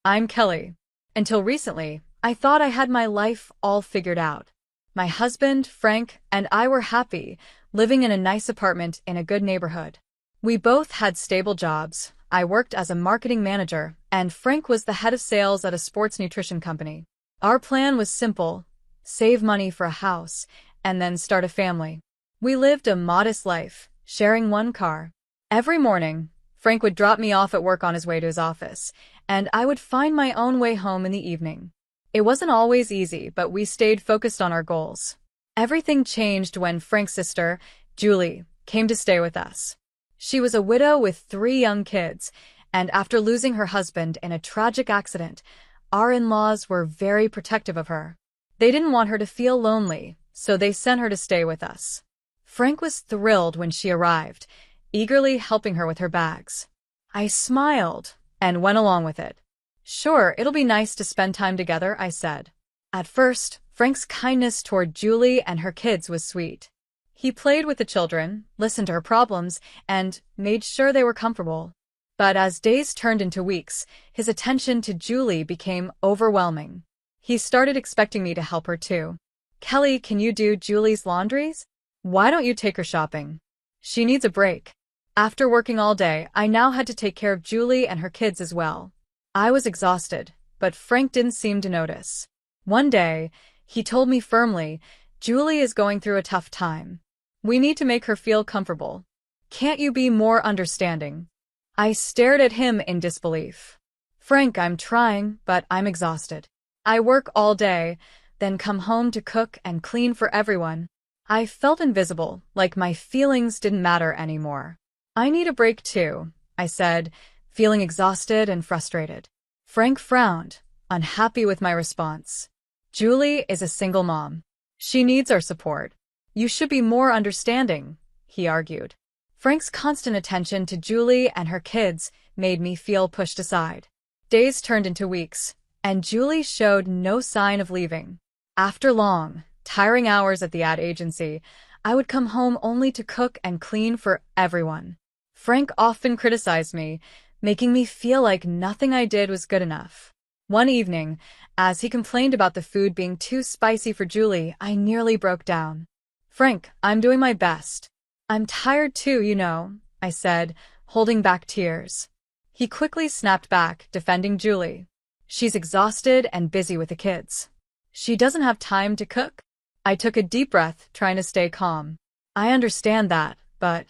I'm Kelly. Until recently, I thought I had my life all figured out. My husband, Frank, and I were happy, living in a nice apartment in a good neighborhood. We both had stable jobs. I worked as a marketing manager, and Frank was the head of sales at a sports nutrition company. Our plan was simple: save money for a house, and then start a family. We lived a modest life, sharing one car. Every morning, Frank would drop me off at work on his way to his office, and I would find my own way home in the evening. It wasn't always easy, but we stayed focused on our goals. Everything changed when Frank's sister, Julie, came to stay with us. She was a widow with 3 young kids, and after losing her husband in a tragic accident, our in-laws were very protective of her. They didn't want her to feel lonely, so they sent her to stay with us. Frank was thrilled when she arrived, eagerly helping her with her bags. I smiled and went along with it. Sure, it'll be nice to spend time together, I said. At first, Frank's kindness toward Julie and her kids was sweet. He played with the children, listened to her problems, and made sure they were comfortable. But as days turned into weeks, his attention to Julie became overwhelming. He started expecting me to help her too. Kelly, can you do Julie's laundries? Why don't you take her shopping? She needs a break. After working all day, I now had to take care of Julie and her kids as well. I was exhausted, but Frank didn't seem to notice. One day, he told me firmly, "Julie is going through a tough time. We need to make her feel comfortable. Can't you be more understanding?" I stared at him in disbelief. "Frank, I'm trying, but I'm exhausted. I work all day, then come home to cook and clean for everyone." I felt invisible, like my feelings didn't matter anymore. "I need a break too," I said, feeling exhausted and frustrated. Frank frowned, unhappy with my response. "Julie is a single mom. She needs our support. You should be more understanding," he argued. Frank's constant attention to Julie and her kids made me feel pushed aside. Days turned into weeks, and Julie showed no sign of leaving. After long, tiring hours at the ad agency, I would come home only to cook and clean for everyone. Frank often criticized me, making me feel like nothing I did was good enough. One evening, as he complained about the food being too spicy for Julie, I nearly broke down. "Frank, I'm doing my best. I'm tired too, you know," I said, holding back tears. He quickly snapped back, defending Julie. "She's exhausted and busy with the kids. She doesn't have time to cook." I took a deep breath, trying to stay calm. "I understand that, but—"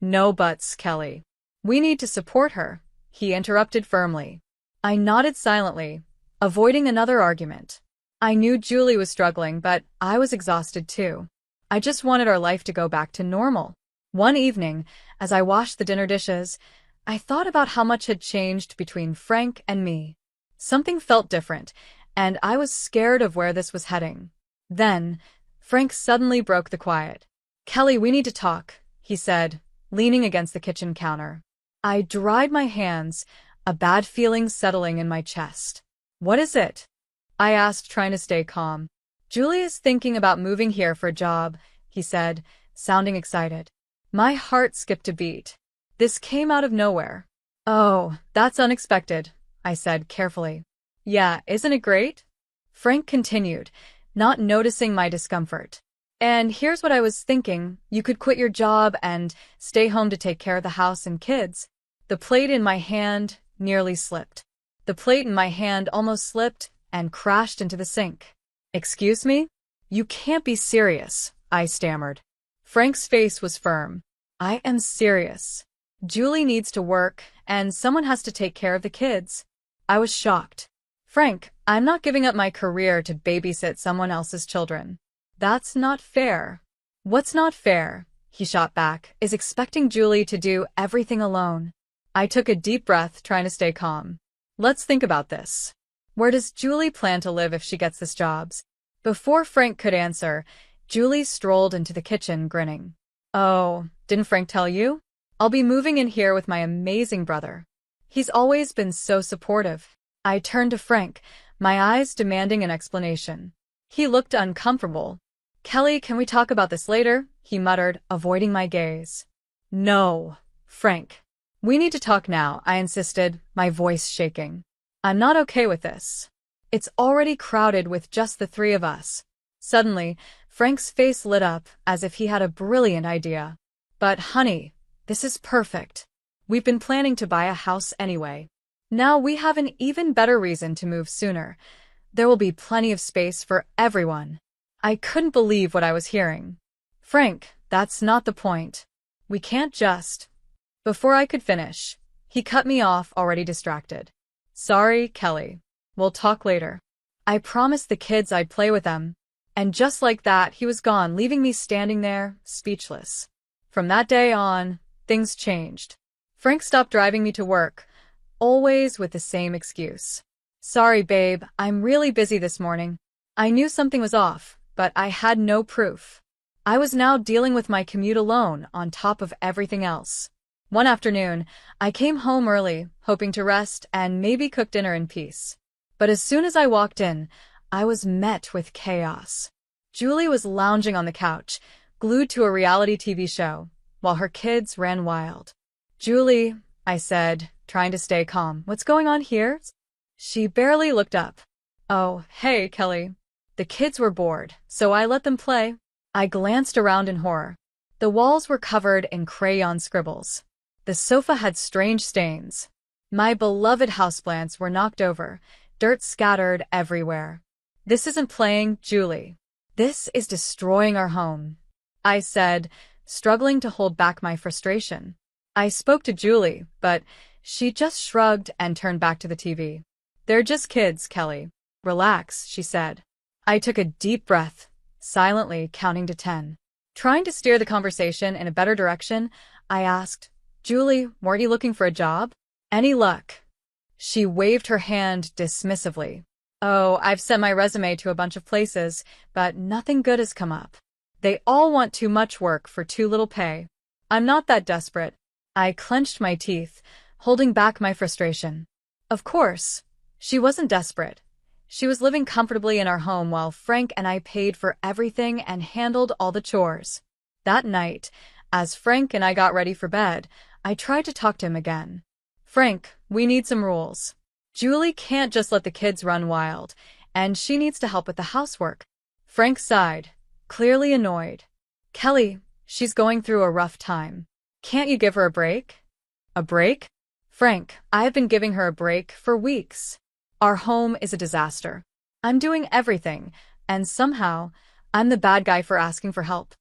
"No buts, Kelly. We need to support her," he interrupted firmly. I nodded silently, avoiding another argument. I knew Julie was struggling, but I was exhausted too. I just wanted our life to go back to normal. One evening, as I washed the dinner dishes, I thought about how much had changed between Frank and me. Something felt different, and I was scared of where this was heading. Then, Frank suddenly broke the quiet. "Kelly, we need to talk," he said, leaning against the kitchen counter. I dried my hands, a bad feeling settling in my chest. "What is it?" I asked, trying to stay calm. "Julie is thinking about moving here for a job," he said, sounding excited. My heart skipped a beat. This came out of nowhere. "Oh, that's unexpected," I said carefully. "Yeah, isn't it great?" Frank continued, not noticing my discomfort. "And here's what I was thinking. You could quit your job and stay home to take care of the house and kids." The plate in my hand nearly slipped. The plate in my hand almost slipped and crashed into the sink. "Excuse me? You can't be serious," I stammered. Frank's face was firm. "I am serious. Julie needs to work, and someone has to take care of the kids." I was shocked. "Frank, I'm not giving up my career to babysit someone else's children. That's not fair." "What's not fair," he shot back, "is expecting Julie to do everything alone." I took a deep breath, trying to stay calm. "Let's think about this. Where does Julie plan to live if she gets this job?" Before Frank could answer, Julie strolled into the kitchen, grinning. "Oh, didn't Frank tell you?" I'll be moving in here with my amazing brother. He's always been so supportive. I turned to Frank, my eyes demanding an explanation. He looked uncomfortable. Kelly, can we talk about this later? He muttered, avoiding my gaze. No, Frank. We need to talk now, I insisted, my voice shaking. I'm not okay with this. It's already crowded with just the three of us. Suddenly, Frank's face lit up as if he had a brilliant idea. But honey, this is perfect. We've been planning to buy a house anyway. Now we have an even better reason to move sooner. There will be plenty of space for everyone. I couldn't believe what I was hearing. Frank, that's not the point. We can't just... Before I could finish, he cut me off, already distracted. Sorry, Kelly. We'll talk later. I promised the kids I'd play with them. And just like that, he was gone, leaving me standing there, speechless. From that day on, things changed. Frank stopped driving me to work, always with the same excuse. Sorry, babe, I'm really busy this morning. I knew something was off, but I had no proof. I was now dealing with my commute alone on top of everything else. One afternoon, I came home early, hoping to rest and maybe cook dinner in peace. But as soon as I walked in, I was met with chaos. Julie was lounging on the couch, glued to a reality TV show, while her kids ran wild. Julie, I said, trying to stay calm, what's going on here? She barely looked up. Oh, hey, Kelly. The kids were bored, so I let them play. I glanced around in horror. The walls were covered in crayon scribbles. The sofa had strange stains. My beloved houseplants were knocked over, dirt scattered everywhere. This isn't playing, Julie. This is destroying our home, I said, struggling to hold back my frustration. I spoke to Julie, but she just shrugged and turned back to the TV. They're just kids, Kelly. Relax, she said. I took a deep breath, silently counting to 10. Trying to steer the conversation in a better direction, I asked, Julie, weren't you looking for a job? Any luck? She waved her hand dismissively. Oh, I've sent my resume to a bunch of places, but nothing good has come up. They all want too much work for too little pay. I'm not that desperate. I clenched my teeth, holding back my frustration. Of course, she wasn't desperate. She was living comfortably in our home while Frank and I paid for everything and handled all the chores. That night, as Frank and I got ready for bed, I tried to talk to him again. Frank, we need some rules. Julie can't just let the kids run wild, and she needs to help with the housework. Frank sighed, clearly annoyed. Kelly, she's going through a rough time. Can't you give her a break? A break? Frank, I have been giving her a break for weeks. Our home is a disaster. I'm doing everything, and somehow, I'm the bad guy for asking for help.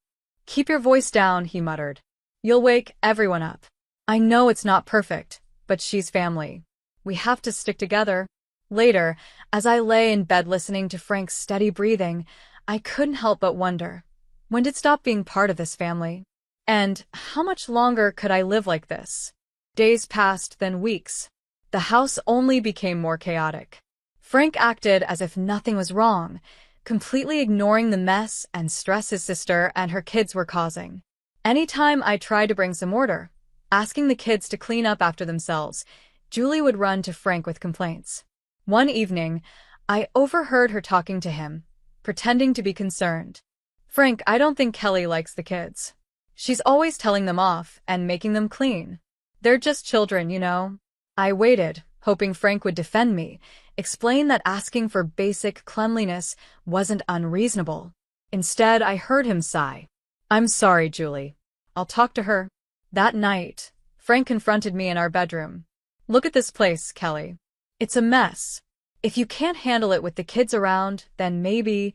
Keep your voice down, he muttered. You'll wake everyone up. I know it's not perfect, but she's family. We have to stick together. Later, as I lay in bed listening to Frank's steady breathing, I couldn't help but wonder, when did it stop being part of this family? And how much longer could I live like this? Days passed, then weeks. The house only became more chaotic. Frank acted as if nothing was wrong, completely ignoring the mess and stress his sister and her kids were causing. Anytime I tried to bring some order, asking the kids to clean up after themselves, Julie would run to Frank with complaints. One evening, I overheard her talking to him, pretending to be concerned. Frank, I don't think Kelly likes the kids. She's always telling them off and making them clean. They're just children, you know. I waited, hoping Frank would defend me, explain that asking for basic cleanliness wasn't unreasonable. Instead, I heard him sigh. I'm sorry, Julie. I'll talk to her. That night, Frank confronted me in our bedroom. Look at this place, Kelly. It's a mess. If you can't handle it with the kids around, then maybe...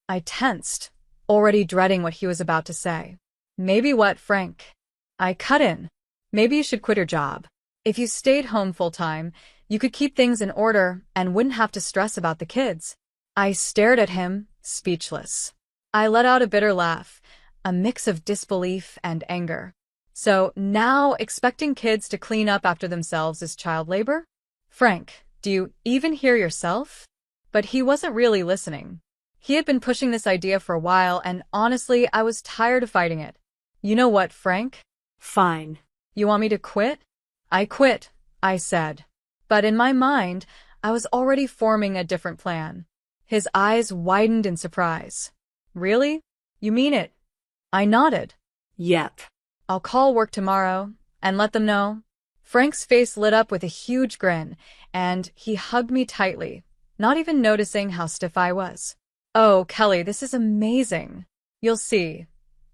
I tensed, already dreading what he was about to say. Maybe what, Frank? I cut in. Maybe you should quit your job. If you stayed home full-time, you could keep things in order and wouldn't have to stress about the kids. I stared at him, speechless. I let out a bitter laugh, a mix of disbelief and anger. So now expecting kids to clean up after themselves is child labor? Frank, do you even hear yourself? But he wasn't really listening. He had been pushing this idea for a while, and honestly, I was tired of fighting it. You know what, Frank? Fine. You want me to quit? I quit, I said. But in my mind, I was already forming a different plan. His eyes widened in surprise. Really? You mean it? I nodded. Yep. I'll call work tomorrow and let them know. Frank's face lit up with a huge grin, and he hugged me tightly, not even noticing how stiff I was. Oh, Kelly, this is amazing. You'll see.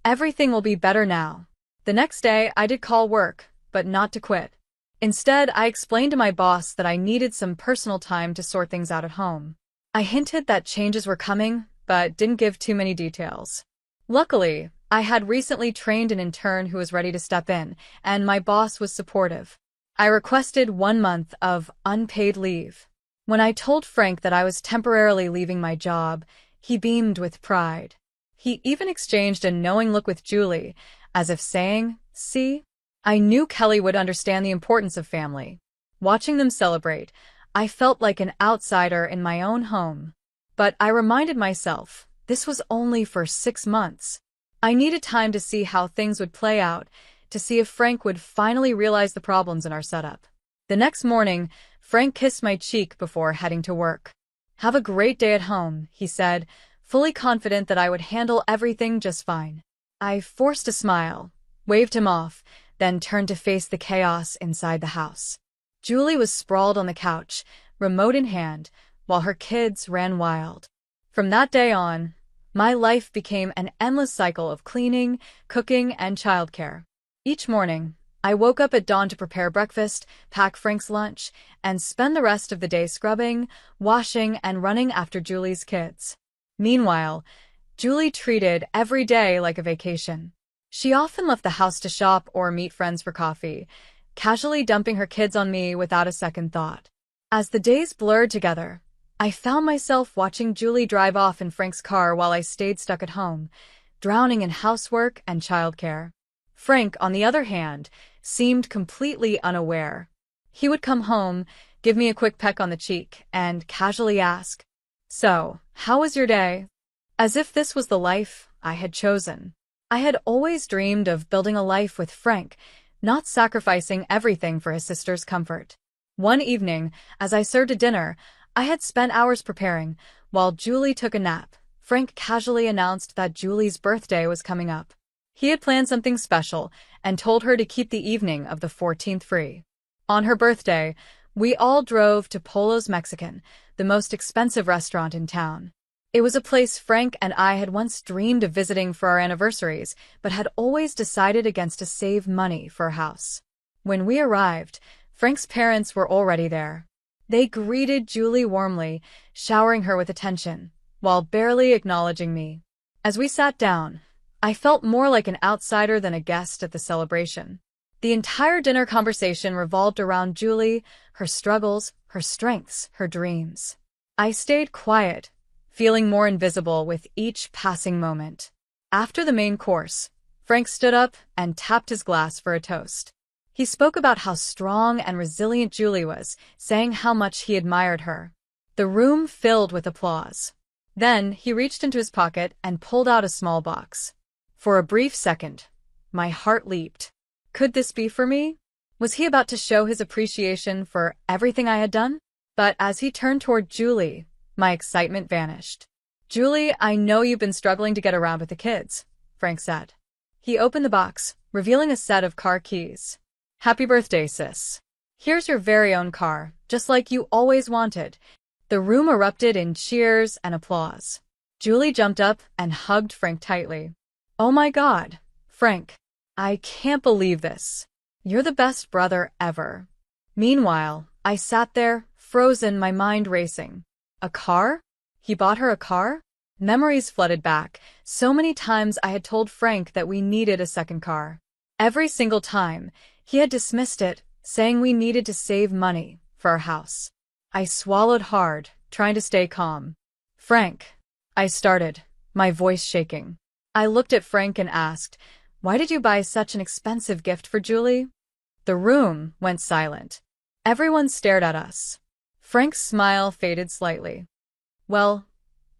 Everything will be better now. The next day, I did call work, but not to quit. Instead, I explained to my boss that I needed some personal time to sort things out at home. I hinted that changes were coming, but didn't give too many details. Luckily, I had recently trained an intern who was ready to step in, and my boss was supportive. I requested 1 month of unpaid leave. When I told Frank that I was temporarily leaving my job, he beamed with pride. He even exchanged a knowing look with Julie, as if saying, "See? I knew Kelly would understand the importance of family." Watching them celebrate, I felt like an outsider in my own home. But I reminded myself, this was only for 6 months. I needed time to see how things would play out, to see if Frank would finally realize the problems in our setup. The next morning, Frank kissed my cheek before heading to work. "Have a great day at home," he said, fully confident that I would handle everything just fine. I forced a smile, waved him off, then turned to face the chaos inside the house. Julie was sprawled on the couch, remote in hand, while her kids ran wild. From that day on, my life became an endless cycle of cleaning, cooking, and childcare. Each morning, I woke up at dawn to prepare breakfast, pack Frank's lunch, and spend the rest of the day scrubbing, washing, and running after Julie's kids. Meanwhile, Julie treated every day like a vacation. She often left the house to shop or meet friends for coffee, casually dumping her kids on me without a second thought. As the days blurred together, I found myself watching Julie drive off in Frank's car while I stayed stuck at home, drowning in housework and childcare. Frank, on the other hand, seemed completely unaware. He would come home, give me a quick peck on the cheek, and casually ask, "So, how was your day?" As if this was the life I had chosen. I had always dreamed of building a life with Frank, not sacrificing everything for his sister's comfort. One evening, as I served a dinner I had spent hours preparing, while Julie took a nap, Frank casually announced that Julie's birthday was coming up. He had planned something special and told her to keep the evening of the 14th free. On her birthday, we all drove to Polo's Mexican, the most expensive restaurant in town. It was a place Frank and I had once dreamed of visiting for our anniversaries, but had always decided against to save money for a house. When we arrived, Frank's parents were already there. They greeted Julie warmly, showering her with attention, while barely acknowledging me. As we sat down, I felt more like an outsider than a guest at the celebration. The entire dinner conversation revolved around Julie, her struggles, her strengths, her dreams. I stayed quiet, feeling more invisible with each passing moment. After the main course, Frank stood up and tapped his glass for a toast. He spoke about how strong and resilient Julie was, saying how much he admired her. The room filled with applause. Then he reached into his pocket and pulled out a small box. For a brief second, my heart leaped. Could this be for me? Was he about to show his appreciation for everything I had done? But as he turned toward Julie, my excitement vanished. "Julie, I know you've been struggling to get around with the kids," Frank said. He opened the box, revealing a set of car keys. "Happy birthday, sis. Here's your very own car, just like you always wanted." The room erupted in cheers and applause. Julie jumped up and hugged Frank tightly. "Oh my God, Frank. I can't believe this. You're the best brother ever." Meanwhile, I sat there, frozen, my mind racing. A car? He bought her a car? Memories flooded back. So many times I had told Frank that we needed a second car. Every single time, he had dismissed it, saying we needed to save money for our house. I swallowed hard, trying to stay calm. "Frank," I started, my voice shaking. I looked at Frank and asked, "Why did you buy such an expensive gift for Julie?" The room went silent. Everyone stared at us. Frank's smile faded slightly. "Well,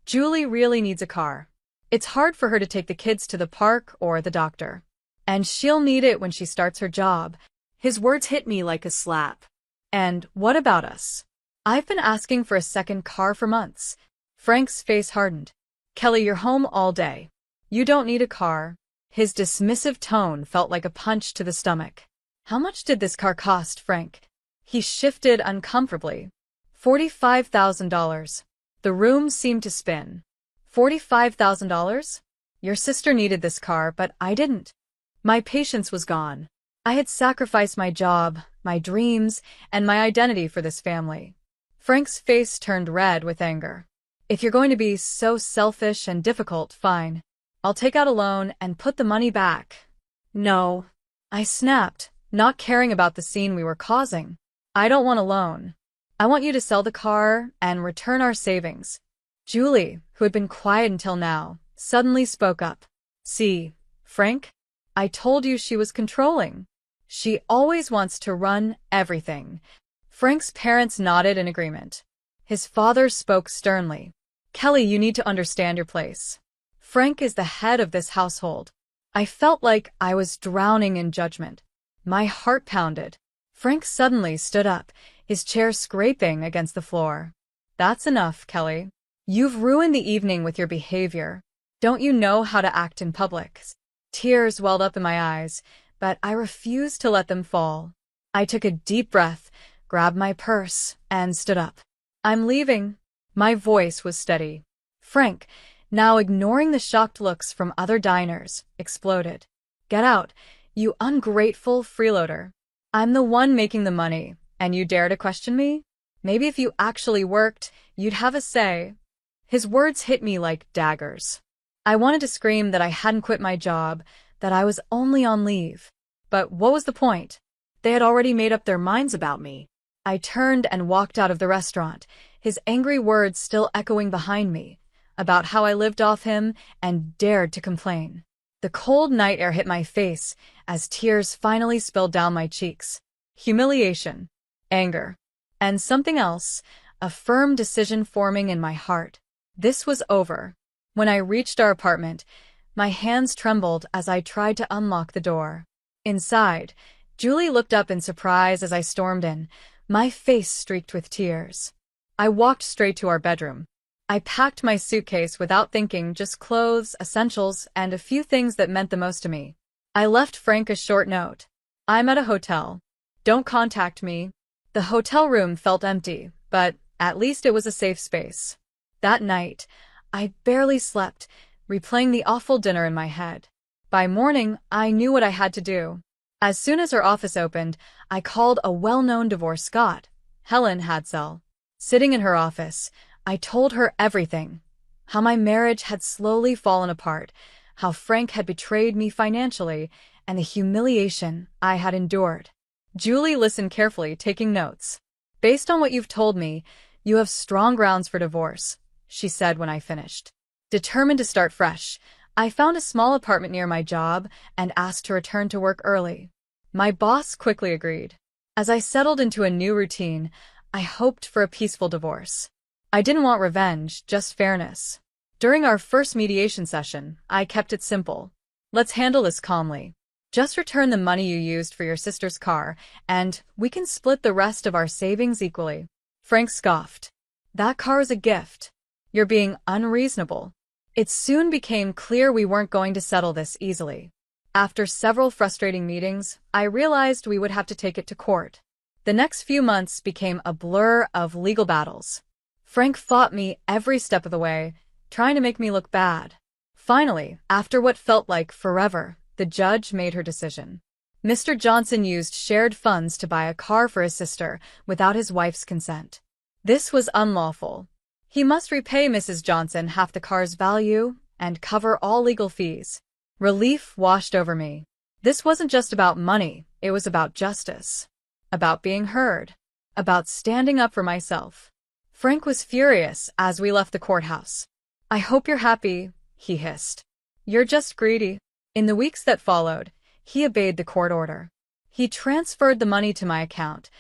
Julie really needs a car. It's hard for her to take the kids to the park or the doctor. And she'll need it when she starts her job. His words hit me like a slap. And what about us? I've been asking for a second car for months. Frank's face hardened. Kelly, you're home all day. You don't need a car. His dismissive tone felt like a punch to the stomach. How much did this car cost, Frank? He shifted uncomfortably. $45,000. The room seemed to spin. $45,000? Your sister needed this car, but I didn't. My patience was gone. I had sacrificed my job, my dreams, and my identity for this family. Frank's face turned red with anger. If you're going to be so selfish and difficult, fine. I'll take out a loan and put the money back. No. I snapped, not caring about the scene we were causing. I don't want a loan. I want you to sell the car and return our savings. Julie, who had been quiet until now, suddenly spoke up. See, Frank? I told you she was controlling. She always wants to run everything. Frank's parents nodded in agreement. His father spoke sternly. Kelly, you need to understand your place. Frank is the head of this household. I felt like I was drowning in judgment. My heart pounded. Frank suddenly stood up, his chair scraping against the floor. That's enough, Kelly. You've ruined the evening with your behavior. Don't you know how to act in public? Tears welled up in my eyes, but I refused to let them fall. I took a deep breath, grabbed my purse, and stood up. I'm leaving. My voice was steady. Frank, now ignoring the shocked looks from other diners, exploded. Get out, you ungrateful freeloader. I'm the one making the money, and you dare to question me? Maybe if you actually worked, you'd have a say. His words hit me like daggers. I wanted to scream that I hadn't quit my job, that I was only on leave. But what was the point? They had already made up their minds about me. I turned and walked out of the restaurant, his angry words still echoing behind me, about how I lived off him and dared to complain. The cold night air hit my face as tears finally spilled down my cheeks. Humiliation, anger, and something else, a firm decision forming in my heart. This was over. When I reached our apartment, my hands trembled as I tried to unlock the door. Inside, Julie looked up in surprise as I stormed in, my face streaked with tears. I walked straight to our bedroom. I packed my suitcase without thinking, just clothes, essentials, and a few things that meant the most to me. I left Frank a short note. I'm at a hotel. Don't contact me. The hotel room felt empty, but at least it was a safe space. That night, I barely slept, replaying the awful dinner in my head. By morning, I knew what I had to do. As soon as her office opened, I called a well-known divorce Scot, Helen Hadsell. Sitting in her office, I told her everything. How my marriage had slowly fallen apart, how Frank had betrayed me financially, and the humiliation I had endured. Julie listened carefully, taking notes. Based on what you've told me, you have strong grounds for divorce, she said when I finished. Determined to start fresh, I found a small apartment near my job and asked to return to work early. My boss quickly agreed. As I settled into a new routine, I hoped for a peaceful divorce. I didn't want revenge, just fairness. During our first mediation session, I kept it simple. Let's handle this calmly. Just return the money you used for your sister's car, and we can split the rest of our savings equally. Frank scoffed. That car is a gift. You're being unreasonable. It soon became clear we weren't going to settle this easily. After several frustrating meetings, I realized we would have to take it to court. The next few months became a blur of legal battles. Frank fought me every step of the way, trying to make me look bad. Finally, after what felt like forever, the judge made her decision. Mr. Johnson used shared funds to buy a car for his sister without his wife's consent. This was unlawful. He must repay Mrs. Johnson half the car's value and cover all legal fees. Relief washed over me. This wasn't just about money, it was about justice. About being heard. About standing up for myself. Frank was furious as we left the courthouse. I hope you're happy, he hissed. You're just greedy. In the weeks that followed, he obeyed the court order. He transferred the money to my account,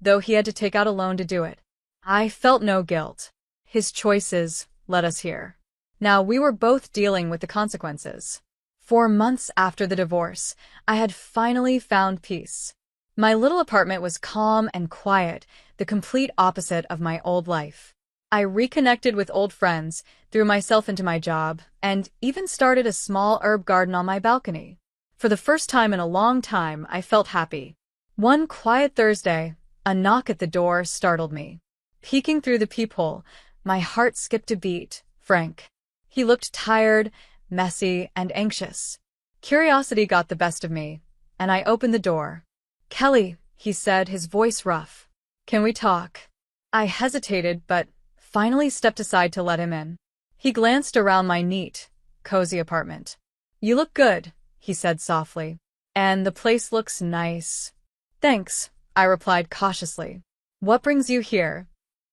though he had to take out a loan to do it. I felt no guilt. His choices led us here. Now we were both dealing with the consequences. For months after the divorce, I had finally found peace. My little apartment was calm and quiet, the complete opposite of my old life. I reconnected with old friends, threw myself into my job, and even started a small herb garden on my balcony. For the first time in a long time, I felt happy. One quiet Thursday, a knock at the door startled me. Peeking through the peephole, my heart skipped a beat. Frank. He looked tired, messy, and anxious. Curiosity got the best of me, and I opened the door. "Kelly," he said, his voice rough. "Can we talk?" I hesitated, but finally stepped aside to let him in. He glanced around my neat, cozy apartment. "You look good," he said softly. "And the place looks nice." "Thanks," I replied cautiously. "What brings you here?"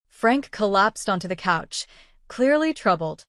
Frank collapsed onto the couch, clearly troubled.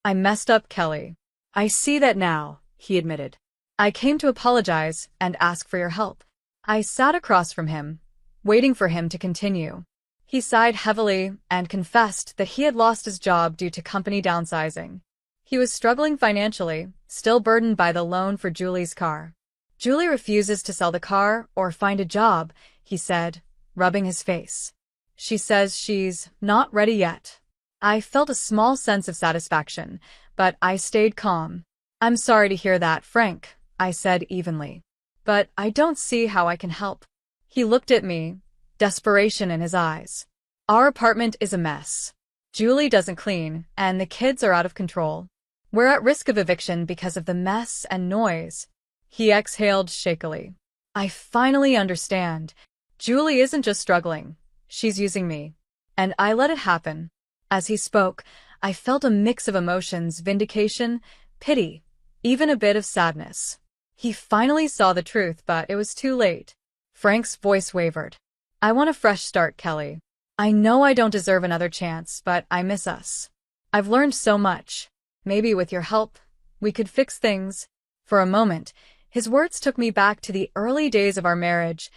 I messed up, Kelly." I see that now," he admitted. "I came to apologize and ask for your help." I sat across from him, waiting for him to continue. He sighed heavily and confessed that he had lost his job due to company downsizing. He was struggling financially, still burdened by the loan for Julie's car. "Julie refuses to sell the car or find a job," he said, rubbing his face. "She says she's not ready yet." I felt a small sense of satisfaction, but I stayed calm. "I'm sorry to hear that, Frank," I said evenly. "But I don't see how I can help." He looked at me, desperation in his eyes. "Our apartment is a mess. Julie doesn't clean, and the kids are out of control. We're at risk of eviction because of the mess and noise." He exhaled shakily. "I finally understand. Julie isn't just struggling. She's using me. And I let it happen." As he spoke, I felt a mix of emotions: vindication, pity, even a bit of sadness. He finally saw the truth, but it was too late. Frank's voice wavered. "I want a fresh start, Kelly. I know I don't deserve another chance, but I miss us. I've learned so much. Maybe with your help, we could fix things." For a moment, his words took me back to the early days of our marriage,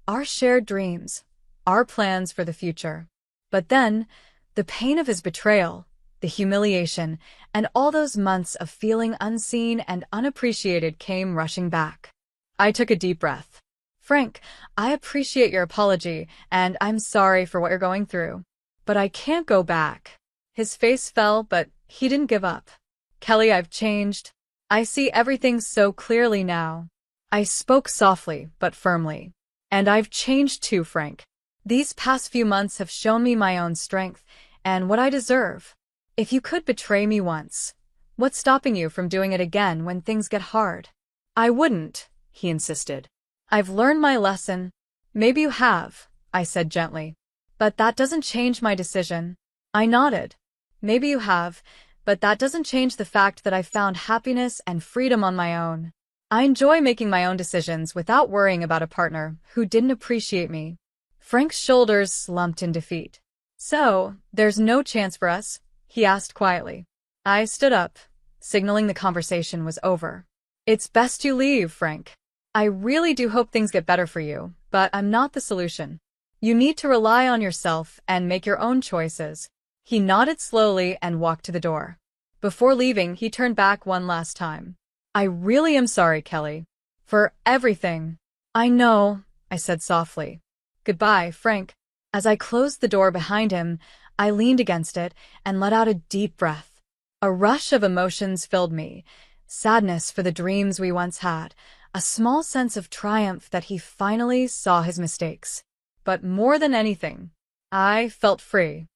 our shared dreams, our plans for the future. But then, the pain of his betrayal, the humiliation, and all those months of feeling unseen and unappreciated came rushing back. I took a deep breath. "Frank, I appreciate your apology, and I'm sorry for what you're going through. But I can't go back." His face fell, but he didn't give up. "Kelly, I've changed. I see everything so clearly now." I spoke softly but firmly. "And I've changed too, Frank. These past few months have shown me my own strength and what I deserve. If you could betray me once, what's stopping you from doing it again when things get hard?" "I wouldn't," he insisted. "I've learned my lesson." "Maybe you have," I said gently. "But that doesn't change my decision." I nodded. "Maybe you have, but that doesn't change the fact that I've found happiness and freedom on my own. I enjoy making my own decisions without worrying about a partner who didn't appreciate me." Frank's shoulders slumped in defeat. "So, there's no chance for us?" he asked quietly. I stood up, signaling the conversation was over. "It's best you leave, Frank. I really do hope things get better for you, but I'm not the solution. You need to rely on yourself and make your own choices." He nodded slowly and walked to the door. Before leaving, he turned back one last time. "I really am sorry, Kelly. For everything." "I know," I said softly. "Goodbye, Frank." As I closed the door behind him, I leaned against it and let out a deep breath. A rush of emotions filled me: sadness for the dreams we once had, a small sense of triumph that he finally saw his mistakes. But more than anything, I felt free.